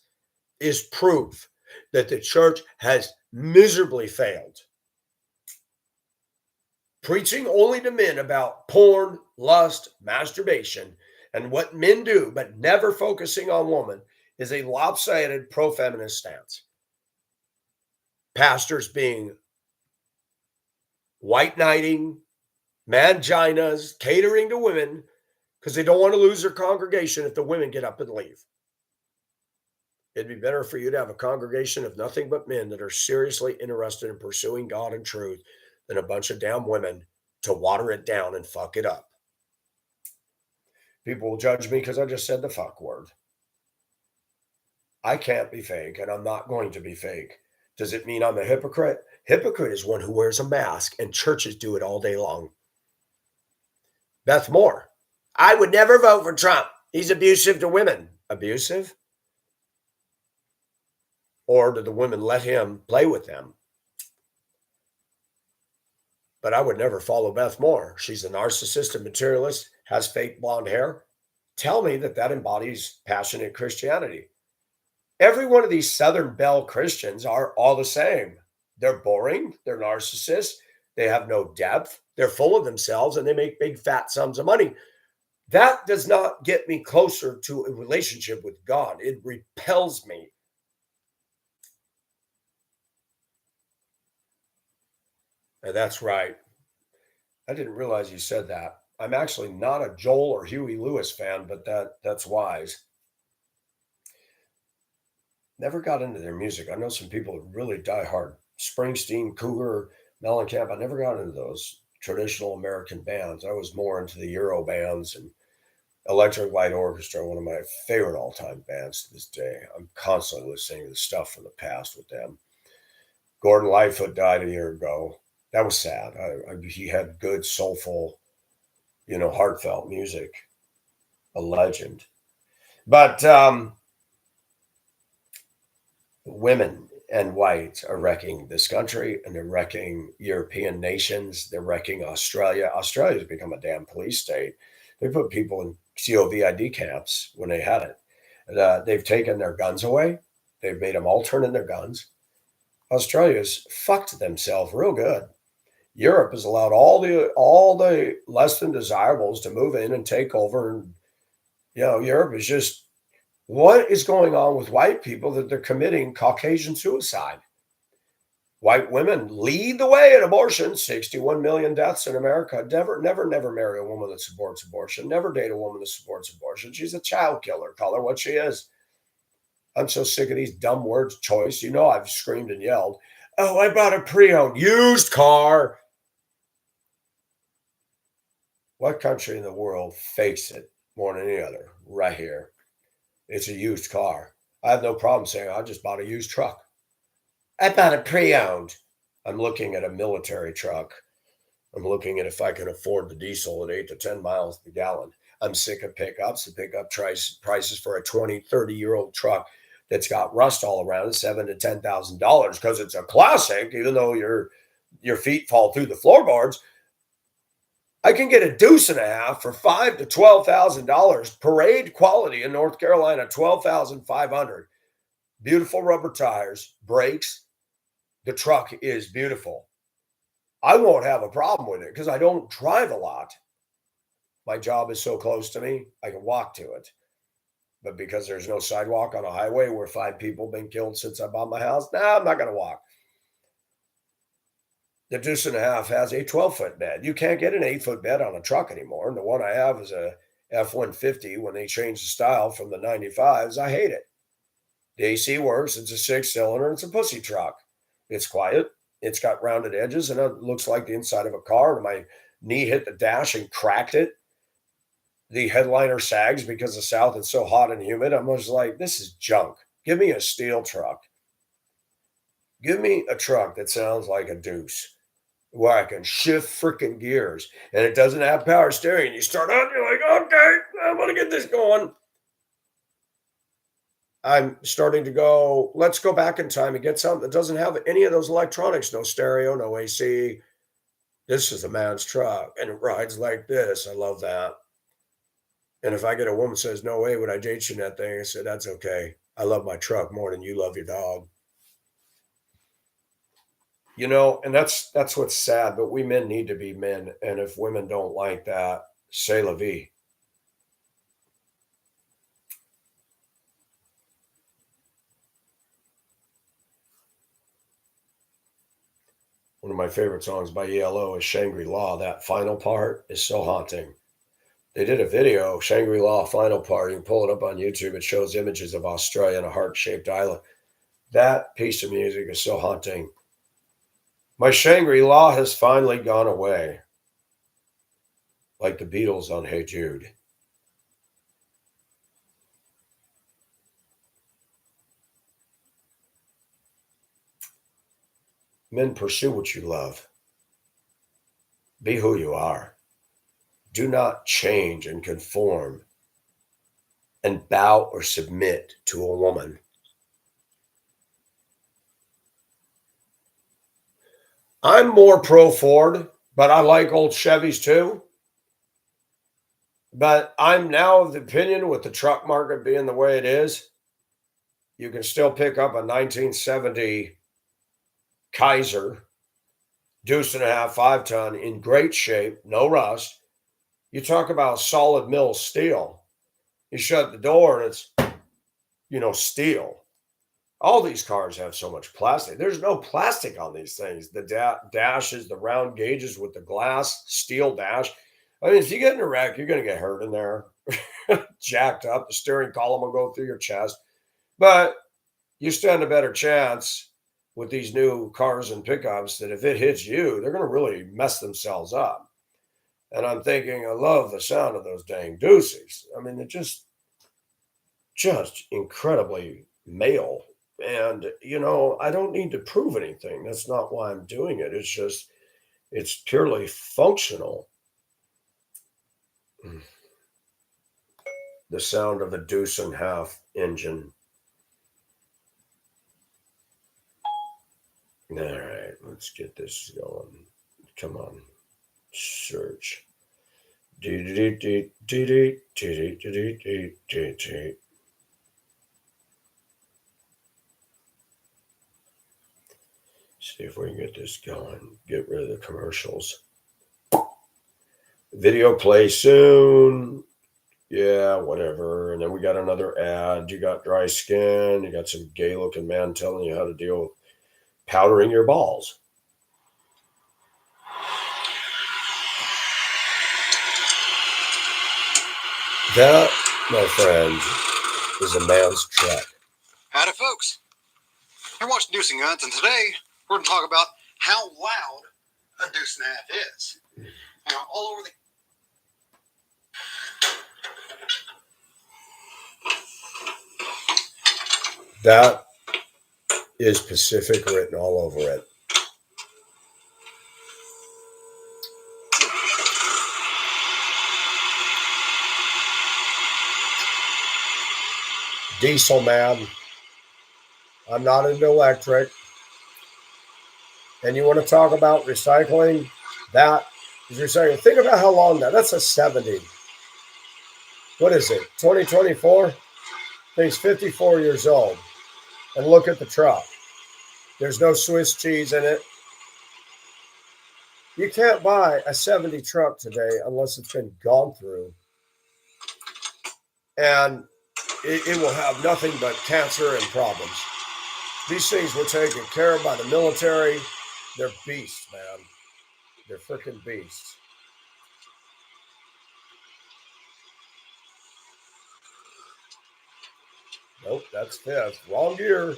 is proof that the church has miserably failed. Preaching only to men about porn, lust, masturbation, and what men do, but never focusing on woman, is a lopsided pro feminist stance. Pastors being white knighting, manginas, catering to women because they don't want to lose their congregation if the women get up and leave. It'd be better for you to have a congregation of nothing but men that are seriously interested in pursuing God and truth than a bunch of damn women to water it down and fuck it up. People will judge me because I just said the fuck word. I can't be fake, and I'm not going to be fake. Does it mean I'm a hypocrite? Hypocrite is one who wears a mask, and churches do it all day long. Beth Moore. I would never vote for Trump. He's abusive to women. Abusive? Or did the women let him play with them? But I would never follow Beth Moore. She's a narcissist and materialist, has fake blonde hair. Tell me that that embodies passionate Christianity. Every one of these Southern Belle Christians are all the same. They're boring. They're narcissists. They have no depth. They're full of themselves and they make big fat sums of money. That does not get me closer to a relationship with God. It repels me. And that's right. I didn't realize you said that. I'm actually not a Joel or Huey Lewis fan, but that's wise. Never got into their music. I know some people that really die hard. Springsteen, Cougar, Mellencamp. I never got into those traditional American bands. I was more into the Euro bands and Electric Light Orchestra, one of my favorite all-time bands to this day. I'm constantly listening to the stuff from the past with them. Gordon Lightfoot died a year ago. That was sad. He had good, soulful, heartfelt music. A legend. But women and whites are wrecking this country and they're wrecking European nations. They're wrecking Australia. Australia's become a damn police state. They put people in COVID camps when they had it. They've taken their guns away. They've made them all turn in their guns. Australia's fucked themselves real good. Europe has allowed all the less than desirables to move in and take over. And Europe is just, what is going on with white people that they're committing Caucasian suicide? White women lead the way in abortion. 61 million deaths in America. Never marry a woman that supports abortion. Never date a woman that supports abortion. She's a child killer. Call her what she is. I'm so sick of these dumb words choice. I've screamed and yelled. Oh, I bought a pre-owned used car. What country in the world fakes it more than any other? Right here. It's a used car. I have no problem saying I just bought a used truck. I bought a pre-owned. I'm looking at a military truck. I'm looking at if I can afford the diesel at 8 to 10 miles per gallon. I'm sick of pickups. The pickup prices for a 20, 30-year-old truck that's got rust all around it, $7,000 to $10,000 because it's a classic, even though your feet fall through the floorboards. I can get a deuce and a half for $5,000 to $12,000. Parade quality in North Carolina, $12,500. Beautiful rubber tires, brakes. The truck is beautiful. I won't have a problem with it because I don't drive a lot. My job is so close to me, I can walk to it. But because there's no sidewalk on a highway where 5 people have been killed since I bought my house, I'm not going to walk. The deuce and a half has a 12-foot bed. You can't get an 8-foot bed on a truck anymore. And the one I have is a F-150. When they changed the style from the 95s, I hate it. The AC works. It's a 6-cylinder. It's a pussy truck. It's quiet. It's got rounded edges, and it looks like the inside of a car. And my knee hit the dash and cracked it. The headliner sags because the South is so hot and humid. I'm just like, this is junk. Give me a steel truck. Give me a truck that sounds like a deuce, where I can shift freaking gears and it doesn't have power steering. You start out, you're like, okay, I want to get this going. I'm starting to go, let's go back in time and get something that doesn't have any of those electronics, no stereo, no AC. This is a man's truck and it rides like this. I love that. And if I get a woman that says, no way would I date you in that thing, I say, that's okay. I love my truck more than you love your dog. And that's what's sad, but we men need to be men, and if women don't like that, c'est la vie. One of my favorite songs by ELO is Shangri-La. That final part is so haunting. They did a video, Shangri-La final part. You can pull it up on YouTube. It shows images of Australia and a heart-shaped island. That piece of music is so haunting. My Shangri-La has finally gone away, like the Beatles on Hey Jude. Men, pursue what you love. Be who you are. Do not change and conform and bow or submit to a woman. I'm more pro Ford, but I like old Chevys too. But I'm now of the opinion, with the truck market being the way it is, you can still pick up a 1970 Kaiser, deuce and a half, 5 ton in great shape, no rust. You talk about solid mill steel. You shut the door and it's, steel. All these cars have so much plastic. There's no plastic on these things. The dashes, the round gauges with the glass steel dash. I mean, if you get in a wreck, you're going to get hurt in there. Jacked up. The steering column will go through your chest. But you stand a better chance with these new cars and pickups that if it hits you, they're going to really mess themselves up. And I'm thinking, I love the sound of those dang deuces. I mean, they're just incredibly male. And, I don't need to prove anything. That's not why I'm doing it. It's purely functional. The sound of a deuce and half engine. All right, let's get this going. Come on, search. See if we can get this going. Get rid of the commercials. Video play soon. Yeah, whatever. And then we got another ad. You got dry skin. You got some gay looking man telling you how to deal with powdering your balls. That, my friend, is a man's truck. Howdy, folks. You're watching Deuce and Guns, and today we're going to talk about how loud a deuce and a half is. Now, all over the That is Pacific written all over it. Diesel, man. I'm not into electric. And you want to talk about recycling? That is recycling. Think about how long that's a 70. What is it? 2024? Thing's 54 years old. And look at the truck. There's no Swiss cheese in it. You can't buy a 70 truck today unless it's been gone through. And it will have nothing but cancer and problems. These things were taken care of by the military. They're beasts, man. They're freaking beasts. Nope, that's fifth. Wrong gear.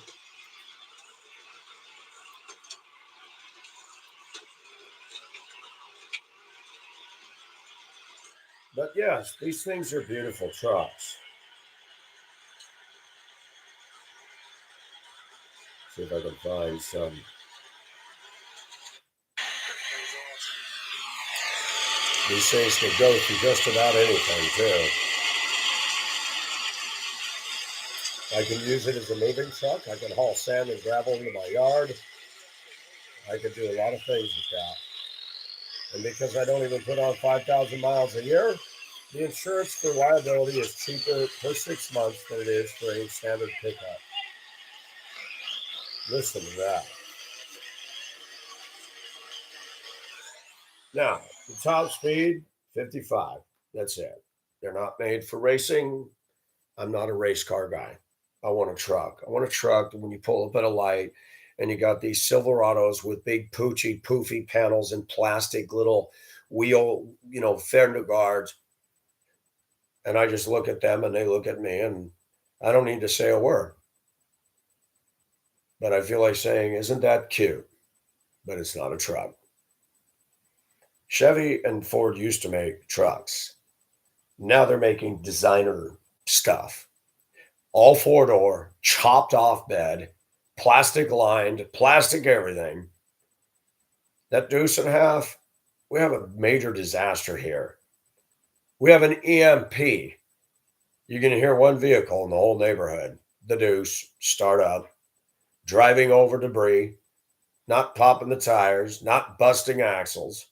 But yes, these things are beautiful trucks. See if I can find some. These things can go through just about anything, too. I can use it as a moving truck. I can haul sand and gravel into my yard. I could do a lot of things with that. And because I don't even put on 5,000 miles a year, The insurance for liability is cheaper per 6 months than it is for a standard pickup. Listen to that. Now, the top speed, 55. That's it. They're not made for racing. I'm not a race car guy. I want a truck. I want a truck that when you pull up at a light and you got these Silverados with big poochy, poofy panels and plastic little wheel, fender guards. And I just look at them and they look at me and I don't need to say a word. But I feel like saying, isn't that cute? But it's not a truck. Chevy and Ford used to make trucks. Now they're making designer stuff. All four door, chopped off bed, plastic lined, plastic everything. That deuce and a half, we have a major disaster here. We have an EMP. You're going to hear one vehicle in the whole neighborhood. The deuce, start up, driving over debris, not popping the tires, not busting axles.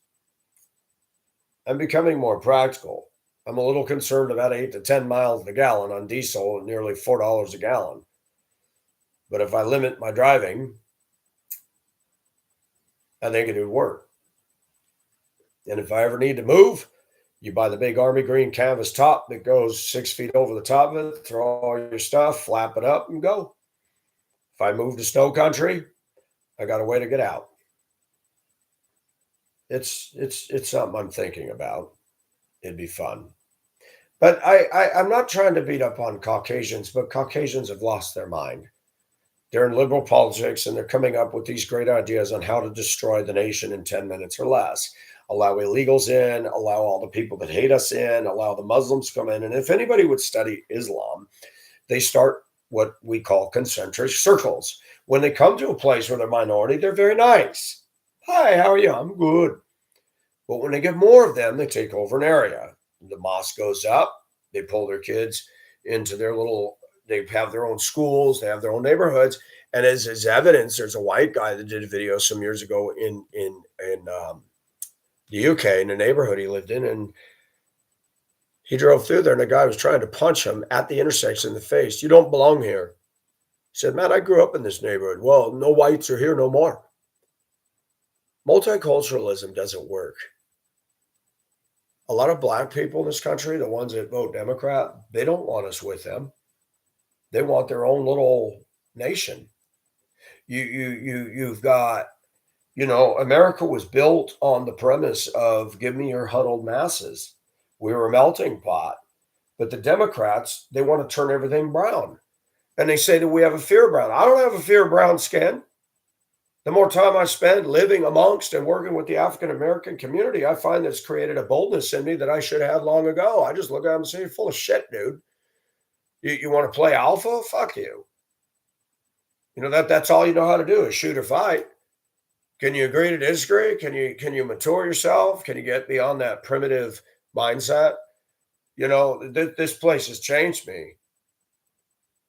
I'm becoming more practical. I'm a little concerned about 8 to 10 miles a gallon on diesel at nearly $4 a gallon. But if I limit my driving, I think it would work. And if I ever need to move, you buy the big army green canvas top that goes 6 feet over the top of it, throw all your stuff, flap it up, and go. If I move to snow country, I got a way to get out. It's something I'm thinking about. It'd be fun. But I'm not trying to beat up on Caucasians, but Caucasians have lost their mind. They're in liberal politics and they're coming up with these great ideas on how to destroy the nation in 10 minutes or less. Allow illegals in, allow all the people that hate us in, allow the Muslims come in. And if anybody would study Islam, they start what we call concentric circles. When they come to a place where they're minority, they're very nice. Hi, how are you? I'm good. But when they get more of them, they take over an area. The mosque goes up. They pull their kids into they have their own schools. They have their own neighborhoods. And as evidence, there's a white guy that did a video some years ago in the UK in the neighborhood he lived in. And he drove through there and the guy was trying to punch him at the intersection in the face. You don't belong here. He said, man, I grew up in this neighborhood. Well, no whites are here no more. Multiculturalism doesn't work. A lot of black people in this country, the ones that vote Democrat, they don't want us with them. They want their own little nation. You've got, America was built on the premise of give me your huddled masses. We were a melting pot. But the Democrats, they want to turn everything brown. And they say that we have a fear of brown. I don't have a fear of brown skin. The more time I spend living amongst and working with the African American community, I find that's created a boldness in me that I should have had long ago. I just look at them and say, you're full of shit, dude. You want to play alpha? Fuck you. That's all you know how to do is shoot or fight. Can you agree to disagree? Can you mature yourself? Can you get beyond that primitive mindset? This place has changed me.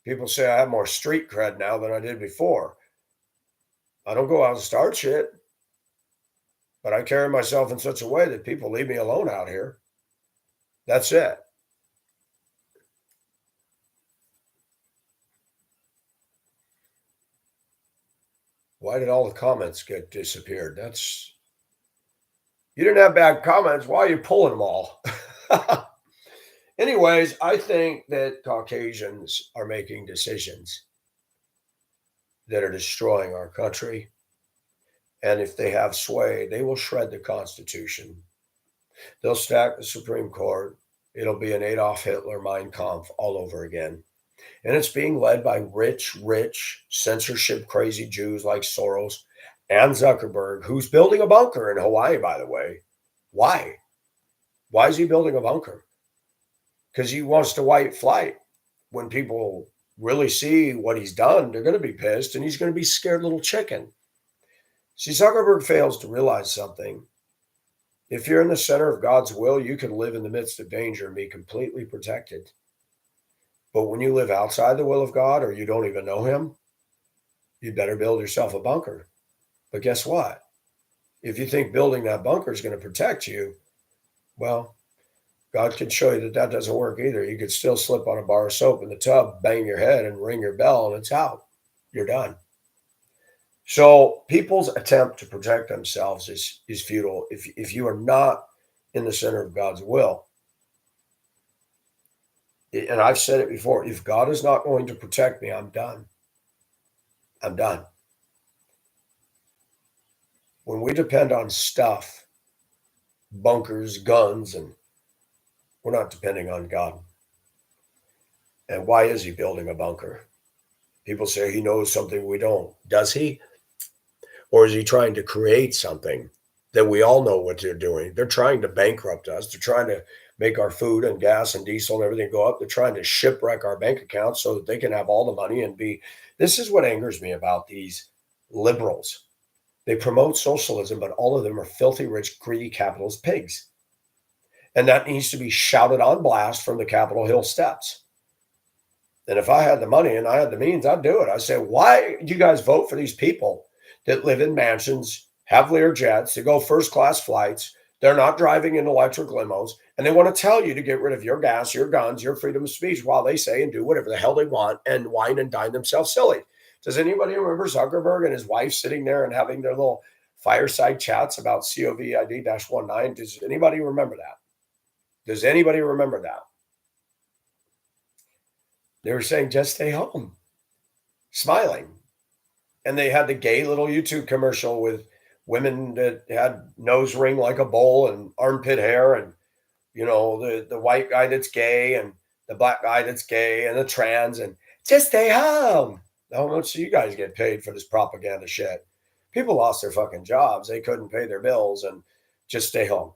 People say I have more street cred now than I did before. I don't go out and start shit, but I carry myself in such a way that people leave me alone out here. That's it. Why did all the comments get disappeared? You didn't have bad comments. Why are you pulling them all? Anyways, I think that Caucasians are making decisions that are destroying our country. And if they have sway, they will shred the Constitution. They'll stack the Supreme Court. It'll be an Adolf Hitler Mein Kampf all over again. And it's being led by rich, censorship crazy Jews like Soros and Zuckerberg, who's building a bunker in Hawaii, by the way. Why? Why is he building a bunker? Because he wants to white flight. When people really see what he's done, they're going to be pissed and he's going to be scared little chicken. See, Zuckerberg fails to realize something. If you're in the center of God's will, you can live in the midst of danger and be completely protected. But when you live outside the will of God or you don't even know him, you better build yourself a bunker. But guess what? If you think building that bunker is going to protect you, well, God can show you that that doesn't work either. You could still slip on a bar of soap in the tub, bang your head, and ring your bell, and it's out. You're done. So people's attempt to protect themselves is futile. If you are not in the center of God's will, and I've said it before, if God is not going to protect me, I'm done. I'm done. When we depend on stuff, bunkers, guns, and we're not depending on God. And why is he building a bunker? People say he knows something we don't. Does he? Or is he trying to create something that we all know what they're doing? They're trying to bankrupt us. They're trying to make our food and gas and diesel and everything go up. They're trying to shipwreck our bank accounts so that they can have all the money and be. This is what angers me about these liberals. They promote socialism, but all of them are filthy, rich, greedy capitalist pigs. And that needs to be shouted on blast from the Capitol Hill steps. And if I had the money and I had the means, I'd do it. I say, why do you guys vote for these people that live in mansions, have Lear jets, they go first class flights, they're not driving in electric limos, and they want to tell you to get rid of your gas, your guns, your freedom of speech while they say and do whatever the hell they want and whine and dine themselves silly? Does anybody remember Zuckerberg and his wife sitting there and having their little fireside chats about COVID-19? Does anybody remember that? Does anybody remember that? They were saying, just stay home, smiling. And they had the gay little YouTube commercial with women that had nose ring like a bowl and armpit hair, and the white guy that's gay and the black guy that's gay and the trans, and just stay home. How much do you guys get paid for this propaganda shit? People lost their fucking jobs. They couldn't pay their bills and just stay home.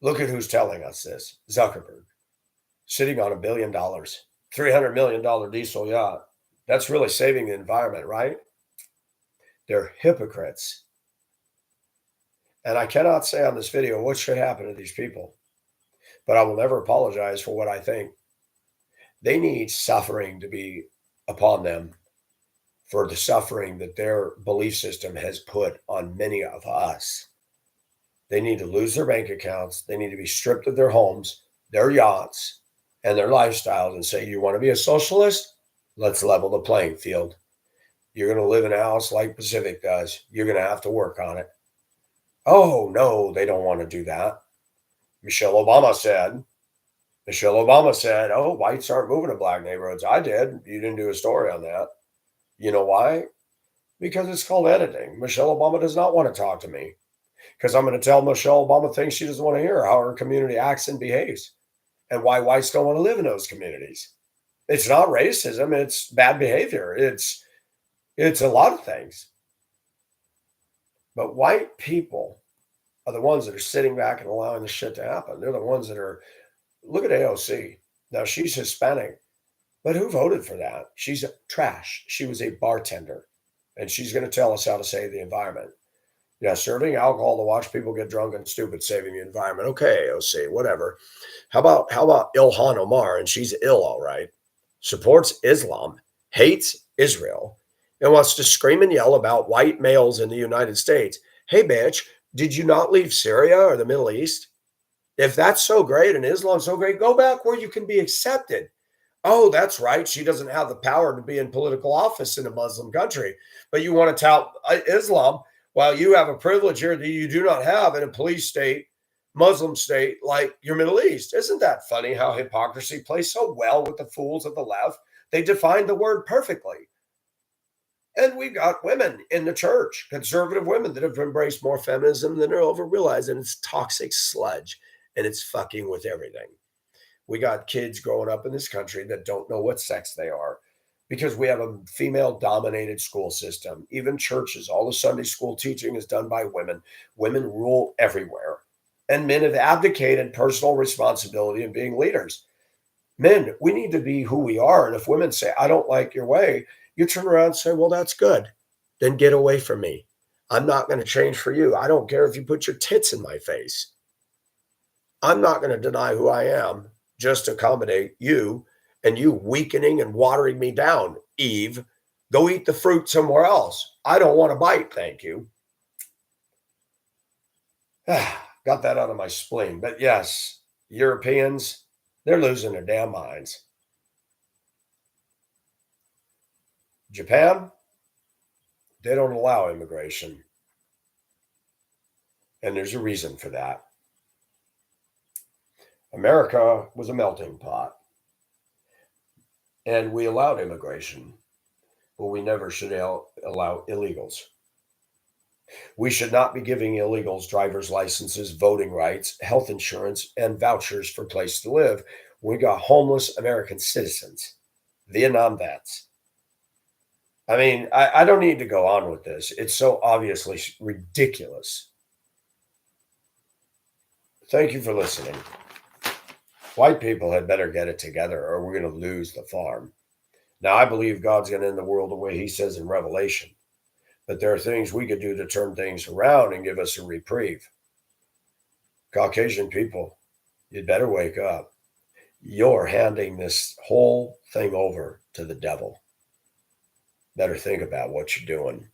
Look at who's telling us this. Zuckerberg, sitting on $1 billion, $300 million diesel yacht. That's really saving the environment, right? They're hypocrites. And I cannot say on this video what should happen to these people, but I will never apologize for what I think. They need suffering to be upon them for the suffering that their belief system has put on many of us. They need to lose their bank accounts. They need to be stripped of their homes, their yachts, and their lifestyles and say, you want to be a socialist? Let's level the playing field. You're going to live in a house like Pacific does. You're going to have to work on it. Oh, no, they don't want to do that. Michelle Obama said, oh, whites aren't moving to black neighborhoods. I did. You didn't do a story on that. You know why? Because it's called editing. Michelle Obama does not want to talk to me because I'm going to tell Michelle Obama things she doesn't want to hear, how her community acts and behaves, and why whites don't want to live in those communities. It's not racism. It's bad behavior. It's a lot of things. But white people are the ones that are sitting back and allowing this shit to happen. They're the ones that are, look at AOC. Now, she's Hispanic, but who voted for that? She's trash. She was a bartender, and she's going to tell us how to save the environment. Yeah, serving alcohol to watch people get drunk and stupid, saving the environment. Okay, AOC, whatever. How about Ilhan Omar? And she's ill, all right. Supports Islam, hates Israel, and wants to scream and yell about white males in the United States. Hey, bitch, did you not leave Syria or the Middle East? If that's so great and Islam's so great, go back where you can be accepted. Oh, that's right. She doesn't have the power to be in political office in a Muslim country, but you want to tout Islam while you have a privilege here that you do not have in a police state, Muslim state like your Middle East. Isn't that funny how hypocrisy plays so well with the fools of the left? They define the word perfectly. And we've got women in the church, conservative women that have embraced more feminism than they're over realizing it's toxic sludge and it's fucking with everything. We got kids growing up in this country that don't know what sex they are because we have a female dominated school system. Even churches, all the Sunday school teaching is done by women. Women rule everywhere. And men have abdicated personal responsibility in being leaders. Men, we need to be who we are. And if women say, I don't like your way, you turn around and say, well, that's good. Then get away from me. I'm not going to change for you. I don't care if you put your tits in my face. I'm not going to deny who I am just to accommodate you and you weakening and watering me down. Eve, go eat the fruit somewhere else. I don't want to bite, thank you. Got that out of my spleen. But yes, Europeans, they're losing their damn minds. Japan, they don't allow immigration. And there's a reason for that. America was a melting pot, and we allowed immigration, but we never should allow illegals. We should not be giving illegals driver's licenses, voting rights, health insurance, and vouchers for place to live. We got homeless American citizens, Vietnam vets. I mean, I don't need to go on with this. It's so obviously ridiculous. Thank you for listening. White people had better get it together or we're going to lose the farm. Now, I believe God's going to end the world the way he says in Revelation, but there are things we could do to turn things around and give us a reprieve. Caucasian people, you'd better wake up. You're handing this whole thing over to the devil. Better think about what you're doing.